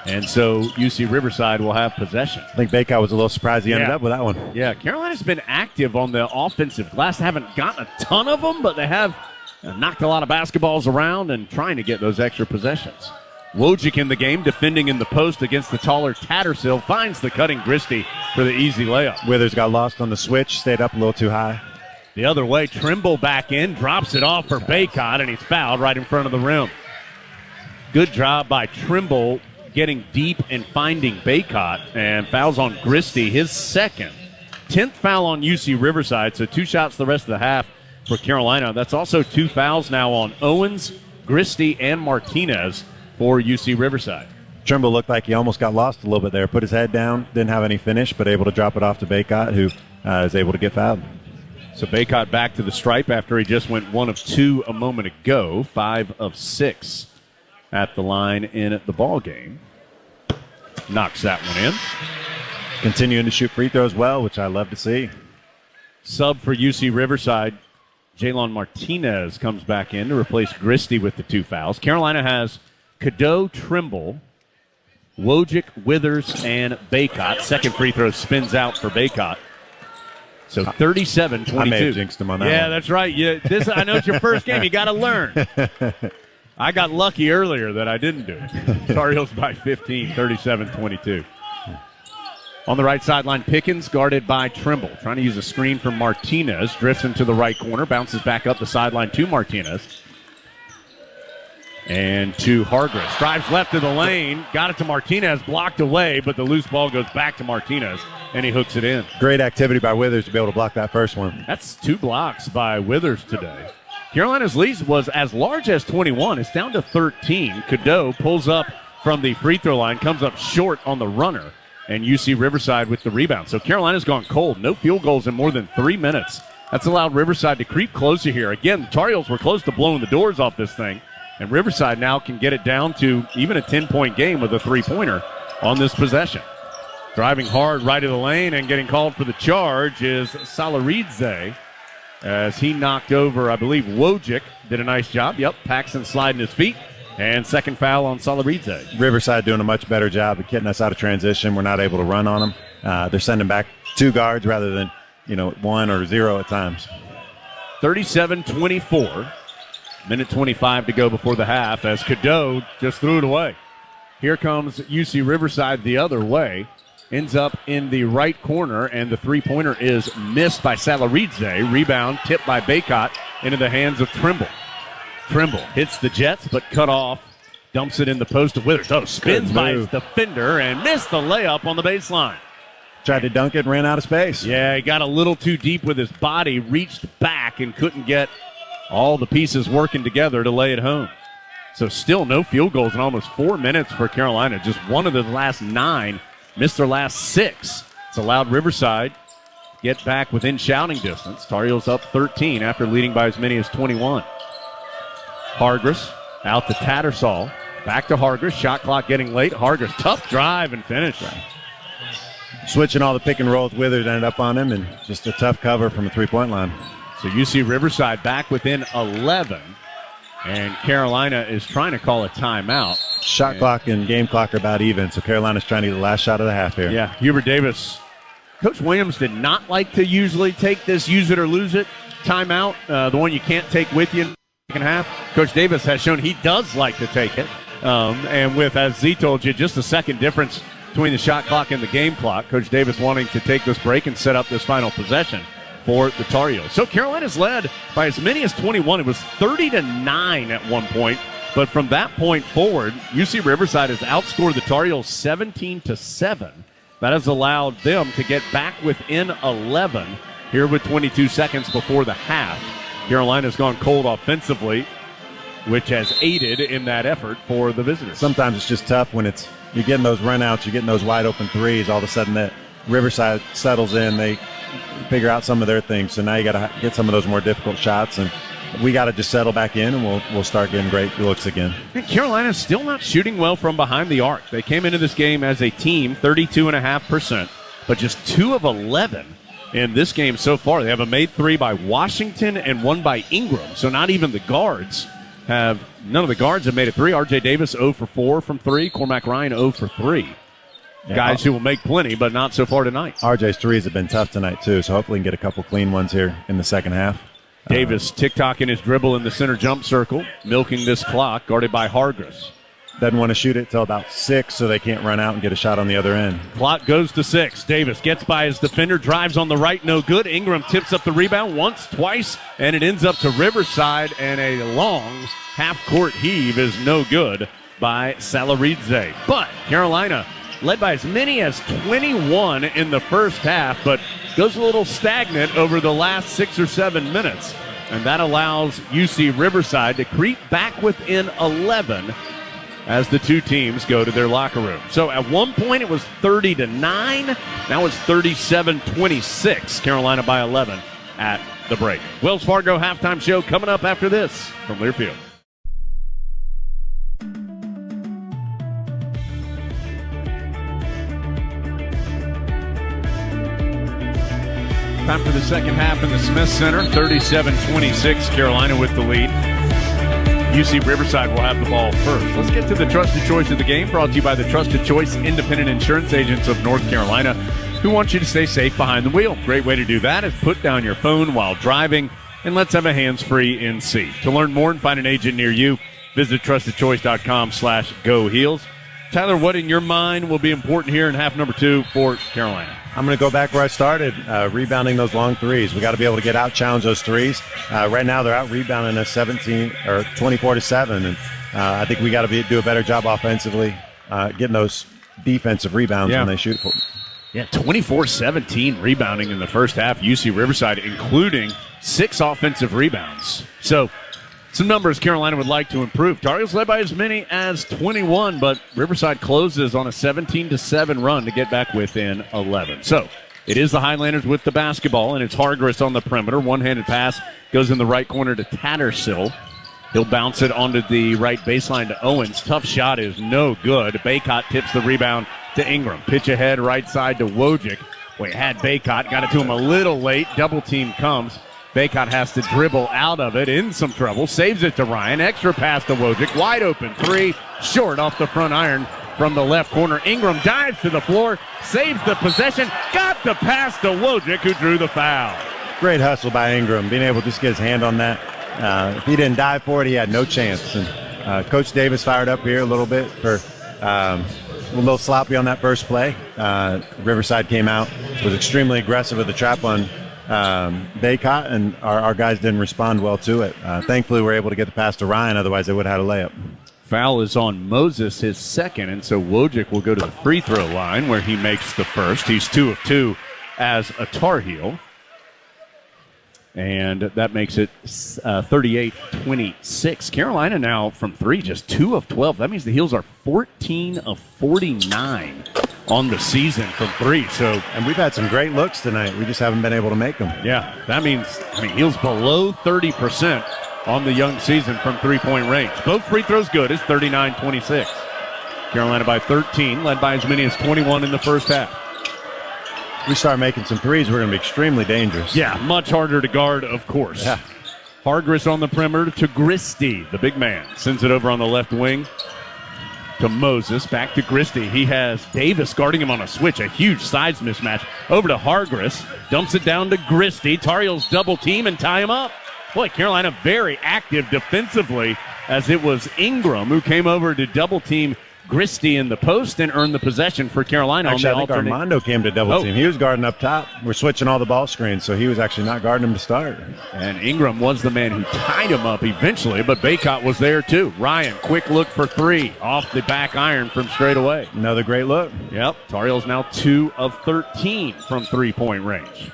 And so UC Riverside will have possession. I think Baycott was a little surprised he ended up with that one. Yeah, Carolina's been active on the offensive glass. They haven't gotten a ton of them, but they have knocked a lot of basketballs around and trying to get those extra possessions. Wojcik in the game, defending in the post against the taller Tattersill, finds the cutting Gristy for the easy layup. Withers got lost on the switch, stayed up a little too high. The other way, Trimble back in, drops it off for Baycott, and he's fouled right in front of the rim. Good job by Trimble getting deep and finding Baycott, and fouls on Gristy, his second. 10th foul on UC Riverside, so 2 shots the rest of the half for Carolina. That's also 2 fouls now on Owens, Gristy, and Martinez for UC Riverside. Trimble looked like he almost got lost a little bit there. Put his head down, didn't have any finish, but able to drop it off to Baycott, who is able to get fouled. So Baycott back to the stripe after he just went 1 of 2 a moment ago. 5 of 6 at the line in the ball game. Knocks that one in. Continuing to shoot free throws well, which I love to see. Sub for UC Riverside, Jalen Martinez comes back in to replace Gristy with the 2 fouls. Carolina has Cadeau, Trimble, Wojcik, Withers, and Baycott. Second free throw spins out for Baycott. So 37-22. I may have jinxed him on that one. That's right. I know it's your first game. You got to learn. I got lucky earlier that I didn't do it. Tar Heels by 15, 37-22. On the right sideline, Pickens guarded by Trimble. Trying to use a screen from Martinez. Drifts into the right corner. Bounces back up the sideline to Martinez. And to Hargress. Drives left to the lane. Got it to Martinez. Blocked away, but the loose ball goes back to Martinez, and he hooks it in. Great activity by Withers to be able to block that first one. That's 2 blocks by Withers today. Carolina's lead was as large as 21. It's down to 13. Cadeau pulls up from the free throw line, comes up short on the runner, and UC Riverside with the rebound. So Carolina's gone cold. No field goals in more than 3 minutes. That's allowed Riverside to creep closer here. Again, the Tar Heels were close to blowing the doors off this thing, and Riverside now can get it down to even a 10-point game with a three-pointer on this possession. Driving hard right of the lane and getting called for the charge is Salaridze, as he knocked over, I believe, Wojcik. Did a nice job. Yep, Paxson sliding his feet. And second foul on Salaridze. Riverside doing a much better job of getting us out of transition. We're not able to run on them. They're sending back 2 guards rather than, 1 or 0 at times. 37-24. Minute 25 to go before the half as Cadeau just threw it away. Here comes UC Riverside the other way. Ends up in the right corner, and the three-pointer is missed by Salaridze. Rebound tipped by Baycott into the hands of Trimble. Trimble hits the Jets, but cut off. Dumps it in the post of Withers. Spins by his defender and missed the layup on the baseline. Tried to dunk it, ran out of space. Yeah, he got a little too deep with his body, reached back, and couldn't get all the pieces working together to lay it home. So still no field goals in almost 4 minutes for Carolina. Just one of the last 9. Missed their last 6. It's allowed Riverside to get back within shouting distance. Tar Heels up 13 after leading by as many as 21. Hargress out to Tattersall. Back to Hargress. Shot clock getting late. Hargress, tough drive and finish. Switching all the pick and rolls, Withers ended up on him, and just a tough cover from a three-point line. So UC Riverside back within 11, and Carolina is trying to call a timeout. Shot clock and game clock are about even, so Carolina's trying to get the last shot of the half here. Yeah, Hubert Davis. Coach Williams did not like to usually take this use it or lose it timeout, the one you can't take with you in the second half. Coach Davis has shown he does like to take it. And with, as Z told you, just a second difference between the shot clock and the game clock. Coach Davis wanting to take this break and set up this final possession for the Tar Heels. So Carolina's led by as many as 21. It was 30-9 at one point. But from that point forward, UC Riverside has outscored the Tar Heels 17-7. That has allowed them to get back within 11 here with 22 seconds before the half. Carolina's gone cold offensively, which has aided in that effort for the visitors. Sometimes it's just tough when you're getting those runouts, you're getting those wide open threes. All of a sudden that Riverside settles in, they figure out some of their things. So now you got to get some of those more difficult shots, and we got to just settle back in, and we'll start getting great looks again. And Carolina's still not shooting well from behind the arc. They came into this game as a team 32.5%, but just 2 of 11 in this game so far. They have a made 3 by Washington and 1 by Ingram. So not even the guards none of the guards have made a 3. R.J. Davis 0 for 4 from 3. Cormac Ryan 0 for 3. Yeah, guys who will make plenty, but not so far tonight. RJ's threes have been tough tonight, too, so hopefully we can get a couple clean ones here in the second half. Davis tick-tocking his dribble in the center jump circle, milking this clock, guarded by Hargress. Doesn't want to shoot it till about 6, so they can't run out and get a shot on the other end. Clock goes to 6. Davis gets by his defender, drives on the right, no good. Ingram tips up the rebound once, twice, and it ends up to Riverside, and a long half-court heave is no good by Salaridze. But Carolina led by as many as 21 in the first half, but goes a little stagnant over the last 6 or 7 minutes. And that allows UC Riverside to creep back within 11 as the two teams go to their locker room. So at one point it was 30-9. Now it's 37-26. Carolina by 11 at the break. Wells Fargo halftime show coming up after this from Learfield. Time for the second half in the Smith Center. 37-26, Carolina with the lead. UC Riverside will have the ball first. Let's get to the trusted choice of the game, brought to you by the Trusted Choice Independent Insurance Agents of North Carolina, who want you to stay safe behind the wheel. Great way to do that is put down your phone while driving, and let's have a hands-free NC. To learn more and find an agent near you, visit trustedchoice.com/GoHeels. Tyler, what in your mind will be important here in half number 2 for Carolina? I'm going to go back where I started, rebounding those long threes. We got to be able to get out, challenge those threes. Right now, they're out rebounding us 24-7, and I think we got to do a better job offensively, getting those defensive rebounds when they shoot. Yeah, 24-17 rebounding in the first half. UC Riverside, including 6 offensive rebounds. So, some numbers Carolina would like to improve. Tar Heels led by as many as 21, but Riverside closes on a 17-7 run to get back within 11. So it is the Highlanders with the basketball, and it's Hargress on the perimeter. One-handed pass goes in the right corner to Tattersall. He'll bounce it onto the right baseline to Owens. Tough shot is no good. Baycott tips the rebound to Ingram. Pitch ahead right side to Wojcik. Boy, had Baycott. Got it to him a little late. Double team comes. Baycott has to dribble out of it, in some trouble, saves it to Ryan. Extra pass to Wojcik, wide open 3, short off the front iron from the left corner. Ingram dives to the floor, saves the possession, got the pass to Wojcik, who drew the foul. Great hustle by Ingram, being able to just get his hand on that. If he didn't dive for it, he had no chance. And Coach Davis fired up here a little bit for a little sloppy on that first play. Riverside came out, was extremely aggressive with the trap on Baycott, and our guys didn't respond well to it. Thankfully, we were able to get the pass to Ryan. Otherwise, they would have had a layup. Foul is on Moses, his second, and so Wojcik will go to the free throw line where he makes the first. He's 2 of 2 as a Tar Heel. And that makes it 38-26. Carolina now from 3, just 2 of 12. That means the Heels are 14 of 49 on the season from 3. And we've had some great looks tonight. We just haven't been able to make them. Yeah, that means Heels below 30% on the young season from three-point range. Both free throws good. It's 39-26. Carolina by 13, led by as many as 21 in the first half. We start making some threes, we're going to be extremely dangerous. Yeah, much harder to guard, of course. Yeah. Hargress on the perimeter to Christie, the big man. Sends it over on the left wing to Moses. Back to Christie. He has Davis guarding him on a switch, a huge size mismatch. Over to Hargress. Dumps it down to Christie. Tar Heels double team and tie him up. Boy, Carolina very active defensively, as it was Ingram who came over to double team Christie in the post and earned the possession for Carolina. Actually, on the I think Armando came to double team. He was guarding up top. We're switching all the ball screens, so he was actually not guarding him to start. And Ingram was the man who tied him up eventually, but Baycott was there too. Ryan, quick look for 3 off the back iron from straight away. Another great look. Yep, Tar Heels now 2 of 13 from three-point range.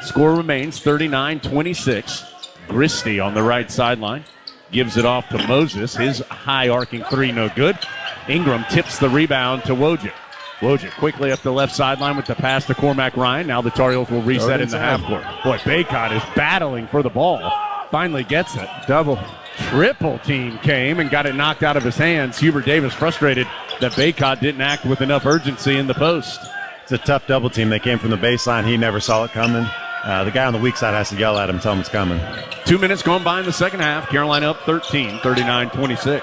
Score remains 39-26. Christie on the right sideline gives it off to Moses. His high arcing 3 no good. Ingram tips the rebound to Wojcik. Wojcik quickly up the left sideline with the pass to Cormac Ryan. Now the Tar Heels will reset in the half court. Boy, Baycott is battling for the ball. Finally gets it. Triple team came and got it knocked out of his hands. Hubert Davis frustrated that Baycott didn't act with enough urgency in the post. It's a tough double team. They came from the baseline. He never saw it coming. The guy on the weak side has to yell at him, tell him it's coming. 2 minutes gone by in the second half. Carolina up 13, 39-26.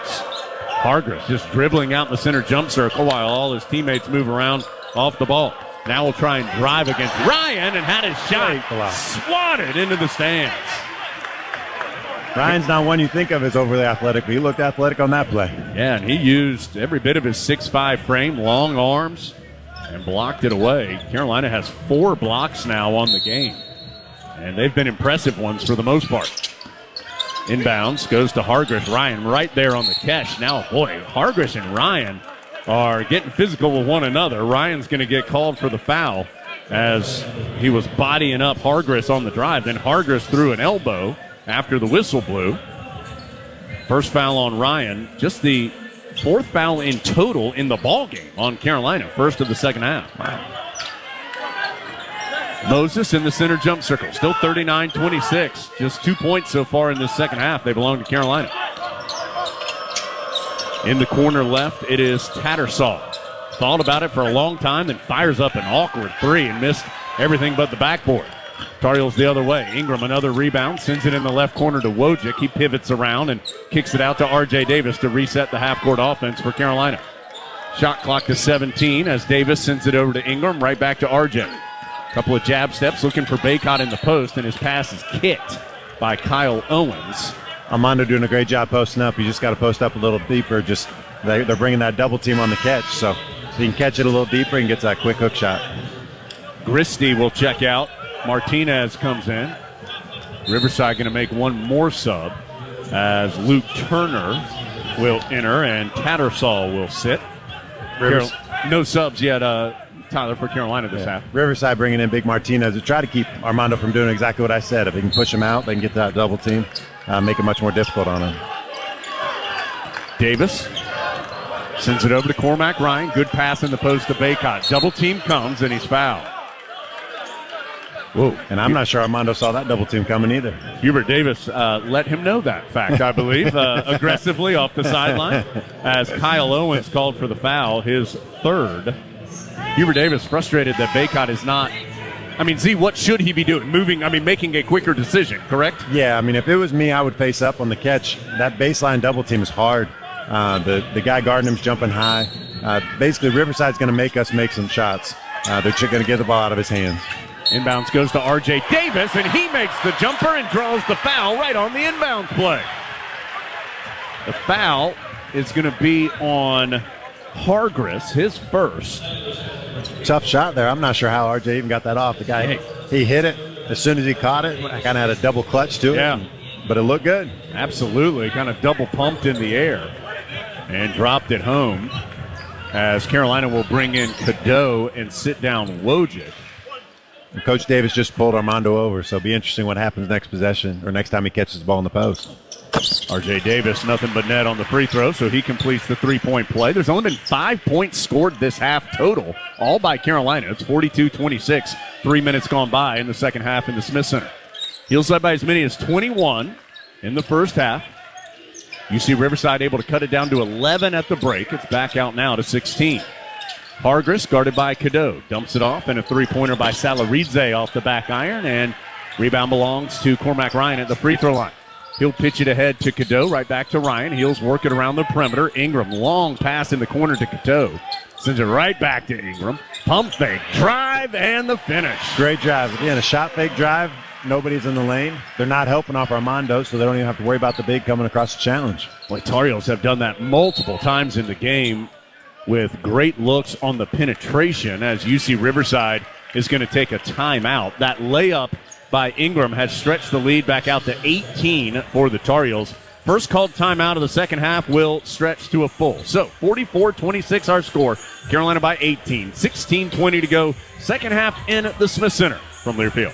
Hargress just dribbling out in the center jump circle while all his teammates move around off the ball. Now we'll try and drive against Ryan and had his shot swatted into the stands. Ryan's not one you think of as overly athletic, but he looked athletic on that play. Yeah, and he used every bit of his 6'5 frame, long arms, and blocked it away. Carolina has 4 blocks now on the game, and they've been impressive ones for the most part. Inbounds goes to Hargress. Ryan right there on the catch. Now, boy, Hargress and Ryan are getting physical with one another. Ryan's going to get called for the foul as he was bodying up Hargress on the drive. Then Hargress threw an elbow after the whistle blew. First foul on Ryan. Just the 4th foul in total in the ball game on Carolina. First of the second half. Wow. Moses in the center jump circle. Still 39-26. Just 2 points so far in this second half. They belong to Carolina. In the corner left, it is Tattersall. Thought about it for a long time, then fires up an awkward 3 and missed everything but the backboard. Tar Heels the other way. Ingram another rebound. Sends it in the left corner to Wojcik. He pivots around and kicks it out to R.J. Davis to reset the half-court offense for Carolina. Shot clock to 17 as Davis sends it over to Ingram. Right back to R.J. Couple of jab steps looking for Baycott in the post, and his pass is kicked by Kyle Owens. Armando doing a great job posting up. You just got to post up a little deeper. Just they're bringing that double team on the catch, so he can catch it a little deeper and gets that quick hook shot. Christie will check out. Martinez comes in. Riverside going to make one more sub as Luke Turner will enter and Tattersall will sit. No subs yet, Tyler, for Carolina this half. Riverside bringing in Big Martinez to try to keep Armando from doing exactly what I said. If they can push him out, they can get that double team, make it much more difficult on him. Davis sends it over to Cormac Ryan. Good pass in the post to Baycott. Double team comes and he's fouled. Whoa. And I'm not sure Armando saw that double team coming either. Hubert Davis let him know that fact, I believe, aggressively off the sideline as Kyle Owens called for the foul, his 3rd. Hubert Davis frustrated that Baycott is not. Z, what should he be doing? Making a quicker decision, correct? Yeah, if it was me, I would face up on the catch. That baseline double team is hard. The guy guarding him's jumping high. Basically, Riverside's going to make us make some shots. They're going to get the ball out of his hands. Inbounds goes to R.J. Davis, and he makes the jumper and draws the foul right on the inbounds play. The foul is going to be on Hargress, his first. Tough shot there. I'm not sure how R.J. even got that off. The guy, he hit it. As soon as he caught it, kind of had a double clutch to it. Yeah. But it looked good. Absolutely. Kind of double pumped in the air. and dropped it home as Carolina will bring in Cadeau and sit down Wojcik. And Coach Davis just pulled Armando over, so it'll be interesting what happens next possession or next time he catches the ball in the post. R.J. Davis, nothing but net on the free throw, so he completes the three-point play. There's only been 5 points scored this half total, all by Carolina. It's 42-26, 3 minutes gone by in the second half in the Smith Center. Heels led by as many as 21 in the first half. UC Riverside able to cut it down to 11 at the break. It's back out now to 16. Hargris guarded by Cadeau. Dumps it off, and a three-pointer by Salaridze off the back iron, and rebound belongs to Cormac Ryan at the free throw line. He'll pitch it ahead to Cadeau, right back to Ryan. He'll work it around the perimeter. Ingram, long pass in the corner to Cadeau. Sends it right back to Ingram. Pump fake, drive, and the finish. Great drive. Again, a shot fake drive. Nobody's in the lane. They're not helping off Armando, so they don't even have to worry about the big coming across the challenge. Boy, Tar Heels have done that multiple times in the game with great looks on the penetration as UC Riverside is going to take a timeout. That layup by Ingram has stretched the lead back out to 18 for the Tar Heels. First called timeout of the second half will stretch to a full. So 44-26 our score. Carolina by 18. 16-20 to go. Second half in the Smith Center from Learfield.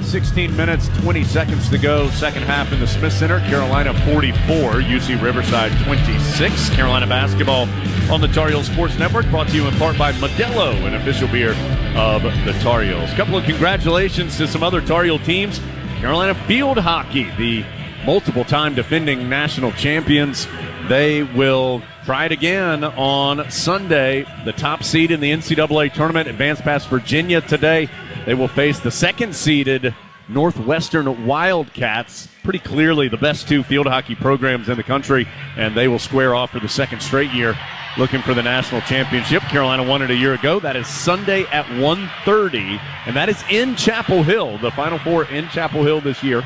16 minutes, 20 seconds to go. Second half in the Smith Center. Carolina 44, UC Riverside 26. Carolina basketball on the Tar Heels Sports Network, brought to you in part by Modelo, an official beer of the Tar Heels. A couple of congratulations to some other Tar Heel teams. Carolina field hockey, the multiple-time defending national champions. They will try it again on Sunday. The top seed in the NCAA tournament advanced past Virginia today. They will face the second-seeded Northwestern Wildcats, pretty clearly the best two field hockey programs in the country, and they will square off for the second straight year looking for the national championship. Carolina won it a year ago. That is Sunday at 1:30, and that is in Chapel Hill, the Final Four in Chapel Hill this year.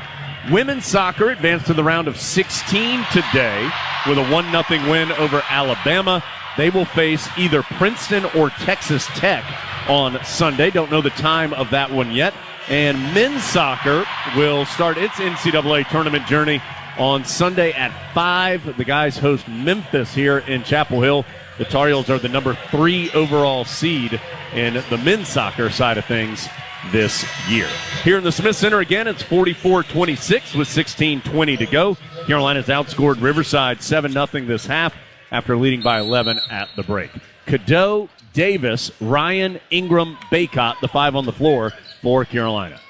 Women's soccer advanced to the round of 16 today with a 1-0 win over Alabama. They will face either Princeton or Texas Tech on Sunday. Don't know the time of that one yet. And men's soccer will start its NCAA tournament journey on Sunday at 5. The guys host Memphis here in Chapel Hill. The Tar Heels are the number 3 overall seed in the men's soccer side of things this year. Here in the Smith Center again, it's 44-26 with 16:20 to go. Carolina's outscored Riverside 7-0 this half after leading by 11 at the break. Cadeau, Davis, Ryan, Ingram, Baycott, the 5 on the floor for Carolina.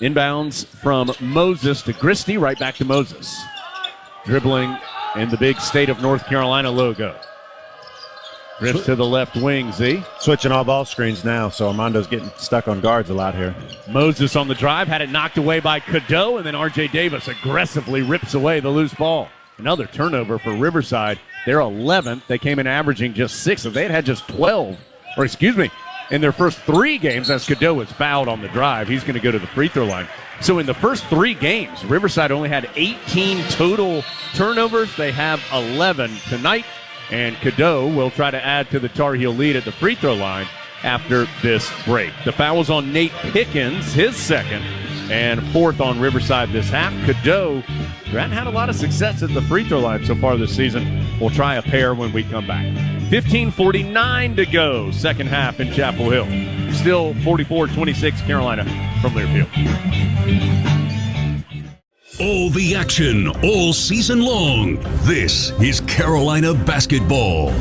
Inbounds from Moses to Christie, right back to Moses. Dribbling in the big state of North Carolina logo. Drifts to the left wing, Z. Switching all ball screens now, so Armando's getting stuck on guards a lot here. Moses on the drive, had it knocked away by Cadeau, and then R.J. Davis aggressively rips away the loose ball. Another turnover for Riverside. They're 11th. They came in averaging just 6. If they had just 12, in their first 3 games, as Cadeau was fouled on the drive, he's going to go to the free throw line. So in the first 3 games, Riverside only had 18 total turnovers. They have 11 tonight, and Cadeau will try to add to the Tar Heel lead at the free throw line after this break. The foul was on Nate Pickens, his second, and 4th on Riverside this half. Cadeau, who hadn't had a lot of success at the free throw line so far this season, will try a pair when we come back. 15:49 to go, second half in Chapel Hill. Still 44-26 Carolina from Learfield. All the action, all season long. This is Carolina basketball.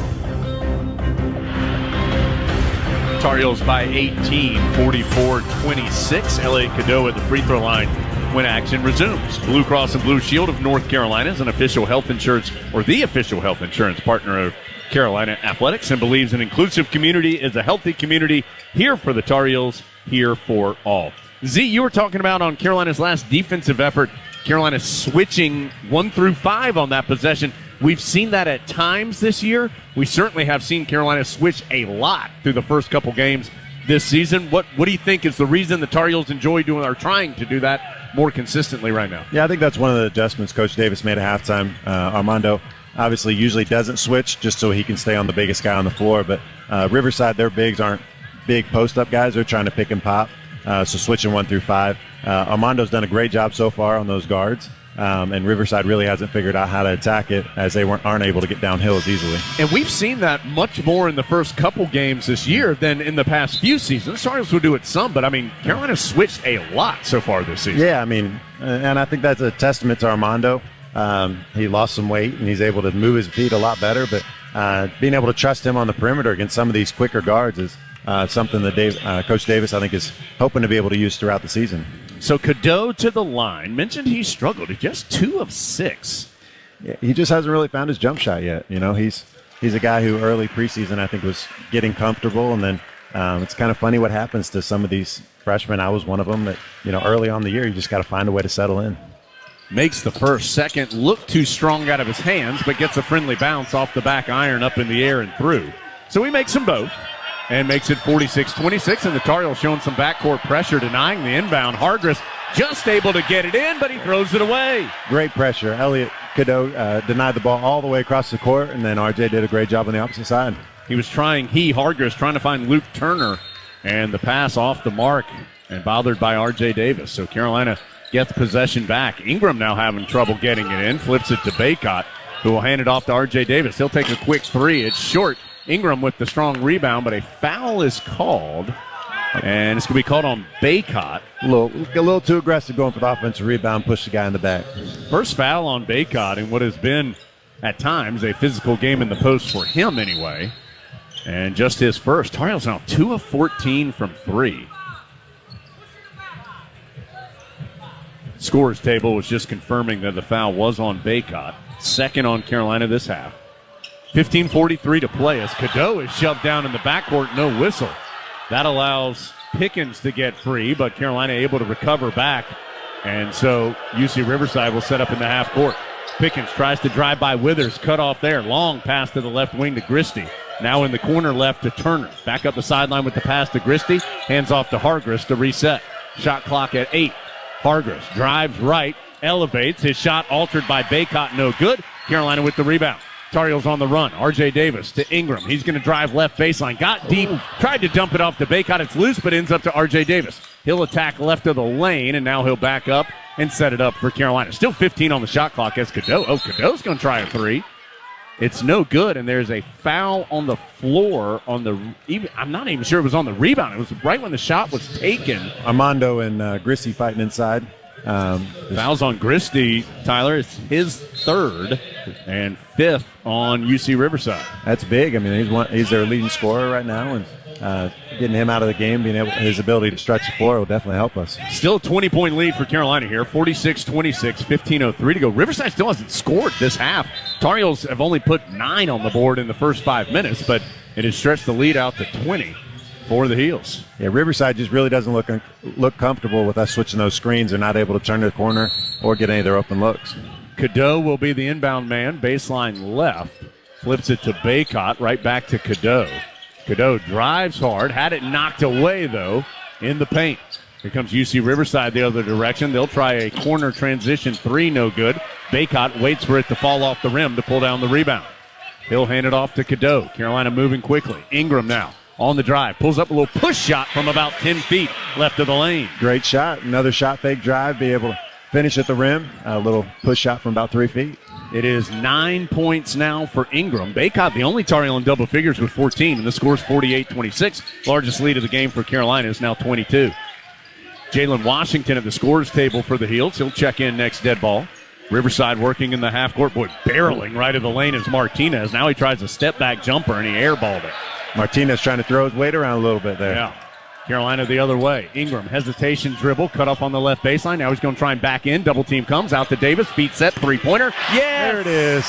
Tar Heels by 18, 44-26. Elliot Cadeau at the free throw line when action resumes. Blue Cross and Blue Shield of North Carolina is an official health insurance, or the official health insurance partner of Carolina Athletics, and believes an inclusive community is a healthy community. Here for the Tar Heels, here for all. Z, you were talking about on Carolina's last defensive effort, Carolina switching 1 through 5 on that possession. We've seen that at times this year. We certainly have seen Carolina switch a lot through the first couple games this season. What do you think is the reason the Tar Heels enjoy doing or trying to do that more consistently right now? Yeah, I think that's one of the adjustments Coach Davis made at halftime. Armando obviously usually doesn't switch just so he can stay on the biggest guy on the floor, but Riverside, their bigs aren't big post-up guys. They're trying to pick and pop. so switching 1 through 5. Armando's done a great job so far on those guards. And Riverside really hasn't figured out how to attack it, as they aren't able to get downhill as easily. And we've seen that much more in the first couple games this year than in the past few seasons. Cardinals will do it some, but, Carolina's switched a lot so far this season. Yeah, and I think that's a testament to Armando. He lost some weight, and he's able to move his feet a lot better, but being able to trust him on the perimeter against some of these quicker guards is something that Coach Davis, I think, is hoping to be able to use throughout the season. So Cadeau to the line. Mentioned he struggled. He's just 2 of 6. Yeah, he just hasn't really found his jump shot yet. He's a guy who early preseason I think was getting comfortable, and then it's kind of funny what happens to some of these freshmen. I was one of them that, early on in the year you just got to find a way to settle in. Makes the first, second look too strong out of his hands, but gets a friendly bounce off the back iron up in the air and through. So he makes them both. And makes it 46-26, and the Tar Heels showing some backcourt pressure, denying the inbound. Hargress just able to get it in, but he throws it away. Great pressure. Elliot Cadeau denied the ball all the way across the court, and then RJ did a great job on the opposite side. Hargress, trying to find Luke Turner, and the pass off the mark and bothered by RJ Davis. So Carolina gets possession back. Ingram now having trouble getting it in, flips it to Baycott, who will hand it off to RJ Davis. He'll take a quick three. It's short. Ingram with the strong rebound, but a foul is called, and it's going to be called on Baycott. A little too aggressive going for the offensive rebound, push the guy in the back. First foul on Baycott in what has been, at times, a physical game in the post for him anyway, and just his first. Tar Heels now 2 of 14 from 3. Scores table was just confirming that the foul was on Baycott. Second on Carolina this half. 15:43 to play as Cadeau is shoved down in the backcourt, no whistle. That allows Pickens to get free, but Carolina able to recover back. And so UC Riverside will set up in the half court. Pickens tries to drive by Withers, cut off there. Long pass to the left wing to Christie. Now in the corner left to Turner. Back up the sideline with the pass to Christie. Hands off to Hargress to reset. Shot clock at 8. Hargress drives right, elevates. His shot altered by Baycott, no good. Carolina with the rebound. Tar Heels on the run. RJ Davis to Ingram. He's going to drive left baseline. Got deep. Tried to dump it off to Baycott. It's loose, but ends up to RJ Davis. He'll attack left of the lane, and now he'll back up and set it up for Carolina. Still 15 on the shot clock as Cadeau. Cadeau's going to try a three. It's no good, and there's a foul on the floor on the I'm not even sure it was on the rebound. It was right when the shot was taken. Armando and Gristy fighting inside. Fouls on Christie, Tyler. It's his third and 5th on UC Riverside. That's big. He's their leading scorer right now, and getting him out of the game, his ability to stretch the floor will definitely help us. Still a 20-point lead for Carolina here, 46-26, 15:03 to go. Riverside still hasn't scored this half. Tar Heels have only put 9 on the board in the first 5 minutes, but it has stretched the lead out to 20. For the Heels. Yeah, Riverside just really doesn't look comfortable with us switching those screens. They're not able to turn the corner or get any of their open looks. Cadeau will be the inbound man, baseline left. Flips it to Baycott, right back to Cadeau. Cadeau drives hard, had it knocked away, though, in the paint. Here comes UC Riverside the other direction. They'll try a corner transition three, no good. Baycott waits for it to fall off the rim to pull down the rebound. He'll hand it off to Cadeau. Carolina moving quickly. Ingram now. On the drive, pulls up a little push shot from about 10 feet left of the lane. Great shot. Another shot fake drive, be able to finish at the rim. A little push shot from about 3 feet. It is 9 points now for Ingram. Baycott, the only Tar Heel in double figures with 14, and the score's 48-26. Largest lead of the game for Carolina is now 22. Jalen Washington at the scores table for the Heels. He'll check in next dead ball. Riverside working in the half court. Boy, barreling right of the lane is Martinez. Now he tries a step back jumper, and he airballed it. Martinez trying to throw his weight around a little bit there. Yeah. Carolina the other way. Ingram, hesitation dribble, cut off on the left baseline. Now he's going to try and back in. Double team comes out to Davis. Feet set, three-pointer. Yeah, there it is.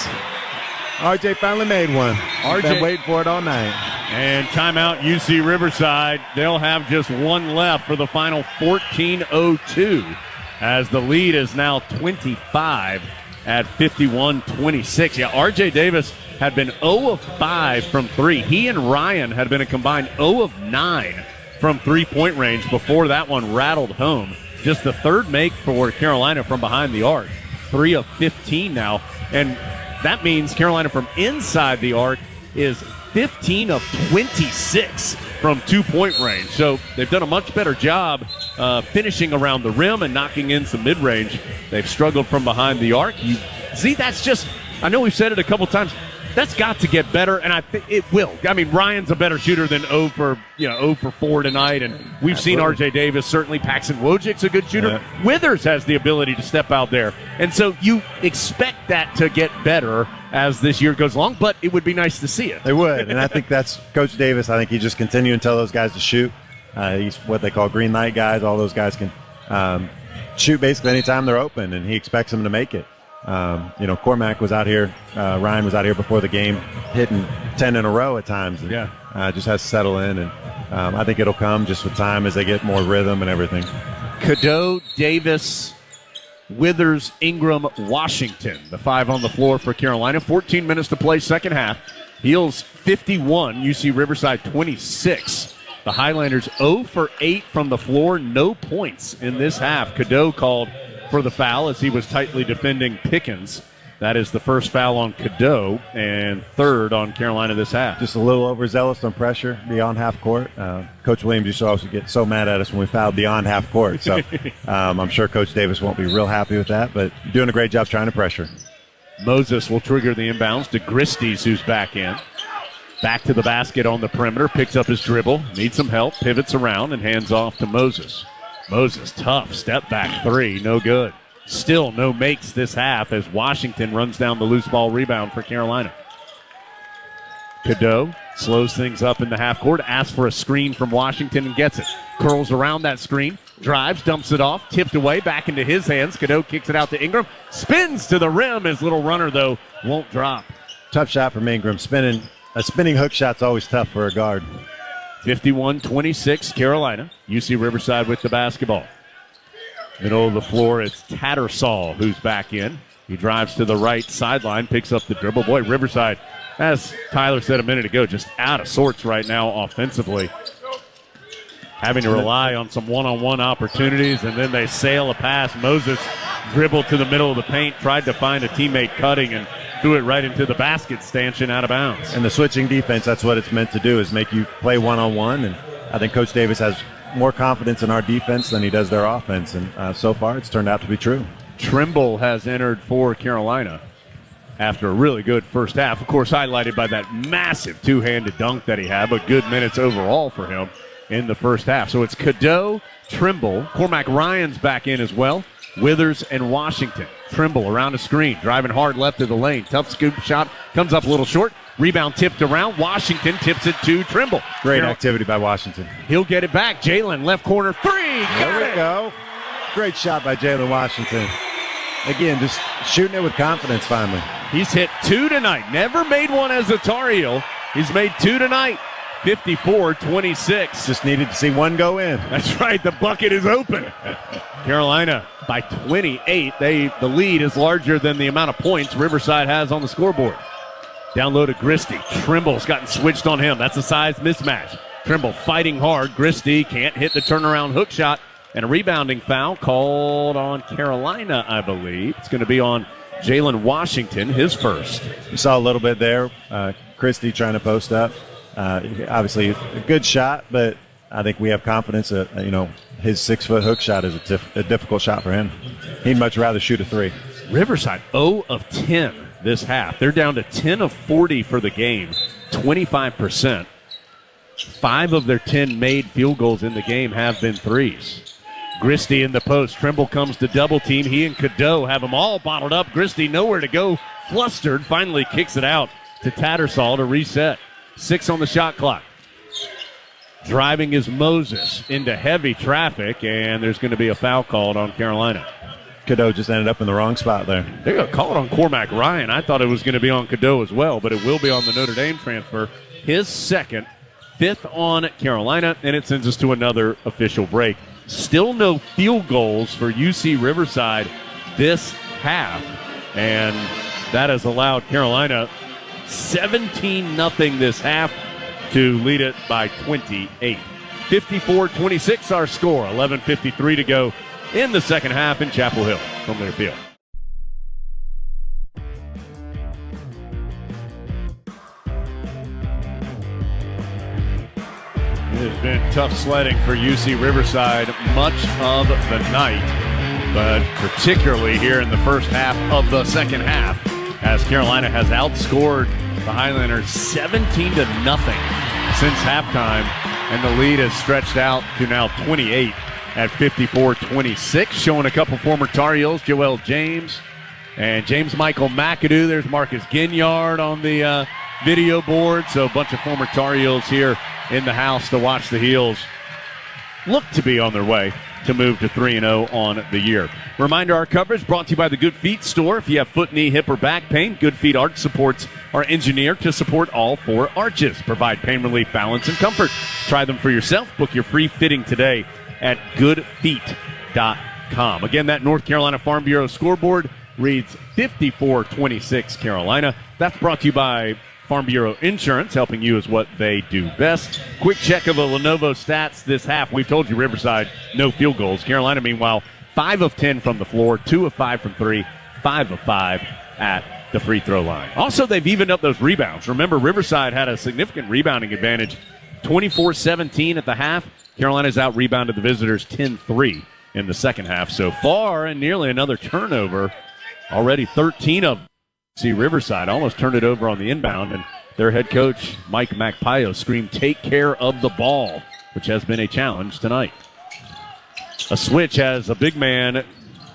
RJ finally made one. Been waiting for it all night. And timeout UC Riverside. They'll have just one left for the final 14:02 as the lead is now 25 at 51-26. Yeah, RJ Davis had been 0 of 5 from 3. He and Ryan had been a combined 0 of 9 from three-point range before that one rattled home. Just the third make for Carolina from behind the arc. 3 of 15 now. And that means Carolina from inside the arc is 15 of 26 from two-point range. So they've done a much better job finishing around the rim and knocking in some mid-range. They've struggled from behind the arc. That's just, I know we've said it a couple times, that's got to get better, and I think it will. I mean, Ryan's a better shooter than 0 for 4 tonight, and we've seen R.J. Davis. Certainly, Paxton Wojcik's a good shooter. Yeah. Withers has the ability to step out there, and so you expect that to get better as this year goes along. But it would be nice to see it. It would, and I think that's Coach Davis. I think he just continuing to tell those guys to shoot. He's what they call green light guys. All those guys can shoot basically anytime they're open, and he expects them to make it. Cormac was out here, Ryan was out here before the game, hitting 10 in a row at times. And, just has to settle in, and I think it'll come just with time as they get more rhythm and everything. Cadeau, Davis, Withers, Ingram, Washington, the 5 on the floor for Carolina. 14 minutes to play, second half. Heels 51, UC Riverside 26. The Highlanders 0 for 8 from the floor, no points in this half. Cadeau called for the foul as he was tightly defending Pickens. That is the first foul on Cadeau and third on Carolina this half. Just a little overzealous on pressure beyond half court. Coach Williams used to always get so mad at us when we fouled beyond half court. So I'm sure Coach Davis won't be real happy with that, but doing a great job trying to pressure. Moses will trigger the inbounds to Gristes, who's back in. Back to the basket on the perimeter, picks up his dribble, needs some help, pivots around, and hands off to Moses. Moses, tough, step back 3, no good. Still no makes this half as Washington runs down the loose ball rebound for Carolina. Cadeau slows things up in the half court, asks for a screen from Washington and gets it. Curls around that screen, drives, dumps it off, tipped away, back into his hands. Cadeau kicks it out to Ingram, spins to the rim. His little runner, though, won't drop. Tough shot from Ingram. A spinning hook shot's always tough for a guard. 51-26, Carolina. UC Riverside with the basketball. Middle of the floor, it's Tattersall who's back in. He drives to the right sideline, picks up the dribble. Boy, Riverside, as Tyler said a minute ago, just out of sorts right now offensively. Having to rely on some one-on-one opportunities, and then they sail a pass. Moses dribbled to the middle of the paint, tried to find a teammate cutting, and threw it right into the basket stanchion out of bounds. And the switching defense, that's what it's meant to do, is make you play one-on-one. And I think Coach Davis has more confidence in our defense than he does their offense. And so far, it's turned out to be true. Trimble has entered for Carolina after a really good first half. Of course, highlighted by that massive two-handed dunk that he had, but good minutes overall for him in the first half. So it's Cadeau, Trimble, Cormac Ryan's back in as well, Withers and Washington. Trimble around a screen, driving hard left of the lane. Tough scoop shot, comes up a little short. Rebound tipped around. Washington tips it to Trimble. Great activity by Washington. He'll get it back. Jalen, left corner, 3. There we go. Great shot by Jalen Washington. Again, just shooting it with confidence finally. He's hit 2 tonight. Never made one as a Tar Heel. He's made 2 tonight. 54-26. Just needed to see one go in. That's right. The bucket is open. Carolina by 28. The lead is larger than the amount of points Riverside has on the scoreboard. Down low to Gristy. Trimble's gotten switched on him. That's a size mismatch. Trimble fighting hard. Gristy can't hit the turnaround hook shot. And a rebounding foul called on Carolina, I believe. It's going to be on Jalen Washington, his first. You saw a little bit there. Christie trying to post up. Obviously, a good shot, but I think we have confidence that, his 6-foot hook shot is a difficult shot for him. He'd much rather shoot a 3. Riverside 0 of 10 this half. They're down to 10 of 40 for the game, 25%. 5 of their 10 made field goals in the game have been threes. Gristy in the post. Trimble comes to double team. He and Cadeau have them all bottled up. Gristy nowhere to go. Flustered. Finally kicks it out to Tattersall to reset. 6 on the shot clock. Driving is Moses into heavy traffic, and there's going to be a foul called on Carolina. Cadeau just ended up in the wrong spot there. They're going to call it on Cormac Ryan. I thought it was going to be on Cadeau as well, but it will be on the Notre Dame transfer. His second, 5th on Carolina, and it sends us to another official break. Still no field goals for UC Riverside this half, and that has allowed Carolina 17-0 this half to lead it by 28. 54-26 our score. 11:53 to go in the second half in Chapel Hill from their field. It has been tough sledding for UC Riverside much of the night, but particularly here in the first half of the second half, as Carolina has outscored the Highlanders 17-0 since halftime, and the lead has stretched out to now 28 at 54-26, showing a couple former Tar Heels, Joel James and James Michael McAdoo. There's Marcus Ginyard on the video board, so a bunch of former Tar Heels here in the house to watch the Heels look to be on their way to move to 3-0 on the year. Reminder, our coverage brought to you by the Good Feet store. If you have foot, knee, hip, or back pain, Good Feet Arch Supports are engineered to support all four arches. Provide pain relief, balance, and comfort. Try them for yourself. Book your free fitting today at goodfeet.com. Again, that North Carolina Farm Bureau scoreboard reads 54-26 Carolina. That's brought to you by Farm Bureau Insurance, helping you is what they do best. Quick check of the Lenovo stats this half. We've told you Riverside, no field goals. Carolina, meanwhile, 5 of 10 from the floor, 2 of 5 from 3, 5 of 5 at the free throw line. Also, they've evened up those rebounds. Remember, Riverside had a significant rebounding advantage, 24-17 at the half. Carolina's out-rebounded the visitors 10-3 in the second half so far, and nearly another turnover. Already 13 of UC Riverside almost turned it over on the inbound, and their head coach, Mike Macpayo, screamed, "Take care of the ball," which has been a challenge tonight. A switch has a big man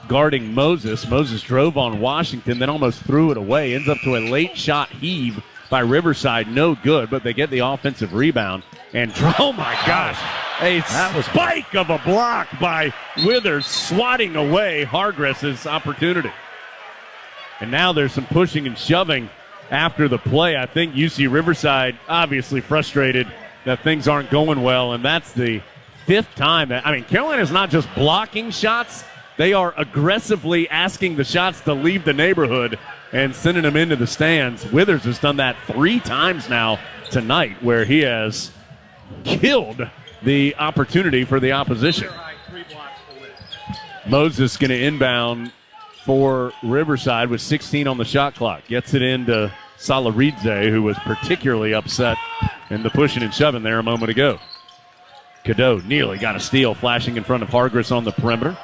guarding Moses. Moses drove on Washington, then almost threw it away. Ends up to a late shot heave by Riverside. No good, but they get the offensive rebound. And, oh my gosh, a spike of a block by Withers, swatting away Hargress's opportunity. And now there's some pushing and shoving after the play. I think UC Riverside obviously frustrated that things aren't going well, and that's the fifth time. Carolina's not just blocking shots. They are aggressively asking the shots to leave the neighborhood and sending them into the stands. Withers has done that 3 times now tonight, where he has killed the opportunity for the opposition. Moses going to inbound for Riverside with 16 on the shot clock. Gets it into Salaridze, who was particularly upset in the pushing and shoving there a moment ago. Cadeau nearly got a steal, flashing in front of Hargress on the perimeter.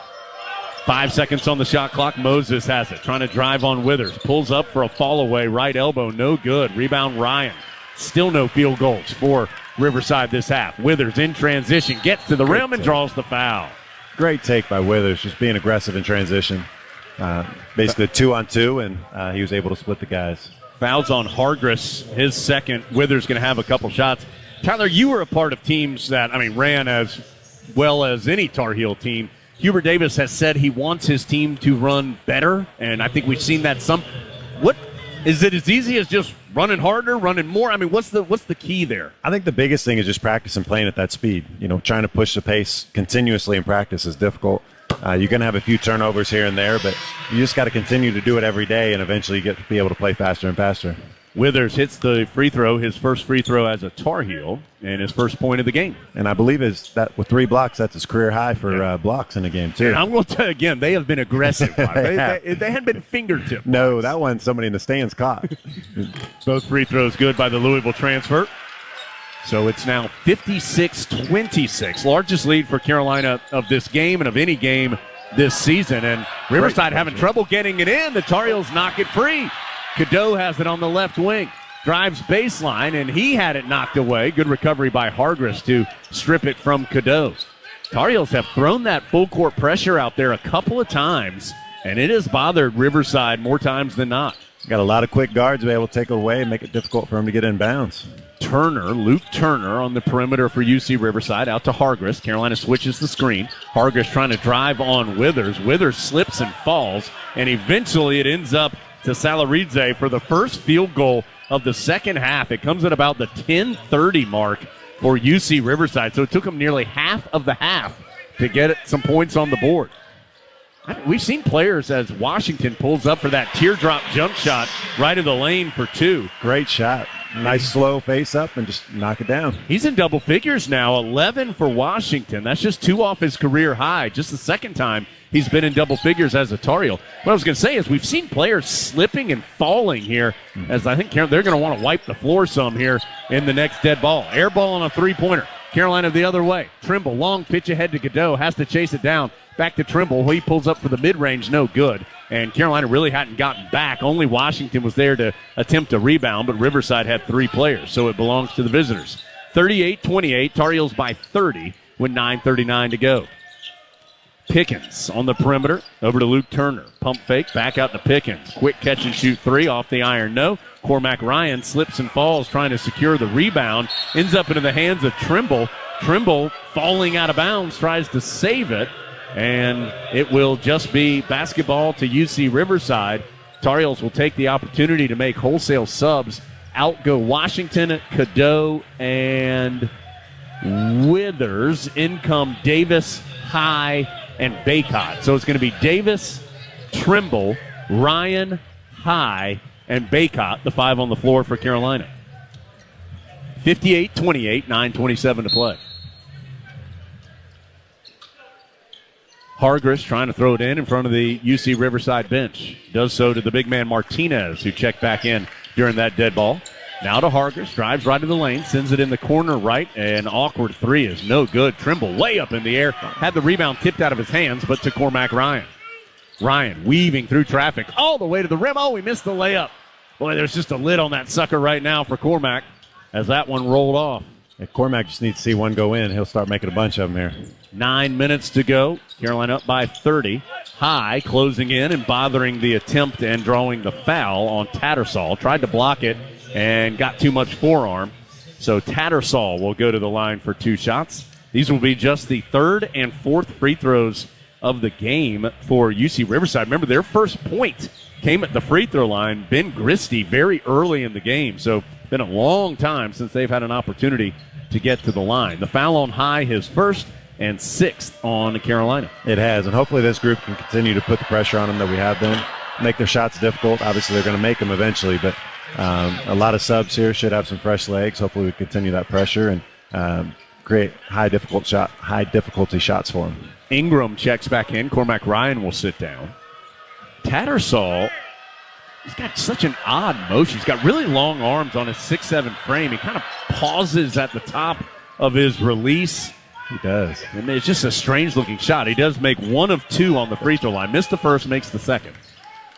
5 seconds on the shot clock. Moses has it, trying to drive on Withers. Pulls up for a fall away, right elbow, no good. Rebound Ryan. Still no field goals for Riverside this half. Withers in transition, gets to the rim and draws the foul. Great take by Withers, just being aggressive in transition. Basically 2-on-2, and he was able to split the guys. Fouls on Hargress, his second. Withers going to have a couple shots. Tyler, you were a part of teams that, ran as well as any Tar Heel team. Hubert Davis has said he wants his team to run better, and I think we've seen that some. What is it as easy as just running harder, running more? What's the key there? I think the biggest thing is just practicing playing at that speed. Trying to push the pace continuously in practice is difficult. You're going to have a few turnovers here and there, but you just got to continue to do it every day, and eventually you get to be able to play faster and faster. Withers hits the free throw, his first free throw as a Tar Heel, and his first point of the game. And I believe that with 3 blocks, that's his career high for blocks in a game, too. And I'm going to tell you again, they have been aggressive. they hadn't been fingertip. No, blocks. That one somebody in the stands caught. Both free throws good by the Louisville transfer. So it's now 56-26, largest lead for Carolina of this game and of any game this season. And Riverside having trouble getting it in. The Tar Heels knock it free. Cadeau has it on the left wing. Drives baseline, and he had it knocked away. Good recovery by Hargress to strip it from Cadeau. Tar Heels have thrown that full court pressure out there a couple of times, and it has bothered Riverside more times than not. Got a lot of quick guards to be able to take it away and make it difficult for him to get in bounds. Luke Turner on the perimeter for UC Riverside, out to Hargress. Carolina switches the screen. Hargress trying to drive on Withers. Withers slips and falls, and eventually it ends up to Salaridze for the first field goal of the second half. It comes at about the 10:30 mark for UC Riverside, so it took them nearly half of the half to get some points on the board. We've seen players as Washington pulls up for that teardrop jump shot right in the lane for 2. Great shot. Nice slow face up and just knock it down. He's in double figures now, 11 for Washington. That's just 2 off his career high. Just the second time he's been in double figures as a Tar Heel. What I was going to say is we've seen players slipping and falling here, as I think they're going to want to wipe the floor some here in the next dead ball. Air ball on a 3-pointer. Carolina the other way. Trimble, long pitch ahead to Godot, has to chase it down. Back to Trimble. He pulls up for the mid-range, no good. And Carolina really hadn't gotten back. Only Washington was there to attempt a rebound, but Riverside had 3 players, so it belongs to the visitors. 38-28, Tar Heels by 30 with 9:39 to go. Pickens on the perimeter, over to Luke Turner. Pump fake, back out to Pickens. Quick catch and shoot 3 off the iron, no. Cormac Ryan slips and falls trying to secure the rebound. Ends up into the hands of Trimble. Trimble falling out of bounds, tries to save it. And it will just be basketball to UC Riverside. Tar Heels will take the opportunity to make wholesale subs. Out go Washington, Cadeau, and Withers. In come Davis, High, and Baycott. So it's going to be Davis, Trimble, Ryan, High, and Baycott, the 5 on the floor for Carolina. 58-28, 9:27 to play. Hargress trying to throw it in front of the UC Riverside bench. Does so to the big man Martinez, who checked back in during that dead ball. Now to Hargress, drives right to the lane, sends it in the corner right. An awkward 3 is no good. Trimble way up in the air. Had the rebound tipped out of his hands, but to Cormac Ryan. Ryan weaving through traffic all the way to the rim. Oh, he missed the layup. Boy, there's just a lid on that sucker right now for Cormac as that one rolled off. If Cormac just needs to see one go in, he'll start making a bunch of them here. 9 minutes to go. Carolina up by 30. High closing in and bothering the attempt and drawing the foul on Tattersall. Tried to block it and got too much forearm. So Tattersall will go to the line for 2 shots. These will be just the 3rd and 4th free throws of the game for UC Riverside. Remember, their first point came at the free throw line. Ben Gristy very early in the game. So been a long time since they've had an opportunity to get to the line. The foul on High, his first, and 6th on Carolina. It has, and hopefully this group can continue to put the pressure on them that we have been, make their shots difficult. Obviously, they're going to make them eventually, but a lot of subs here should have some fresh legs. Hopefully, we continue that pressure and create high difficulty shots for them. Ingram checks back in. Cormac Ryan will sit down. Tattersall, he's got such an odd motion. He's got really long arms on his 6'7" frame. He kind of pauses at the top of his release. He does. I mean, it's just a strange-looking shot. He does make 1 of 2 on the free throw line. Missed the first, makes the second.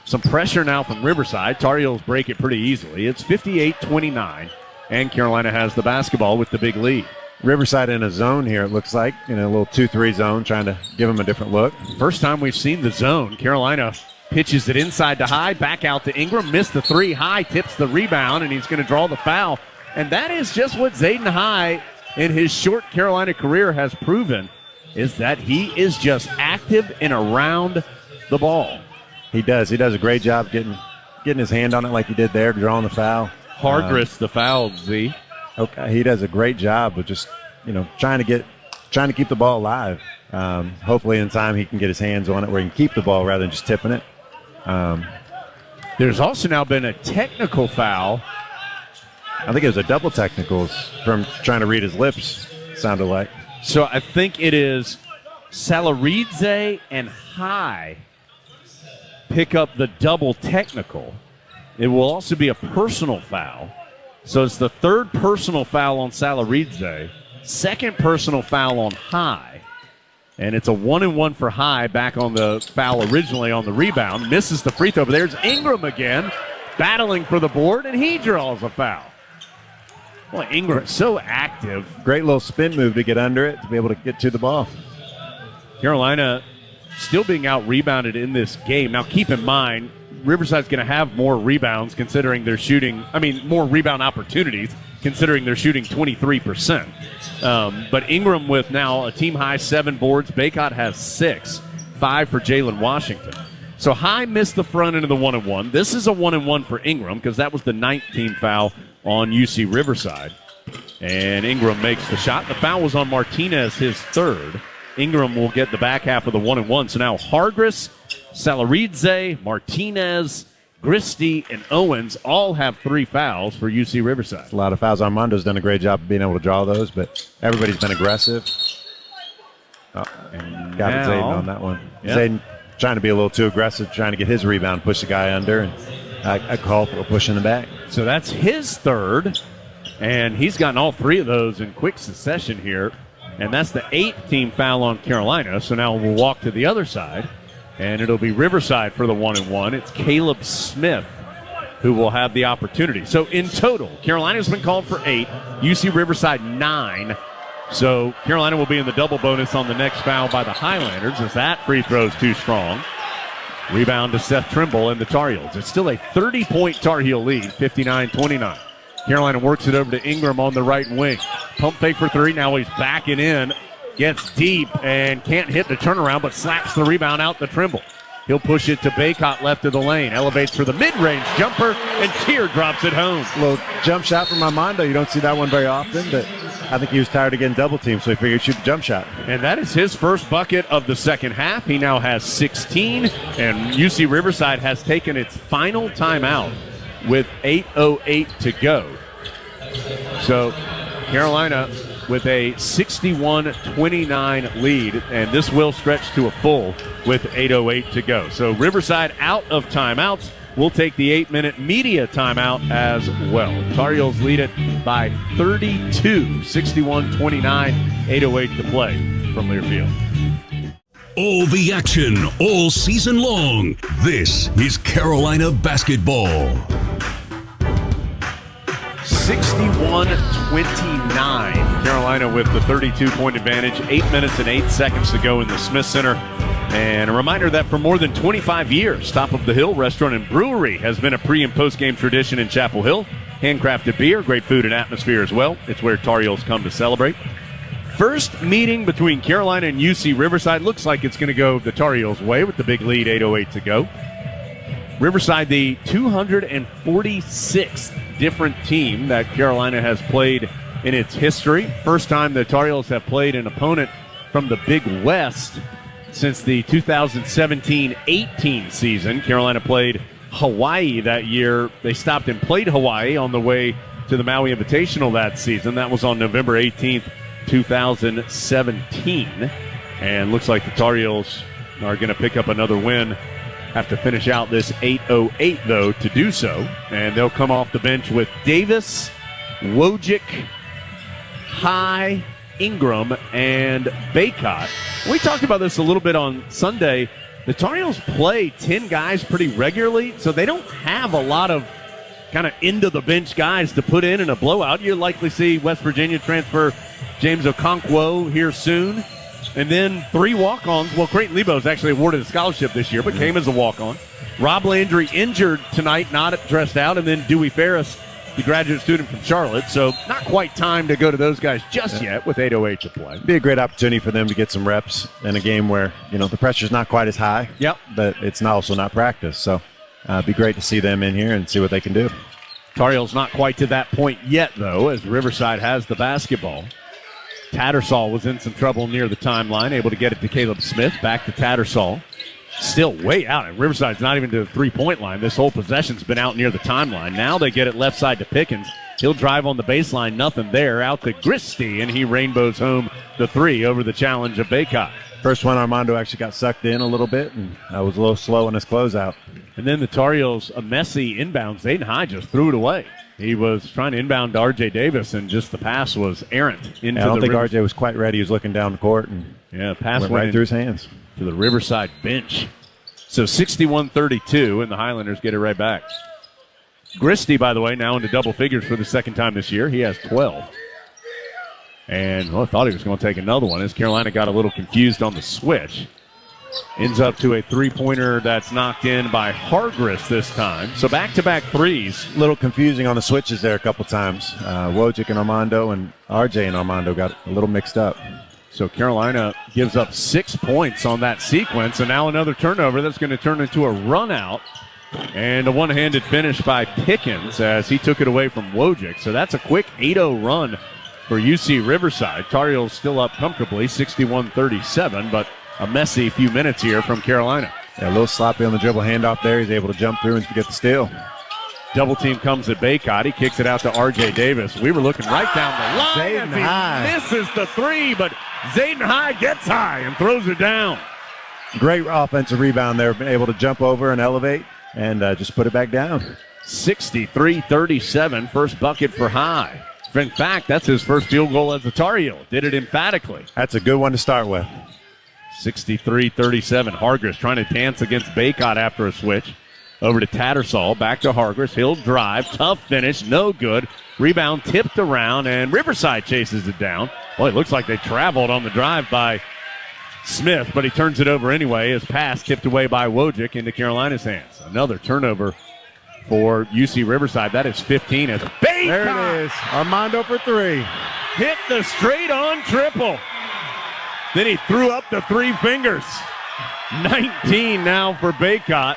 Some pressure now from Riverside. Tar Heels break it pretty easily. It's 58-29, and Carolina has the basketball with the big lead. Riverside in a zone here, it looks like, in a little 2-3 zone, trying to give them a different look. First time we've seen the zone. Carolina pitches it inside to High, back out to Ingram, missed the 3. High tips the rebound, and he's going to draw the foul. And that is just what Zayden High in his short Carolina career has proven, is that he is just active and around the ball. He does. He does a great job getting his hand on it like he did there, drawing the foul. Hargress the foul, Z. Okay, he does a great job of just, trying to keep the ball alive. Hopefully in time he can get his hands on it where he can keep the ball rather than just tipping it. There's also now been a technical foul. I think it was a double technicals from trying to read his lips, sounded like. So I think it is Salaridze and High pick up the double technical. It will also be a personal foul. So it's the 3rd personal foul on Salaridze, 2nd personal foul on High. And it's a 1-and-1 for High, back on the foul originally on the rebound. Misses the free throw, but there's Ingram again, battling for the board, and he draws a foul. Boy, Ingram so active. Great little spin move to get under it, to be able to get to the ball. Carolina still being out-rebounded in this game. Now, keep in mind, Riverside's going to have more rebounds considering they're shooting, more rebound opportunities considering they're shooting 23%. But Ingram with now a team-high 7 boards. Baycott has 6, 5 for Jalen Washington. So High missed the front end of the 1-and-1. This is a 1-and-1 for Ingram because that was the 19th foul on UC Riverside. And Ingram makes the shot. The foul was on Martinez, his 3rd. Ingram will get the back half of the 1-and-1. So now Hargress, Salaridze, Martinez, Gristy, and Owens all have 3 fouls for UC Riverside. A lot of fouls. Armando's done a great job of being able to draw those, but everybody's been aggressive. Got Zayden on that one. Yep. Zayden trying to be a little too aggressive, trying to get his rebound, push the guy under, and a call for a push in the back. So that's his 3rd. And he's gotten all 3 of those in quick succession here. And that's the 8th team foul on Carolina. So now we'll walk to the other side. And it'll be Riverside for the 1-and-1. It's Caleb Smith who will have the opportunity. So in total, Carolina's been called for 8, UC Riverside 9. So Carolina will be in the double bonus on the next foul by the Highlanders as that free throw is too strong. Rebound to Seth Trimble and the Tar Heels. It's still a 30-point Tar Heel lead, 59-29. Carolina works it over to Ingram on the right wing. Pump fake for 3. Now he's backing in. Gets deep and can't hit the turnaround, but slaps the rebound out to Trimble. He'll push it to Baycott left of the lane. Elevates for the mid-range jumper, and teardrops it home. A little jump shot from Armando. You don't see that one very often, but I think he was tired of getting double teamed, so he figured he'd shoot the jump shot. And that is his first bucket of the second half. He now has 16, and UC Riverside has taken its final timeout with 8:08 to go. So Carolina with a 61-29 lead, and this will stretch to a full with 8:08 to go. So Riverside out of timeouts. We'll take the 8-minute media timeout as well. Tar Heels lead it by 32, 61-29, 8:08 to play from Learfield. All the action, all season long. This is Carolina basketball. 61-29. Carolina with the 32-point advantage. 8 minutes and 8 seconds to go in the Smith Center. And a reminder that for more than 25 years, Top of the Hill Restaurant and Brewery has been a pre- and post-game tradition in Chapel Hill. Handcrafted beer, great food and atmosphere as well. It's where Tar Heels come to celebrate. First meeting between Carolina and UC Riverside. Looks like it's going to go the Tar Heels' way with the big lead, 8:08 to go. Riverside, the 246th different team that Carolina has played in its history. First time the Tar Heels have played an opponent from the Big West since the 2017-18 season. Carolina played Hawaii that year. They stopped and played Hawaii on the way to the Maui Invitational that season. That was on November 18th, 2017. And looks like the Tar Heels are going to pick up another win. Have to finish out this 8:08, though, to do so. And they'll come off the bench with Davis, Wojcik, High, Ingram, and Baycott. We talked about this a little bit on Sunday. The Tar Heels play 10 guys pretty regularly, so they don't have a lot of kind of into-the-bench guys to put in a blowout. You'll likely see West Virginia transfer James Okonkwo here soon. And then 3 walk-ons. Well, Creighton Lebo's actually awarded a scholarship this year, but came as a walk-on. Rob Landry injured tonight, not dressed out. And then Dewey Ferris, the graduate student from Charlotte. So not quite time to go to those guys just yet with 8:08 to play. Be a great opportunity for them to get some reps in a game where, the pressure's not quite as high. Yep. But it's also not practice. So it'd be great to see them in here and see what they can do. Tar Heels not quite to that point yet, though, as Riverside has the basketball. Tattersall was in some trouble near the timeline, able to get it to Caleb Smith. Back to Tattersall. Still way out, and Riverside's not even to the three-point line. This whole possession's been out near the timeline. Now they get it left side to Pickens. He'll drive on the baseline, nothing there. Out to Gristy, and he rainbows home the 3 over the challenge of Baycott. First one, Armando actually got sucked in a little bit, and was a little slow in his closeout. And then the Tar Heels, a messy inbound. Zayden High just threw it away. He was trying to inbound to R.J. Davis, and just the pass was errant. I don't think R.J. was quite ready. He was looking down the court, and pass went right through his hands. To the Riverside bench. So 61-32, and the Highlanders get it right back. Gristy, by the way, now into double figures for the second time this year. He has 12. And I thought he was going to take another one as Carolina got a little confused on the switch. Ends up to a three-pointer that's knocked in by Hargris this time. So back-to-back threes. A little confusing on the switches there a couple times. Wojcik and Armando and RJ and Armando got a little mixed up. So Carolina gives up 6 points on that sequence, and now another turnover that's going to turn into a run-out. And a one-handed finish by Pickens as he took it away from Wojcik. So that's a quick 8-0 run for UC Riverside. Tar Heels still up comfortably, 61-37, but a messy few minutes here from Carolina. A little sloppy on the dribble handoff there. He's able to jump through and get the steal. Double team comes at Baycott. He kicks it out to R.J. Davis. We were looking right down the line. Zayden High misses the 3, but Zayden High gets high and throws it down. Great offensive rebound there. Been able to jump over and elevate and just put it back down. 63-37, first bucket for High. In fact, that's his first field goal as a Tar Heel. Did it emphatically. That's a good one to start with. 63-37. Hargress trying to dance against Baycott after a switch. Over to Tattersall. Back to Hargress. He'll drive. Tough finish. No good. Rebound tipped around, and Riverside chases it down. Well, it looks like they traveled on the drive by Smith, but he turns it over anyway. His pass tipped away by Wojcik into Carolina's hands. Another turnover for UC Riverside. That is 15 as Baycott. There it is. Armando for three. Hit the straight-on triple. Then he threw up the three fingers. 19 now for Baycott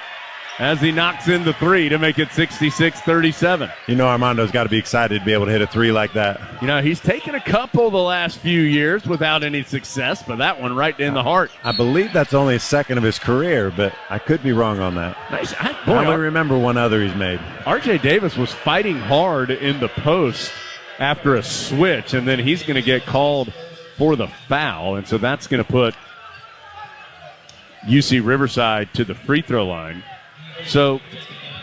as he knocks in the three to make it 66-37. You know Armando's got to be excited to be able to hit a three like that. You know, he's taken a couple the last few years without any success, but that one right in the heart. I believe that's only a second of his career, but I could be wrong on that. Nice. I only remember one other he's made. RJ Davis was fighting hard in the post after a switch, and then he's going to get called for the foul, and so that's going to put UC Riverside to the free throw line. So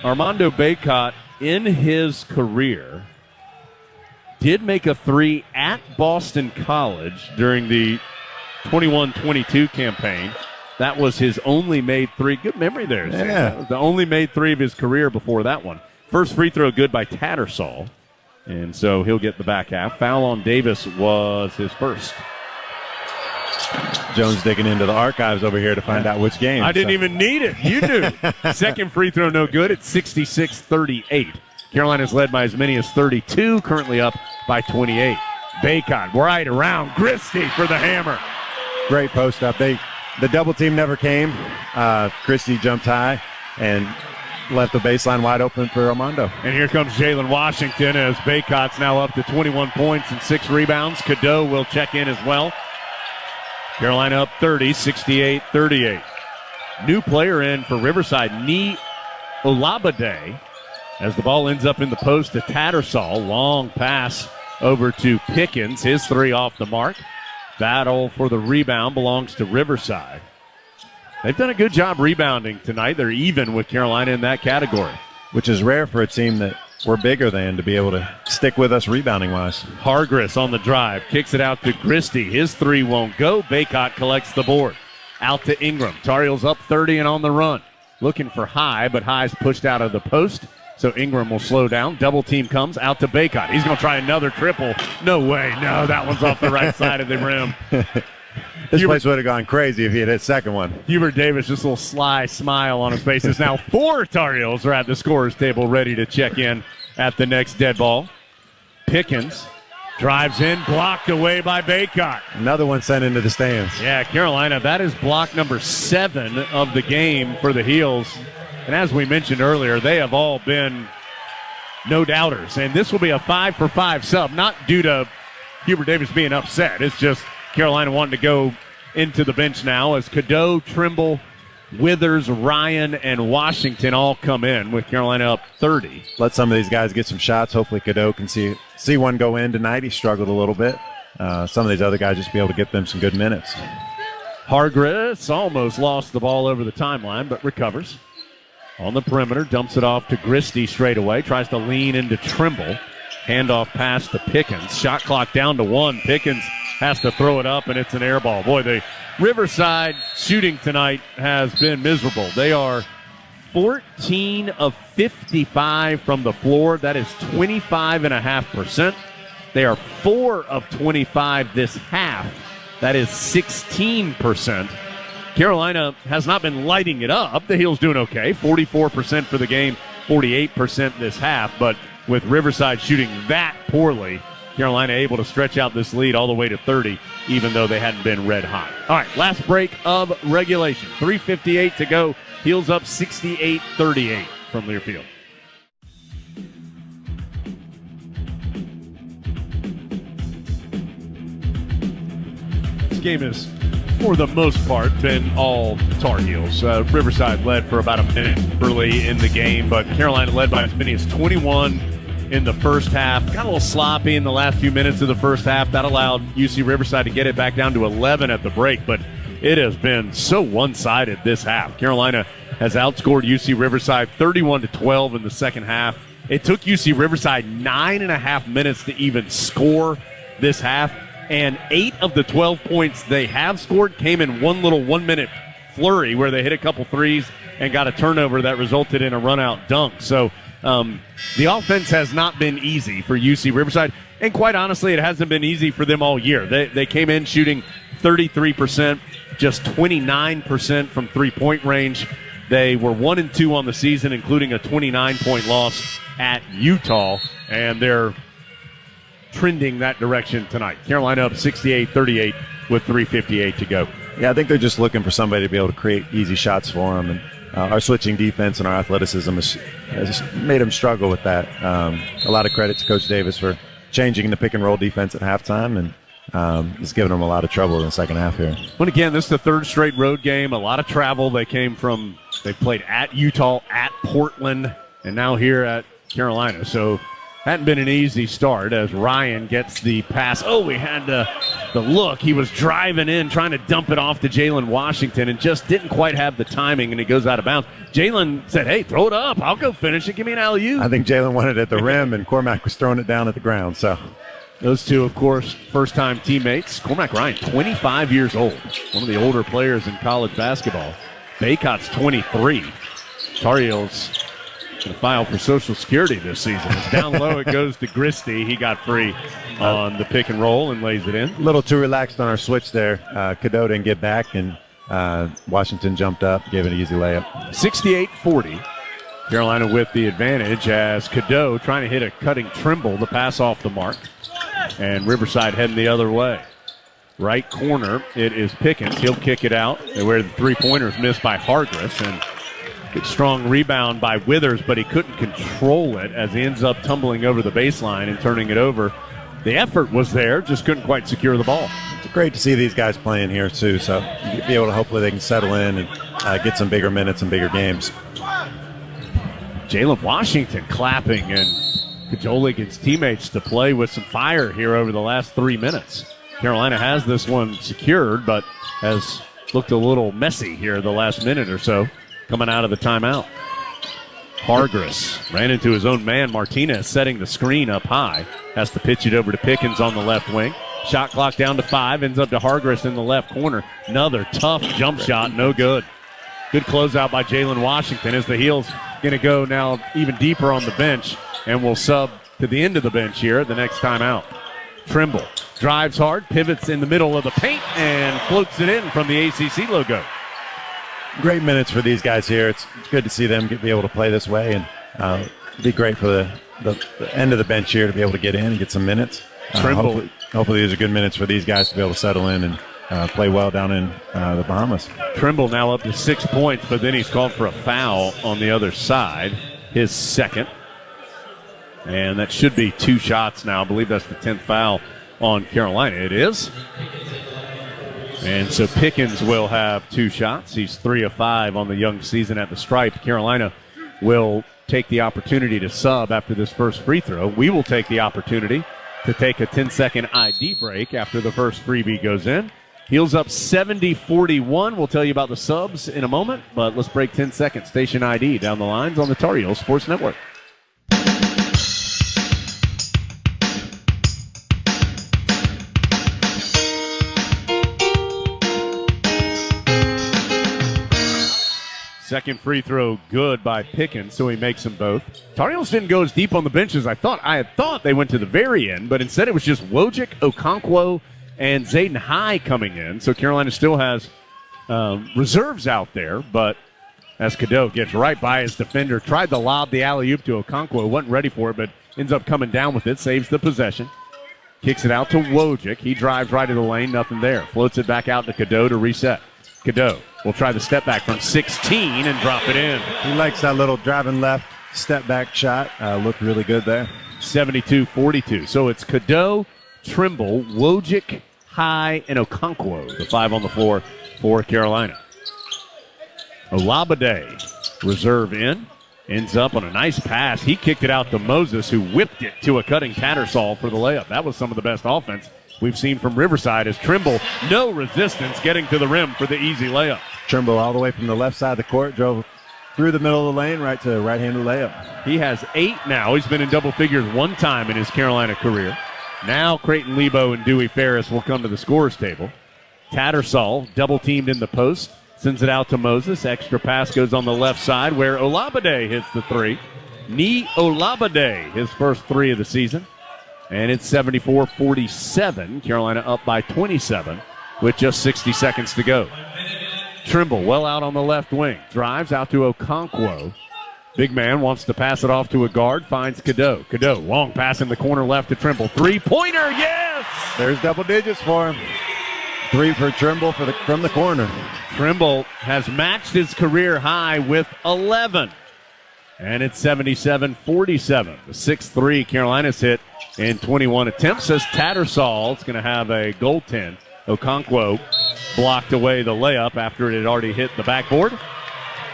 Armando Baycott in his career did make a three at Boston College during the 21-22 campaign. That was his only made three. Good memory there. Yeah. That was the only made three of his career before that one. First free throw good by Tattersall. And so he'll get the back half. Foul on Davis was his first. Jones digging into the archives over here to find out which game. I didn't even need it. You knew. Second free throw no good. It's 66-38. Carolina's led by as many as 32, currently up by 28. Baycott right around Christie for the hammer. Great post up. The double team never came. Christie jumped high and left the baseline wide open for Armando. And here comes Jalen Washington as Baycott's now up to 21 points and 6 rebounds. Cadeau will check in as well. Carolina up 30, 68-38. New player in for Riverside, Ni Olabade, as the ball ends up in the post to Tattersall. Long pass over to Pickens. His three off the mark. Battle for the rebound belongs to Riverside. They've done a good job rebounding tonight. They're even with Carolina in that category. Which is rare for a team that we're bigger than to be able to stick with us rebounding-wise. Hargress on the drive. Kicks it out to Christie. His three won't go. Baycott collects the board. Out to Ingram. Tar Heels up 30 and on the run. Looking for High, but High's pushed out of the post. So Ingram will slow down. Double team comes out to Baycott. He's going to try another triple. No way. No, that one's off the right side of the rim. This place would have gone crazy if he had hit second one. Hubert Davis, just a little sly smile on his face. As now 4 Tar Heels are at the scorer's table ready to check in at the next dead ball. Pickens drives in, blocked away by Baycott. Another one sent into the stands. Yeah, Carolina, that is block number 7 of the game for the Heels. And as we mentioned earlier, they have all been no doubters. And this will be a 5-for-5 sub, not due to Hubert Davis being upset. It's just Carolina wanting to go into the bench now as Cadeau, Trimble, Withers, Ryan, and Washington all come in with Carolina up 30. Let some of these guys get some shots. Hopefully Cadeau can see one go in tonight. He struggled a little bit. Some of these other guys just be able to get them some good minutes. Hargress almost lost the ball over the timeline, but recovers. On the perimeter, dumps it off to Christie straight away. Tries to lean into Trimble. Handoff pass to Pickens. Shot clock down to 1. Pickens has to throw it up, and it's an air ball. Boy, the Riverside shooting tonight has been miserable. They are 14 of 55 from the floor. That is 25.5%. They are 4 of 25 this half. That is 16%. Carolina has not been lighting it up. The Heels doing okay. 44% for the game, 48% this half. But with Riverside shooting that poorly, Carolina able to stretch out this lead all the way to 30, even though they hadn't been red hot. All right, last break of regulation. 3:58 to go. Heels up 68-38 from Learfield. This game is, for the most part, been all Tar Heels. Riverside led for about a minute early in the game, but Carolina led by as many as 21 in the first half. Got a little sloppy in the last few minutes of the first half. That allowed UC Riverside to get it back down to 11 at the break, but it has been so one-sided this half. Carolina has outscored UC Riverside 31-12 in the second half. It took UC Riverside 9.5 minutes to even score this half, and 8 of the 12 points they have scored came in one little 1-minute flurry where they hit a couple threes and got a turnover that resulted in a run-out dunk. So the offense has not been easy for UC Riverside, and quite honestly, it hasn't been easy for them all year. They came in shooting 33%, just 29% from three-point range. They were 1-2 on the season, including a 29-point loss at Utah, and they're trending that direction tonight. Carolina up 68-38 with 3:58 to go. Yeah, I think they're just looking for somebody to be able to create easy shots for them, and our switching defense and our athleticism has made them struggle with that. A lot of credit to Coach Davis for changing the pick-and-roll defense at halftime, and it's given them a lot of trouble in the second half here. But again, this is the third straight road game, a lot of travel. They played at Utah, at Portland, and now here at Carolina. So hadn't been an easy start as Ryan gets the pass. Oh, we had the look. He was driving in, trying to dump it off to Jalen Washington and just didn't quite have the timing, and it goes out of bounds. Jalen said, hey, throw it up. I'll go finish it. Give me an alley-oop. I think Jalen wanted it at the rim, and Cormac was throwing it down at the ground. So those two, of course, first-time teammates. Cormac Ryan, 25 years old, one of the older players in college basketball. Baycott's 23. Tar Heels going to file for Social Security this season. It's down low. It goes to Gristy. He got free on the pick and roll and lays it in. A little too relaxed on our switch there. Cadeau didn't get back, and Washington jumped up, gave it an easy layup. 68-40. Carolina with the advantage as Cadeau trying to hit a cutting Trimble, the pass off the mark. And Riverside heading the other way. Right corner, it is Pickens. He'll kick it out. Where the three-pointers missed by Hargress, and good strong rebound by Withers, but he couldn't control it as he ends up tumbling over the baseline and turning it over. The effort was there, just couldn't quite secure the ball. It's great to see these guys playing here, too, so be able to hopefully they can settle in and get some bigger minutes and bigger games. Jalen Washington clapping and cajoling his teammates to play with some fire here over the last 3 minutes. Carolina has this one secured, but has looked a little messy here the last minute or so coming out of the timeout. Hargress ran into his own man. Martinez setting the screen up high. Has to pitch it over to Pickens on the left wing. Shot clock down to 5. Ends up to Hargress in the left corner. Another tough jump shot. No good. Good closeout by Jalen Washington as the Heels going to go now even deeper on the bench and will sub to the end of the bench here at the next timeout. Trimble drives hard, pivots in the middle of the paint, and floats it in from the ACC logo. Great minutes for these guys here. It's good to see them be able to play this way, and it'd be great for the end of the bench here to be able to get in and get some minutes. Trimble. Hopefully these are good minutes for these guys to be able to settle in and play well down in the Bahamas. Trimble now up to 6 points, but then he's called for a foul on the other side, his second. And that should be 2 shots now. I believe that's the 10th foul on Carolina. It is. And so Pickens will have 2 shots. He's 3 of 5 on the young season at the stripe. Carolina will take the opportunity to sub after this first free throw. We will take the opportunity to take a 10-second ID break after the first freebie goes in. Heels up 70-41. We'll tell you about the subs in a moment, but let's break 10 seconds. Station ID down the lines on the Tar Heels Sports Network. Second free throw good by Pickens, so he makes them both. Tar Heels didn't go as deep on the bench as I thought. I had thought they went to the very end, but instead it was just Wojcik, Okonkwo, and Zayden High coming in. So Carolina still has reserves out there, but as Cadeau gets right by his defender, tried to lob the alley-oop to Okonkwo, wasn't ready for it, but ends up coming down with it, saves the possession. Kicks it out to Wojcik. He drives right to the lane, nothing there. Floats it back out to Cadeau to reset. Cadeau will try the step back from 16 and drop it in. He likes that little driving left step back shot. Looked really good there. 72-42. So it's Cadeau, Trimble, Wojcik, High, and Okonkwo, the 5 on the floor for Carolina. Olabade, reserve in, ends up on a nice pass. He kicked it out to Moses, who whipped it to a cutting Tattersall for the layup. That was some of the best offense we've seen from Riverside as Trimble, no resistance, getting to the rim for the easy layup. Trimble all the way from the left side of the court, drove through the middle of the lane, right to right-handed layup. He has 8 now. He's been in double figures one time in his Carolina career. Now Creighton Lebo and Dewey Ferris will come to the scorer's table. Tattersall double-teamed in the post, sends it out to Moses. Extra pass goes on the left side where Olabade hits the 3. Ni Olabade, his first 3 of the season. And it's 74-47. Carolina up by 27 with just 60 seconds to go. Trimble well out on the left wing. Drives out to Okonkwo. Big man wants to pass it off to a guard. Finds Cadeau. Cadeau, long pass in the corner left to Trimble. 3-pointer, yes! There's double digits for him. 3 for Trimble from the corner. Trimble has matched his career high with 11. And it's 77-47. The 6-3 Carolina's hit in 21 attempts. Says Tattersall is going to have a goaltend. Okonkwo blocked away the layup after it had already hit the backboard.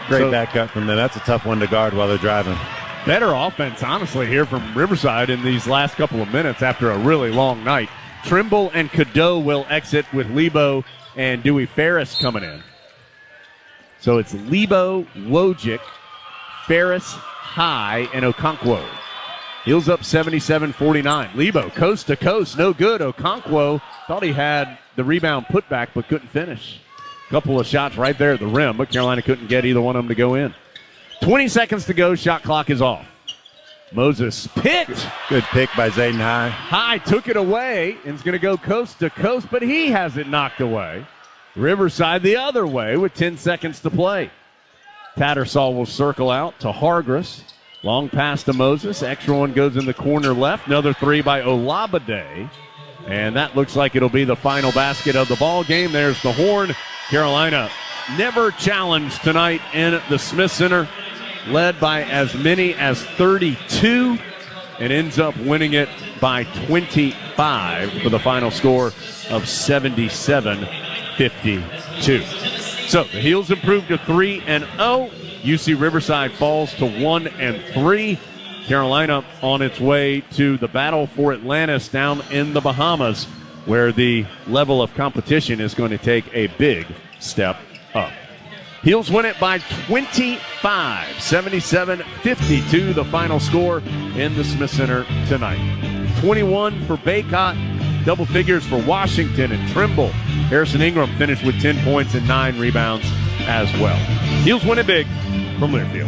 Great back cut from them. That's a tough one to guard while they're driving. Better offense, honestly, here from Riverside in these last couple of minutes after a really long night. Trimble and Cadeau will exit with Lebo and Dewey Ferris coming in. So it's Lebo, Wojcik, Ferris, High, and Okonkwo. Heels up 77-49. Lebo, coast to coast, no good. Okonkwo thought he had the rebound put back but couldn't finish. Couple of shots right there at the rim, but Carolina couldn't get either one of them to go in. 20 seconds to go. Shot clock is off. Moses picked. Good pick by Zayden High. High took it away and is going to go coast to coast, but he has it knocked away. Riverside the other way with 10 seconds to play. Tattersall will circle out to Hargress. Long pass to Moses. Extra one goes in the corner left. Another 3 by Olabade. And that looks like it'll be the final basket of the ball game. There's the horn. Carolina never challenged tonight in the Smith Center. Led by as many as 32 and ends up winning it by 25 for the final score of 77-52. So the Heels improved to 3-0. UC Riverside falls to 1-3. Carolina on its way to the battle for Atlantis down in the Bahamas, where the level of competition is going to take a big step up. Heels win it by 25, 77-52, the final score in the Smith Center tonight. 21 for Baycott, double figures for Washington and Trimble. Harrison Ingram finished with 10 points and 9 rebounds as well. Heels win it big from Learfield.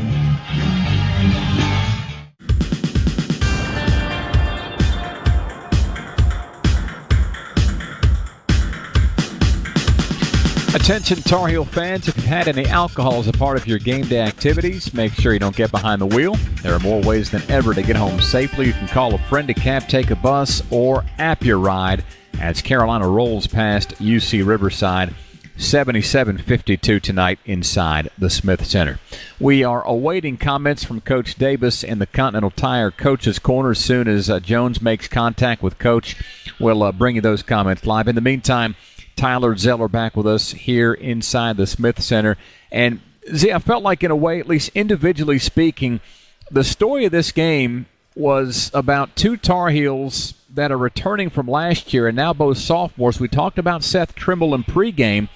Attention Tar Heel fans, if you've had any alcohol as a part of your game day activities, make sure you don't get behind the wheel. There are more ways than ever to get home safely. You can call a friend, a cab, take a bus, or app your ride as Carolina rolls past UC Riverside. 77-52 tonight inside the Smith Center. We are awaiting comments from Coach Davis in the Continental Tire Coach's Corner. As soon as Jones makes contact with Coach, we'll bring you those comments live. In the meantime, Tyler Zeller back with us here inside the Smith Center. And, Z, I felt like in a way, at least individually speaking, the story of this game was about 2 Tar Heels that are returning from last year and now both sophomores. We talked about Seth Trimble in pregame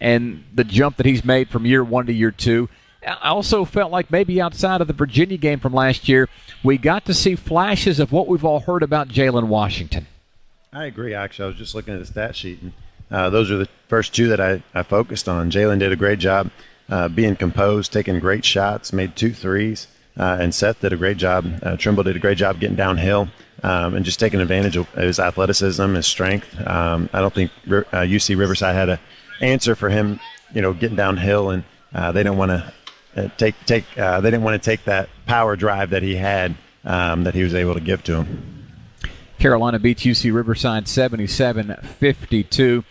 and the jump that he's made from year 1 to year 2. I also felt like maybe outside of the Virginia game from last year, we got to see flashes of what we've all heard about Jalen Washington. I agree, actually. I was just looking at the stat sheet, and those are the first 2 that I focused on. Jalen did a great job being composed, taking great shots, made 2 threes, and Seth did a great job. Trimble did a great job getting downhill and just taking advantage of his athleticism, his strength. I don't think UC Riverside had an answer for him, getting downhill, and they didn't want to take that power drive that he had that he was able to give to him. Carolina beats UC Riverside 77-52.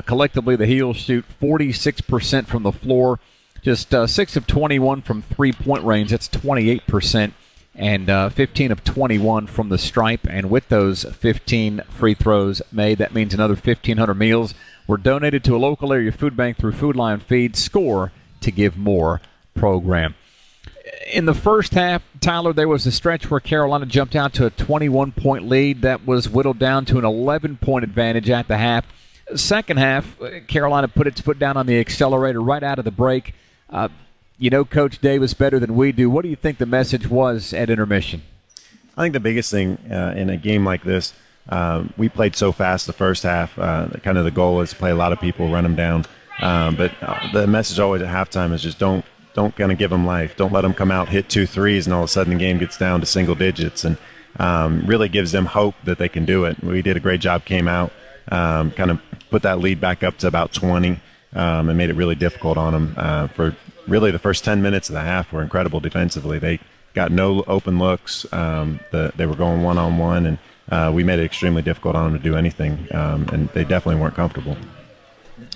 Collectively, the Heels shoot 46% from the floor, just 6 of 21 from three-point range. That's 28%, and 15 of 21 from the stripe. And with those 15 free throws made, that means another 1,500 meals were donated to a local area food bank through Food Lion Feed. Score to give more program. In the first half, Tyler, there was a stretch where Carolina jumped out to a 21-point lead. That was whittled down to an 11-point advantage at the half. Second half, Carolina put its foot down on the accelerator right out of the break. you know Coach Davis better than we do. What do you think the message was at intermission? I think the biggest thing in a game like this, we played so fast the first half. Kind of the goal is to play a lot of people, run them down. But the message always at halftime is just don't kind of give them life. Don't let them come out, hit 2 threes, and all of a sudden the game gets down to single digits. And really gives them hope that they can do it. We did a great job, came out, kind of put that lead back up to about 20, and made it really difficult on them. For really the first 10 minutes of the half were incredible defensively. They got no open looks. They were going one-on-one, and we made it extremely difficult on them to do anything, and they definitely weren't comfortable.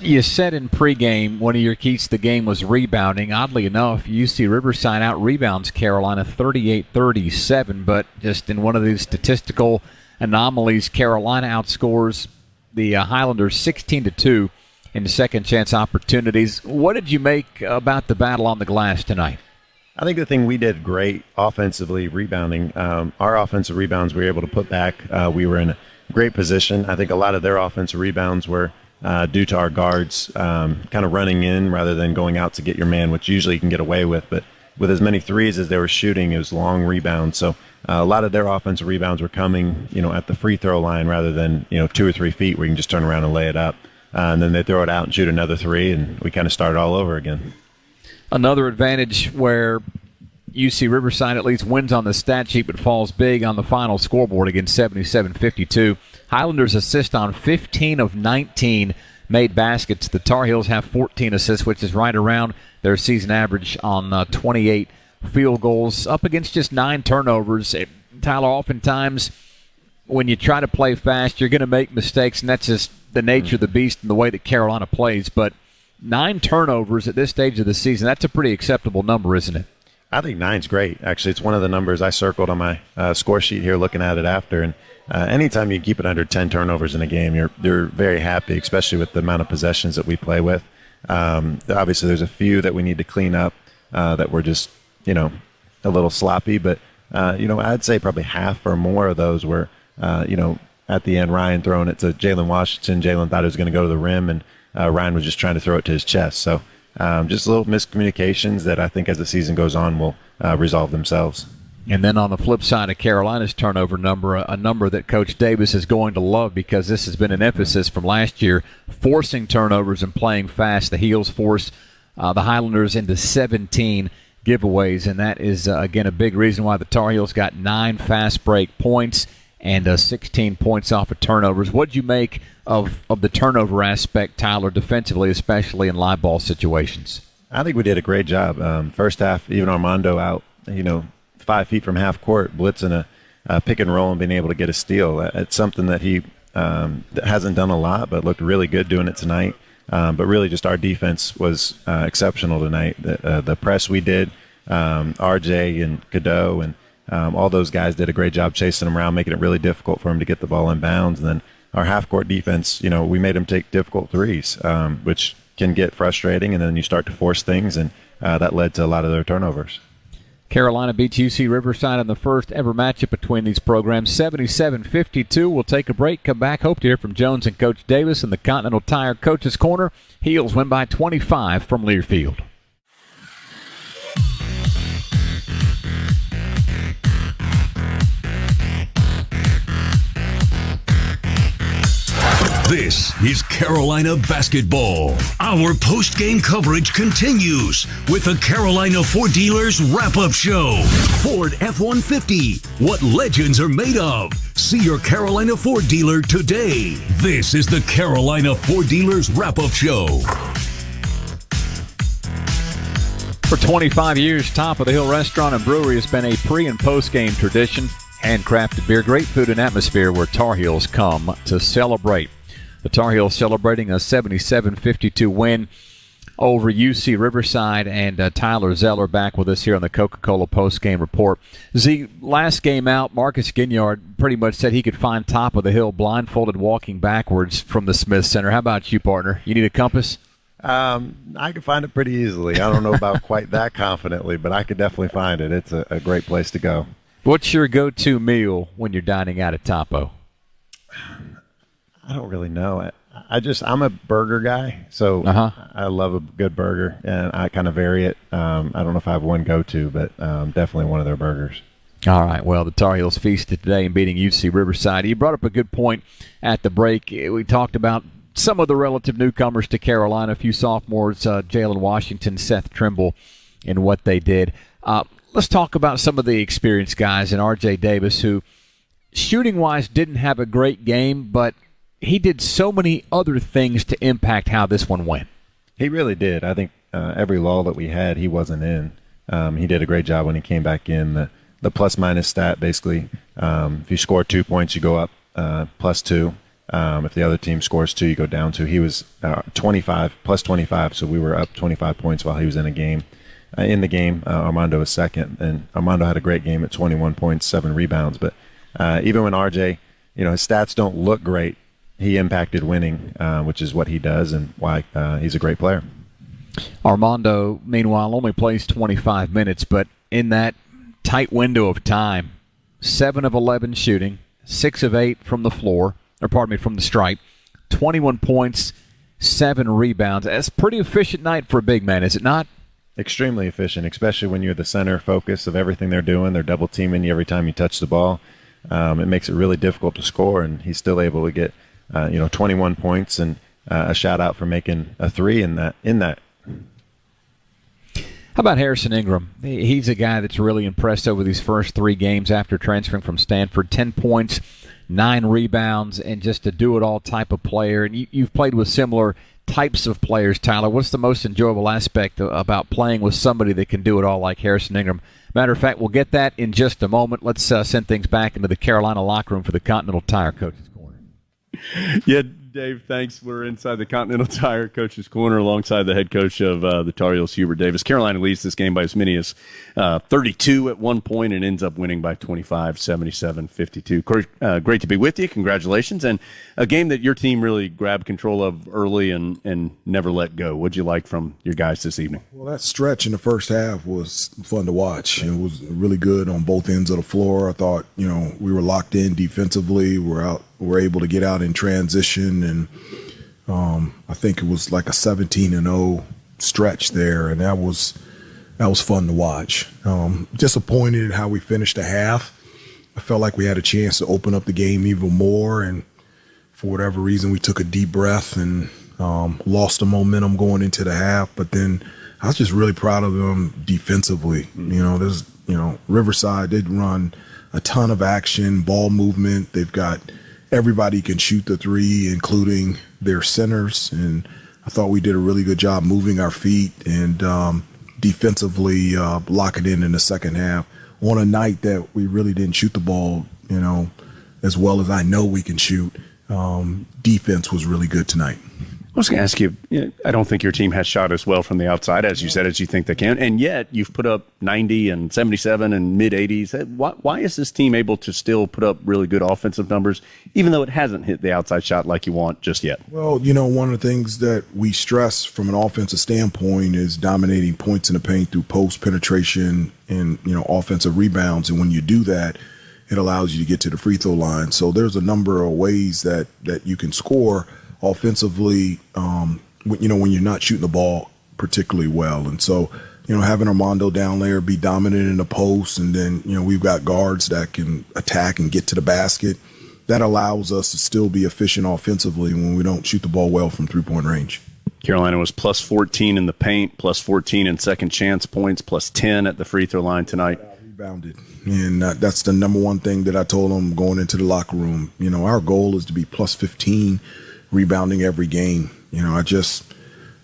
You said in pregame one of your keys to the game was rebounding. Oddly enough, UC Riverside out-rebounds Carolina 38-37, but just in one of these statistical anomalies, Carolina outscores the Highlanders 16-2 in second-chance opportunities. What did you make about the battle on the glass tonight? I think the thing we did great offensively, rebounding, our offensive rebounds we were able to put back. We were in a great position. I think a lot of their offensive rebounds were due to our guards kind of running in rather than going out to get your man, which usually you can get away with. But with as many threes as they were shooting, it was long rebounds. So a lot of their offensive rebounds were coming, at the free throw line rather than, 2 or 3 feet where you can just turn around and lay it up. And then they throw it out and shoot another 3, and we kind of start all over again. Another advantage where UC Riverside at least wins on the stat sheet but falls big on the final scoreboard against 77-52. Highlanders assist on 15 of 19 made baskets. The Tar Heels have 14 assists, which is right around their season average on 28 field goals, up against just 9 turnovers. Tyler, oftentimes when you try to play fast, you're going to make mistakes, and that's just the nature of the beast and the way that Carolina plays. But 9 turnovers at this stage of the season, that's a pretty acceptable number, isn't it? I think 9's great. Actually, it's one of the numbers I circled on my score sheet here looking at it after. And anytime you keep it under 10 turnovers in a game, you're very happy, especially with the amount of possessions that we play with. Obviously, there's a few that we need to clean up that were just, a little sloppy. But, I'd say probably half or more of those were, at the end, Ryan throwing it to Jalen Washington. Jalen thought it was going to go to the rim, and Ryan was just trying to throw it to his chest. So just little miscommunications that I think as the season goes on will resolve themselves. And then on the flip side of Carolina's turnover number, a number that Coach Davis is going to love because this has been an emphasis from last year, forcing turnovers and playing fast. The Heels forced the Highlanders into 17 giveaways, and that is, again, a big reason why the Tar Heels got 9 fast break points and 16 points off of turnovers. What did you make of the turnover aspect, Tyler, defensively, especially in live ball situations? I think we did a great job. First half, even Armando out, 5 feet from half court, blitzing a pick and roll and being able to get a steal. It's something that he hasn't done a lot, but looked really good doing it tonight. But really just our defense was exceptional tonight. The press we did, RJ and Cadeau and all those guys did a great job chasing him around, making it really difficult for him to get the ball in bounds. And then our half-court defense, we made them take difficult threes, which can get frustrating, and then you start to force things, and that led to a lot of their turnovers. Carolina beats UC Riverside in the first ever matchup between these programs, 77-52. We'll take a break, come back. Hope to hear from Jones and Coach Davis in the Continental Tire Coach's Corner. Heels win by 25 from Learfield. This is Carolina basketball. Our post-game coverage continues with the Carolina Ford Dealers Wrap-Up Show. Ford F-150, what legends are made of. See your Carolina Ford dealer today. This is the Carolina Ford Dealers Wrap-Up Show. For 25 years, Top of the Hill Restaurant and Brewery has been a pre- and post-game tradition. Handcrafted beer, great food and atmosphere where Tar Heels come to celebrate. The Tar Heels celebrating a 77-52 win over UC Riverside, and Tyler Zeller back with us here on the Coca-Cola post-game report. Z, last game out, Marcus Ginyard pretty much said he could find Top of the Hill blindfolded walking backwards from the Smith Center. How about you, partner? You need a compass? I can find it pretty easily. I don't know about quite that confidently, but I could definitely find it. It's a great place to go. What's your go-to meal when you're dining out at Topo? I don't really know. I'm a burger guy, so I love a good burger, and I kind of vary it. I don't know if I have one go-to, but definitely one of their burgers. All right, well, the Tar Heels feasted today in beating UC Riverside. You brought up a good point at the break. We talked about some of the relative newcomers to Carolina, a few sophomores, Jalen Washington, Seth Trimble, and what they did. Let's talk about some of the experienced guys, and R.J. Davis, who shooting-wise didn't have a great game, but he did so many other things to impact how this one went. He really did. I think every lull that we had, he wasn't in. He did a great job when he came back in. The plus-minus stat, basically, if you score 2 points, you go up +2. If the other team scores 2, you go down 2. He was 25, plus 25, so we were up 25 points while he was in a game. In the game, Armando was second, and Armando had a great game at 21 points, 7 rebounds. But even when RJ, his stats don't look great, he impacted winning, which is what he does and why he's a great player. Armando, meanwhile, only plays 25 minutes, but in that tight window of time, 7 of 11 shooting, 6 of 8 from the floor, from the stripe, 21 points, 7 rebounds. That's a pretty efficient night for a big man, is it not? Extremely efficient, especially when you're the center focus of everything they're doing. They're double teaming you every time you touch the ball. It makes it really difficult to score, and he's still able to get 21 points and a shout out for making a 3 in that. How about Harrison Ingram? He's a guy that's really impressed over these first 3 games after transferring from Stanford. 10 points, 9 rebounds, and just a do-it-all type of player. And you've played with similar types of players, Tyler. What's the most enjoyable aspect about playing with somebody that can do it all like Harrison Ingram? Matter of fact, we'll get that in just a moment. Let's send things back into the Carolina locker room for the Continental Tire Coach's Corner. Yeah, Dave, thanks. We're inside the Continental Tire Coach's Corner alongside the head coach of the Tar Heels, Hubert Davis. Carolina leads this game by as many as 32 at one point and ends up winning by 25, 77-52. Great to be with you. Congratulations. And a game that your team really grabbed control of early and never let go. What'd you like from your guys this evening? Well, that stretch in the first half was fun to watch. It was really good on both ends of the floor. I thought, we were locked in defensively. We're able to get out in transition, and I think it was like a 17-0 stretch there, and that was fun to watch. Disappointed how we finished the half. I felt like we had a chance to open up the game even more, and for whatever reason, we took a deep breath and lost the momentum going into the half. But then I was just really proud of them defensively. Riverside did run a ton of action, ball movement. They've got everybody can shoot the 3, including their centers. And I thought we did a really good job moving our feet and defensively locking in the second half on a night that we really didn't shoot the ball, as well as I know we can shoot. Defense was really good tonight. I was going to ask you, I don't think your team has shot as well from the outside, as you said, as you think they can. And yet you've put up 90 and 77 and mid-80s. Why is this team able to still put up really good offensive numbers, even though it hasn't hit the outside shot like you want just yet? Well, one of the things that we stress from an offensive standpoint is dominating points in the paint through post penetration and, offensive rebounds. And when you do that, it allows you to get to the free throw line. So there's a number of ways that you can score offensively, when you're not shooting the ball particularly well. And so, having Armando down there be dominant in the post, and then, we've got guards that can attack and get to the basket, that allows us to still be efficient offensively when we don't shoot the ball well from three-point range. Carolina was plus 14 in the paint, plus 14 in second chance points, plus 10 at the free throw line tonight. Rebounded. And that's the number one thing that I told them going into the locker room. Our goal is to be plus 15 rebounding every game.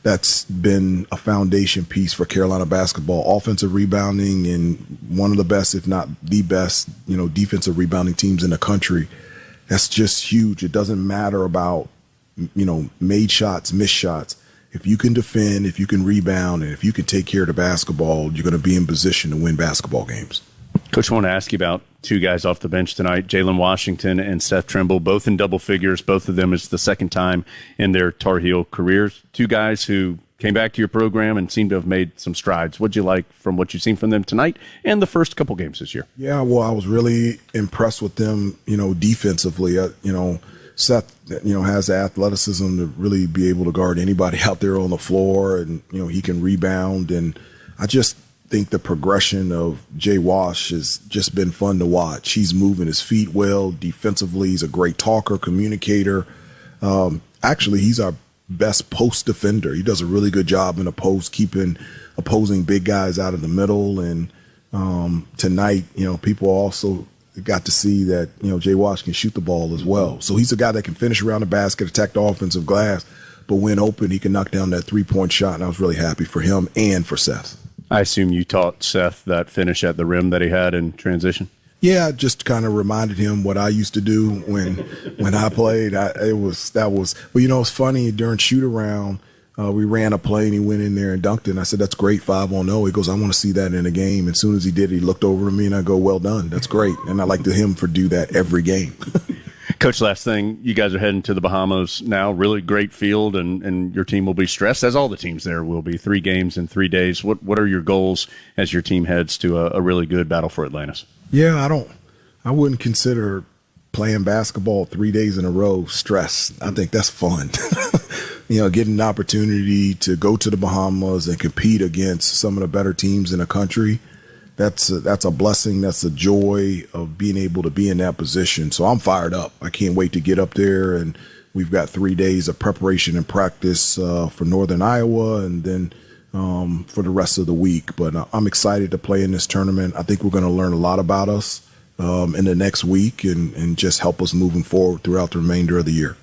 That's been a foundation piece for Carolina basketball. Offensive rebounding, and one of the best, if not the best, defensive rebounding teams in the country. That's just huge. It doesn't matter about, made shots, missed shots. If you can defend, if you can rebound, and if you can take care of the basketball, you're going to be in position to win basketball games. Coach, I want to ask you about 2 guys off the bench tonight, Jalen Washington and Seth Trimble, both in double figures. Both of them is the second time in their Tar Heel careers. 2 guys who came back to your program and seem to have made some strides. What'd you like from what you've seen from them tonight and the first couple games this year? Yeah, well, I was really impressed with them, defensively. Seth, has the athleticism to really be able to guard anybody out there on the floor, and he can rebound. And I just think the progression of Jay Wash has just been fun to watch. He's moving his feet well defensively. He's a great talker, communicator. Actually, he's our best post defender. He does a really good job in the post, keeping opposing big guys out of the middle. And tonight, people also got to see that, Jay Wash can shoot the ball as well. So he's a guy that can finish around the basket, attack the offensive glass, but when open, he can knock down that three-point shot, and I was really happy for him and for Seth. I assume you taught Seth that finish at the rim that he had in transition? Yeah, just kind of reminded him what I used to do when I played. It's funny, during shoot-around, we ran a play and he went in there and dunked it. And I said, "That's great, 5-on-0." He goes, "I want to see that in a game." As soon as he did, he looked over to me and I go, "Well done. That's great." And I like to him for do that every game. Coach, last thing, you guys are heading to the Bahamas now. Really great field, and your team will be stressed, as all the teams there will be. 3 games in 3 days. What are your goals as your team heads to a really good Battle for Atlantis? Yeah, I wouldn't consider playing basketball 3 days in a row stress. I think that's fun. Getting an opportunity to go to the Bahamas and compete against some of the better teams in the country, that's a blessing. That's a joy of being able to be in that position. So I'm fired up. I can't wait to get up there, and we've got 3 days of preparation and practice for Northern Iowa, and then for the rest of the week. But I'm excited to play in this tournament. I think we're going to learn a lot about us in the next week and just help us moving forward throughout the remainder of the year.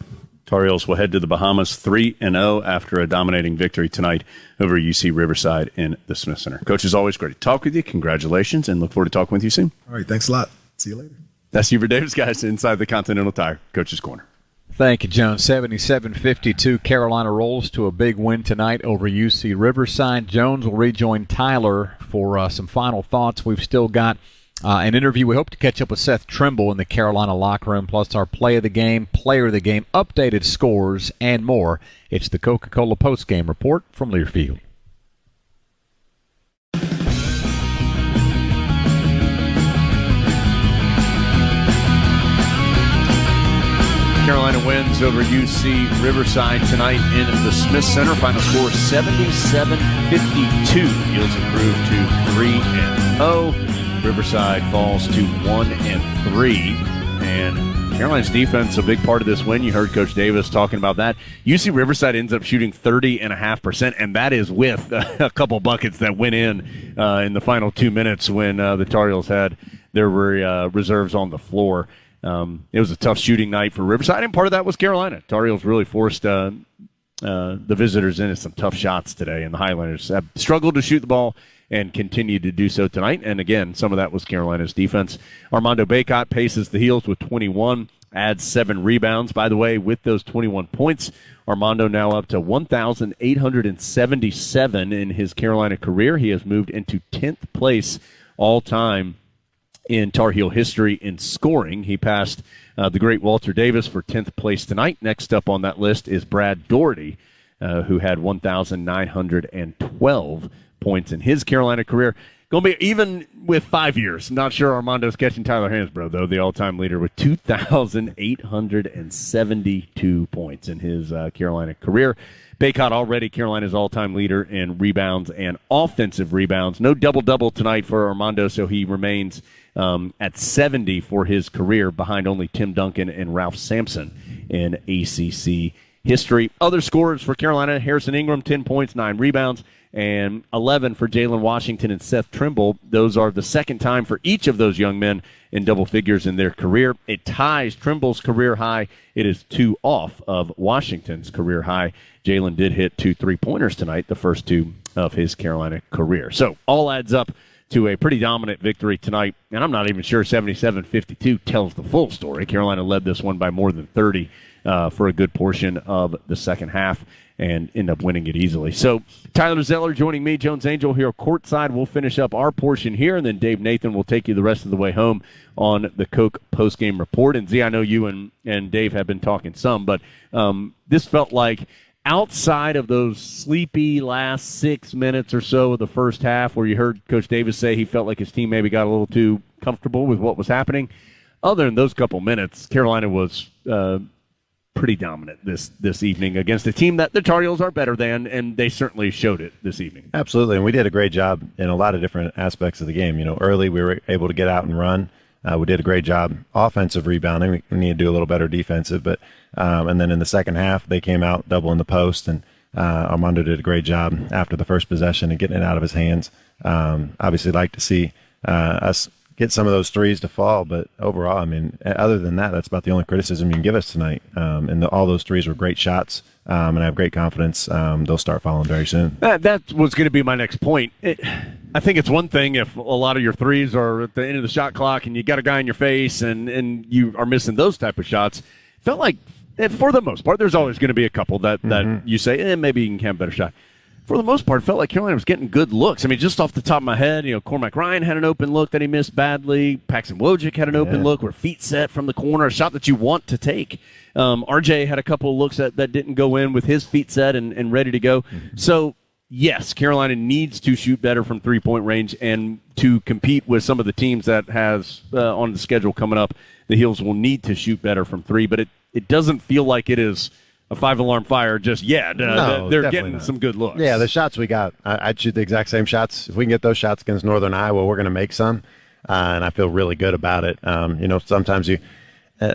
Tar Heels will head to the Bahamas 3-0 after a dominating victory tonight over UC Riverside in the Smith Center. Coach, it's always great to talk with you. Congratulations, and look forward to talking with you soon. All right, thanks a lot. See you later. That's Hubert Davis, guys, inside the Continental Tire Coach's Corner. Thank you, Jones. 77-52. Carolina rolls to a big win tonight over UC Riverside. Jones will rejoin Tyler for some final thoughts. We've still got an interview. We hope to catch up with Seth Trimble in the Carolina locker room, plus our play of the game, player of the game, updated scores, and more. It's the Coca-Cola postgame report from Learfield. Carolina wins over UC Riverside tonight in the Smith Center. Final score 77-52. Heels improve to 3-0. Riverside falls to 1-3. And Carolina's defense, a big part of this win. You heard Coach Davis talking about that. UC Riverside ends up shooting 30.5%, and that is with a couple buckets that went in the final 2 minutes when the Tar Heels had their reserves on the floor. It was a tough shooting night for Riverside, and part of that was Carolina. Tar Heels really forced the visitors into some tough shots today, and the Highlanders have struggled to shoot the ball and continued to do so tonight. And again, some of that was Carolina's defense. Armando Bacot paces the Heels with 21, adds 7 rebounds. By the way, with those 21 points, Armando now up to 1,877 in his Carolina career. He has moved into 10th place all-time in Tar Heel history in scoring. He passed the great Walter Davis for 10th place tonight. Next up on that list is Brad Doherty, who had 1,912 points in his Carolina career. Going to be even with 5 years. Not sure Armando's catching Tyler Hansbrough, though, the all-time leader with 2,872 points in his Carolina career. Bacot already Carolina's all-time leader in rebounds and offensive rebounds. No double-double tonight for Armando, so he remains at 70 for his career, behind only Tim Duncan and Ralph Sampson in ACC history. Other scorers for Carolina: Harrison Ingram, 10 points, 9 rebounds, and 11 for Jalen Washington and Seth Trimble. Those are the second time for each of those young men in double figures in their career. It ties Trimble's career high. It is 2 off of Washington's career high. Jalen did hit 2 3-pointers tonight, the first 2 of his Carolina career. So all adds up to a pretty dominant victory tonight, and I'm not even sure 77-52 tells the full story. Carolina led this one by more than 30 for a good portion of the second half and end up winning it easily. So Tyler Zeller joining me, Jones Angel, here courtside. We'll finish up our portion here, and then Dave Nathan will take you the rest of the way home on the Coke postgame report. And Z, I know you and Dave have been talking some, but this felt like, outside of those sleepy last 6 minutes or so of the first half, where you heard Coach Davis say he felt like his team maybe got a little too comfortable with what was happening, other than those couple minutes, Carolina was pretty dominant this evening against a team that the Tar Heels are better than, and they certainly showed it this evening. Absolutely, and we did a great job in a lot of different aspects of the game. Early we were able to get out and run. We did a great job offensive rebounding. We need to do a little better defensive, but and then in the second half they came out doubling the post, and Armando did a great job after the first possession and getting it out of his hands. Obviously, like to see us get some of those threes to fall, but overall, I mean, other than that, that's about the only criticism you can give us tonight. And all those threes were great shots, and I have great confidence they'll start falling very soon. That was going to be my next point. I think it's one thing if a lot of your threes are at the end of the shot clock and you got a guy in your face and you are missing those type of shots. It felt like, for the most part, there's always going to be a couple that you say, maybe you can have a better shot. For the most part, it felt like Carolina was getting good looks. I mean, just off the top of my head, Cormac Ryan had an open look that he missed badly. Paxton Wojcik had an open look where feet set from the corner, a shot that you want to take. RJ had a couple of looks that didn't go in with his feet set and ready to go. So, yes, Carolina needs to shoot better from three-point range, and to compete with some of the teams that has on the schedule coming up, the Heels will need to shoot better from three, but it doesn't feel like it is a five-alarm fire just yet. No, they're getting not. some good looks. Yeah, the shots we got, I'd shoot the exact same shots. If we can get those shots against Northern Iowa, we're going to make some, and I feel really good about it. Sometimes you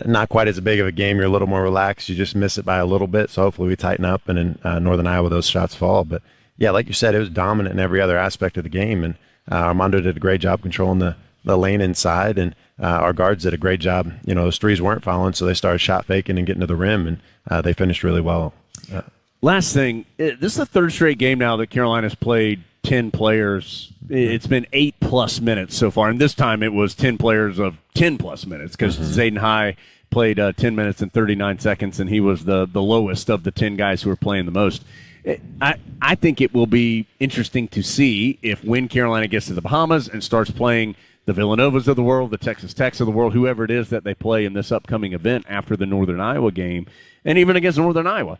not quite as big of a game, you're a little more relaxed. You just miss it by a little bit, so hopefully we tighten up, and in Northern Iowa those shots fall. But, yeah, like you said, it was dominant in every other aspect of the game, and Armando did a great job controlling the lane inside, and our guards did a great job. Those threes weren't falling, so they started shot faking and getting to the rim, and they finished really well. Last thing, this is the third straight game now that Carolina's played 10 players. It's been 8+ minutes so far, and this time it was 10 players of 10+ minutes because Zayden High played 10 minutes and 39 seconds, and he was the lowest of the 10 guys who were playing the most. I think it will be interesting to see if when Carolina gets to the Bahamas and starts playing the Villanovas of the world, the Texas Techs of the world, whoever it is that they play in this upcoming event after the Northern Iowa game, and even against Northern Iowa,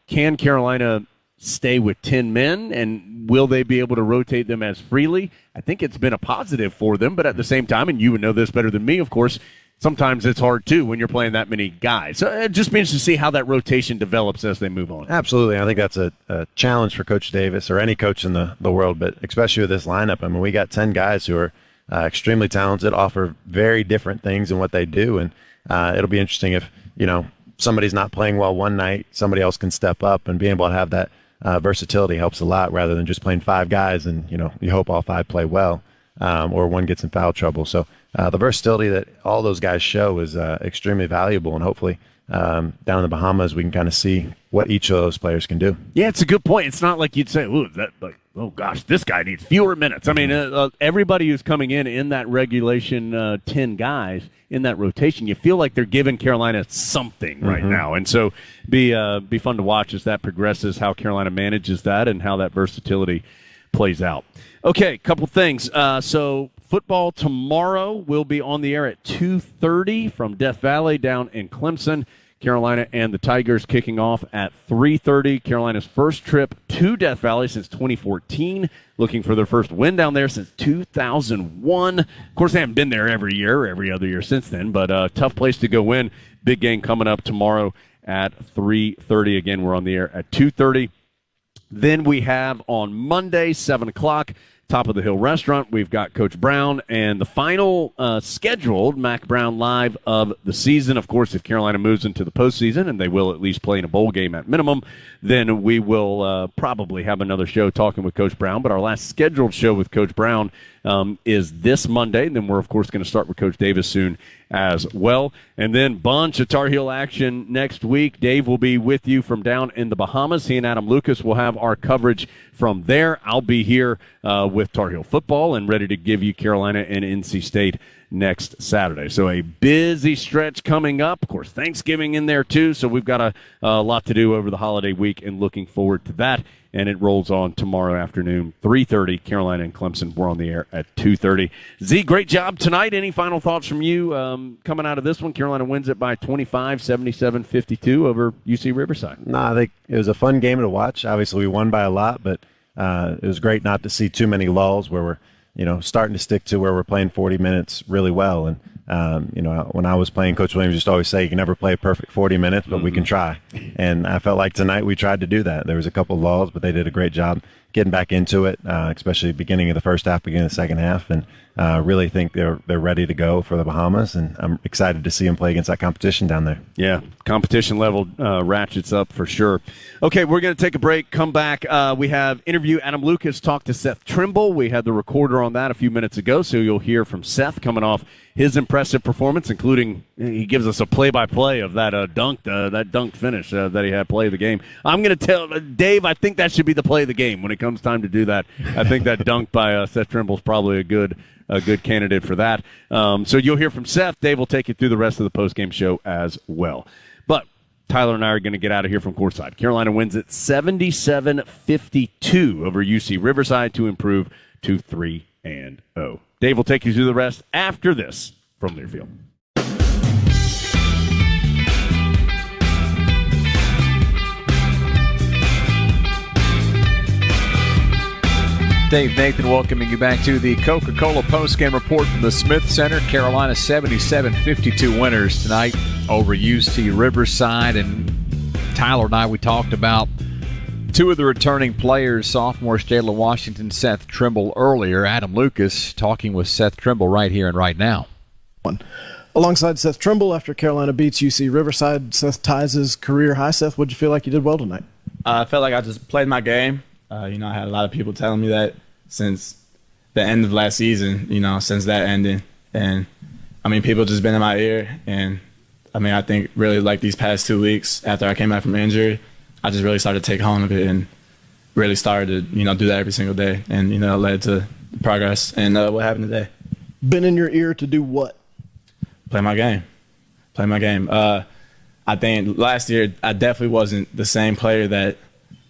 can Carolina stay with 10 men, and will they be able to rotate them as freely? I think it's been a positive for them, but at the same time, and you would know this better than me, of course, sometimes it's hard, too, when you're playing that many guys. So it just means to see how that rotation develops as they move on. Absolutely. I think that's a challenge for Coach Davis or any coach in the world, but especially with this lineup. I mean, we got 10 guys who are extremely talented, offer very different things in what they do, and it'll be interesting if, somebody's not playing well one night, somebody else can step up, and being able to have that versatility helps a lot rather than just playing 5 guys and, you hope all 5 play well or one gets in foul trouble. So the versatility that all those guys show is extremely valuable, and hopefully down in the Bahamas we can kind of see what each of those players can do. Yeah, it's a good point. It's not like you'd say, oh gosh, this guy needs fewer minutes. I mean, everybody who's coming in that regulation 10 guys in that rotation, you feel like they're giving Carolina something right now. And so be fun to watch as that progresses, how Carolina manages that and how that versatility plays out. Okay, couple things. So football tomorrow will be on the air at 2:30 from Death Valley down in Clemson. Carolina and the Tigers kicking off at 3:30. Carolina's first trip to Death Valley since 2014, looking for their first win down there since 2001. Of course, they haven't been there every year, every other year since then, but a tough place to go win. Big game coming up tomorrow at 3:30. Again, we're on the air at 2:30. Then we have on Monday, 7 o'clock, Top of the Hill Restaurant. We've got Coach Brown and the final scheduled Mac Brown Live of the season. Of course, if Carolina moves into the postseason, and they will at least play in a bowl game at minimum, then we will probably have another show talking with Coach Brown. But our last scheduled show with Coach Brown is this Monday. And then we're, of course, going to start with Coach Davis soon as well. And then bunch of Tar Heel action next week. Dave will be with you from down in the Bahamas. He and Adam Lucas will have our coverage from there. I'll be here with Tar Heel football and ready to give you Carolina and NC State next Saturday. So a busy stretch coming up. Of course, Thanksgiving in there too. So we've got a lot to do over the holiday week and looking forward to that. And it rolls on tomorrow afternoon, 3:30, Carolina and Clemson. We're on the air at 2:30. Z, great job tonight. Any final thoughts from you coming out of this one? Carolina wins it by 25, 77-52 over UC Riverside. No, I think it was a fun game to watch. Obviously, we won by a lot, but it was great not to see too many lulls where we're starting to stick to where we're playing 40 minutes really well. And When I was playing, Coach Williams used to always say, you can never play a perfect 40 minutes, but we can try. And I felt like tonight we tried to do that. There was a couple of lulls, but they did a great job getting back into it, especially beginning of the first half, beginning of the second half. And really think they're ready to go for the Bahamas. And I'm excited to see them play against that competition down there. Yeah, competition level ratchets up for sure. Okay, we're going to take a break, come back. We have interview Adam Lucas talked to Seth Trimble. We had the recorder on that a few minutes ago, so you'll hear from Seth coming off his impressive performance, including he gives us a play-by-play of that dunk finish that he had play of the game. I'm going to tell Dave, I think that should be the play of the game when it comes time to do that. I think that dunk by Seth Trimble is probably a good candidate for that. So you'll hear from Seth. Dave will take you through the rest of the post-game show as well. But Tyler and I are going to get out of here from courtside. Carolina wins it 77-52 over UC Riverside to improve to 3-0. Dave will take you through the rest after this from Learfield. Dave Nathan welcoming you back to the Coca-Cola postgame report from the Smith Center. Carolina 77-52 winners tonight over UC Riverside. And Tyler and I, we talked about two of the returning players, sophomores Jalen Washington, Seth Trimble earlier. Adam Lucas talking with Seth Trimble right here and right now. Alongside Seth Trimble, after Carolina beats UC Riverside, Seth ties his career high. Seth, what did you feel like you did well tonight? I felt like I just played my game. I had a lot of people telling me that since the end of last season, since that ended. And, people just been in my ear. And, I think really like these past 2 weeks after I came back from injury, I just really started to take hold of it and really started to, do that every single day. And, it led to progress and what happened today. Been in your ear to do what? Play my game. I think last year I definitely wasn't the same player that,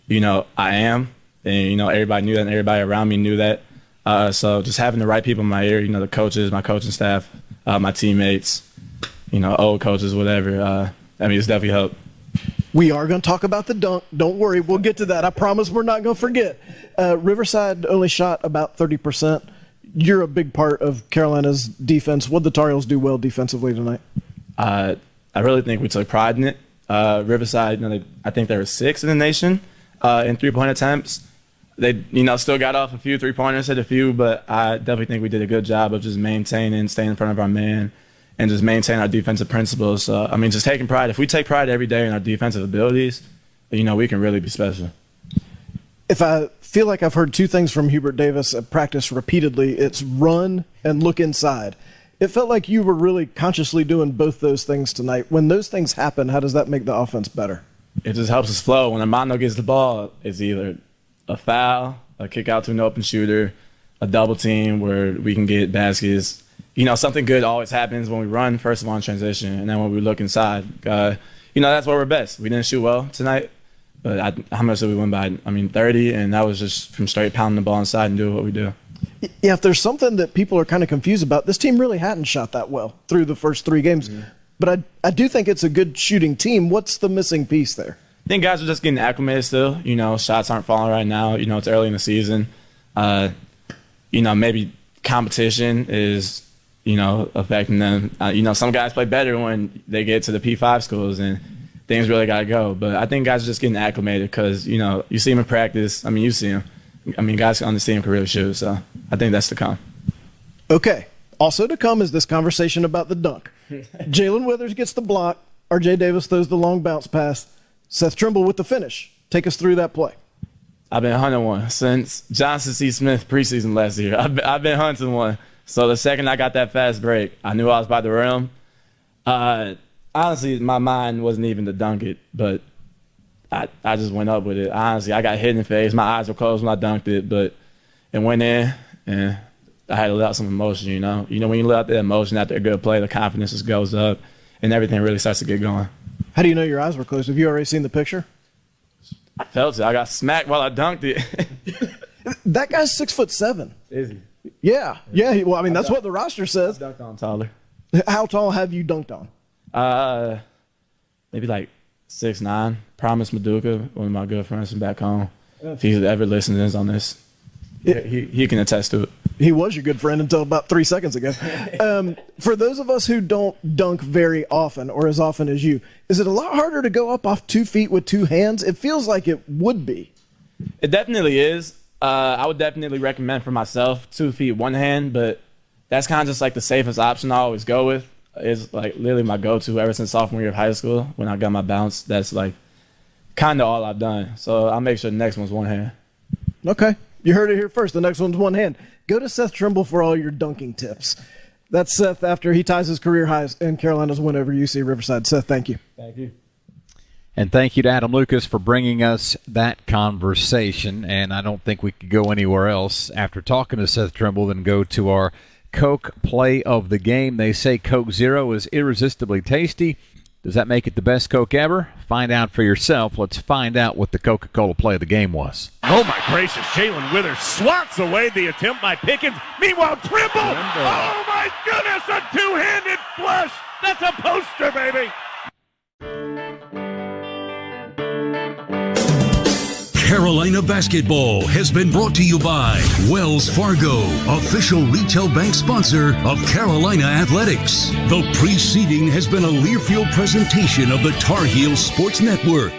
I am. And, everybody knew that and everybody around me knew that. So just having the right people in my ear, the coaches, my coaching staff, my teammates, old coaches, whatever. It's definitely helped. We are going to talk about the dunk. Don't worry. We'll get to that. I promise we're not going to forget. Riverside only shot about 30%. You're a big part of Carolina's defense. What did the Tar Heels do well defensively tonight? I really think we took pride in it. Riverside, I think they were 6th in the nation in three-point attempts. They, still got off a few three-pointers, hit a few, but I definitely think we did a good job of just maintaining, staying in front of our man, and just maintain our defensive principles. Just taking pride. If we take pride every day in our defensive abilities, we can really be special. If I feel like I've heard two things from Hubert Davis at practice repeatedly, it's run and look inside. It felt like you were really consciously doing both those things tonight. When those things happen, how does that make the offense better? It just helps us flow. When Armando gets the ball, it's either a foul, a kick out to an open shooter, a double team where we can get baskets. Something good always happens when we run, first of all, in transition, and then when we look inside. That's where we're best. We didn't shoot well tonight, but how much did we win by? 30, and that was just from straight pounding the ball inside and doing what we do. Yeah, if there's something that people are kind of confused about, this team really hadn't shot that well through the first 3 games. Mm-hmm. But I do think it's a good shooting team. What's the missing piece there? I think guys are just getting acclimated still. Shots aren't falling right now. It's early in the season. Maybe competition is, affecting them. Some guys play better when they get to the P5 schools and things really got to go. But I think guys are just getting acclimated because, you see them in practice. You see them. Guys on the team can really shoot. So I think that's to come. Okay. Also to come is this conversation about the dunk. Jalen Withers gets the block. R.J. Davis throws the long bounce pass. Seth Trimble with the finish. Take us through that play. I've been hunting one since Johnson C. Smith preseason last year. I've been hunting one. So the second I got that fast break, I knew I was by the rim. Honestly, my mind wasn't even to dunk it, but I just went up with it. Honestly, I got hit in the face. My eyes were closed when I dunked it, but it went in, and I had to let out some emotion, when you let out the emotion after a good play, the confidence just goes up, and everything really starts to get going. How do you know your eyes were closed? Have you already seen the picture? I felt it. I got smacked while I dunked it. That guy's 6'7". Is he? Yeah. Well, that's what the roster says. I dunked on taller. How tall have you dunked on? Maybe like 6'9". Promise Maduka, one of my good friends from back home. If he's ever listening on this. He can attest to it. He was your good friend until about 3 seconds ago. For those of us who don't dunk very often or as often as you, is it a lot harder to go up off 2 feet with 2 hands? It feels like it would be. It definitely is. I would definitely recommend for myself 2 feet, 1 hand, but that's kind of just like the safest option I always go with. It's like literally my go-to ever since sophomore year of high school. When I got my bounce, that's like kind of all I've done. So I'll make sure the next one's 1 hand. Okay. You heard it here first. The next one's 1 hand. Go to Seth Trimble for all your dunking tips. That's Seth after he ties his career highs in Carolina's win over UC Riverside. Seth, thank you. Thank you. And thank you to Adam Lucas for bringing us that conversation. And I don't think we could go anywhere else after talking to Seth Trimble than go to our Coke play of the game. They say Coke Zero is irresistibly tasty. Does that make it the best Coke ever? Find out for yourself. Let's find out what the Coca-Cola play of the game was. Oh, my gracious. Jalen Withers swats away the attempt by Pickens. Meanwhile, Trimble. Oh, my goodness, a two-handed flush. That's a poster, baby. Carolina basketball has been brought to you by Wells Fargo, official retail bank sponsor of Carolina Athletics. The preceding has been a Learfield presentation of the Tar Heels Sports Network.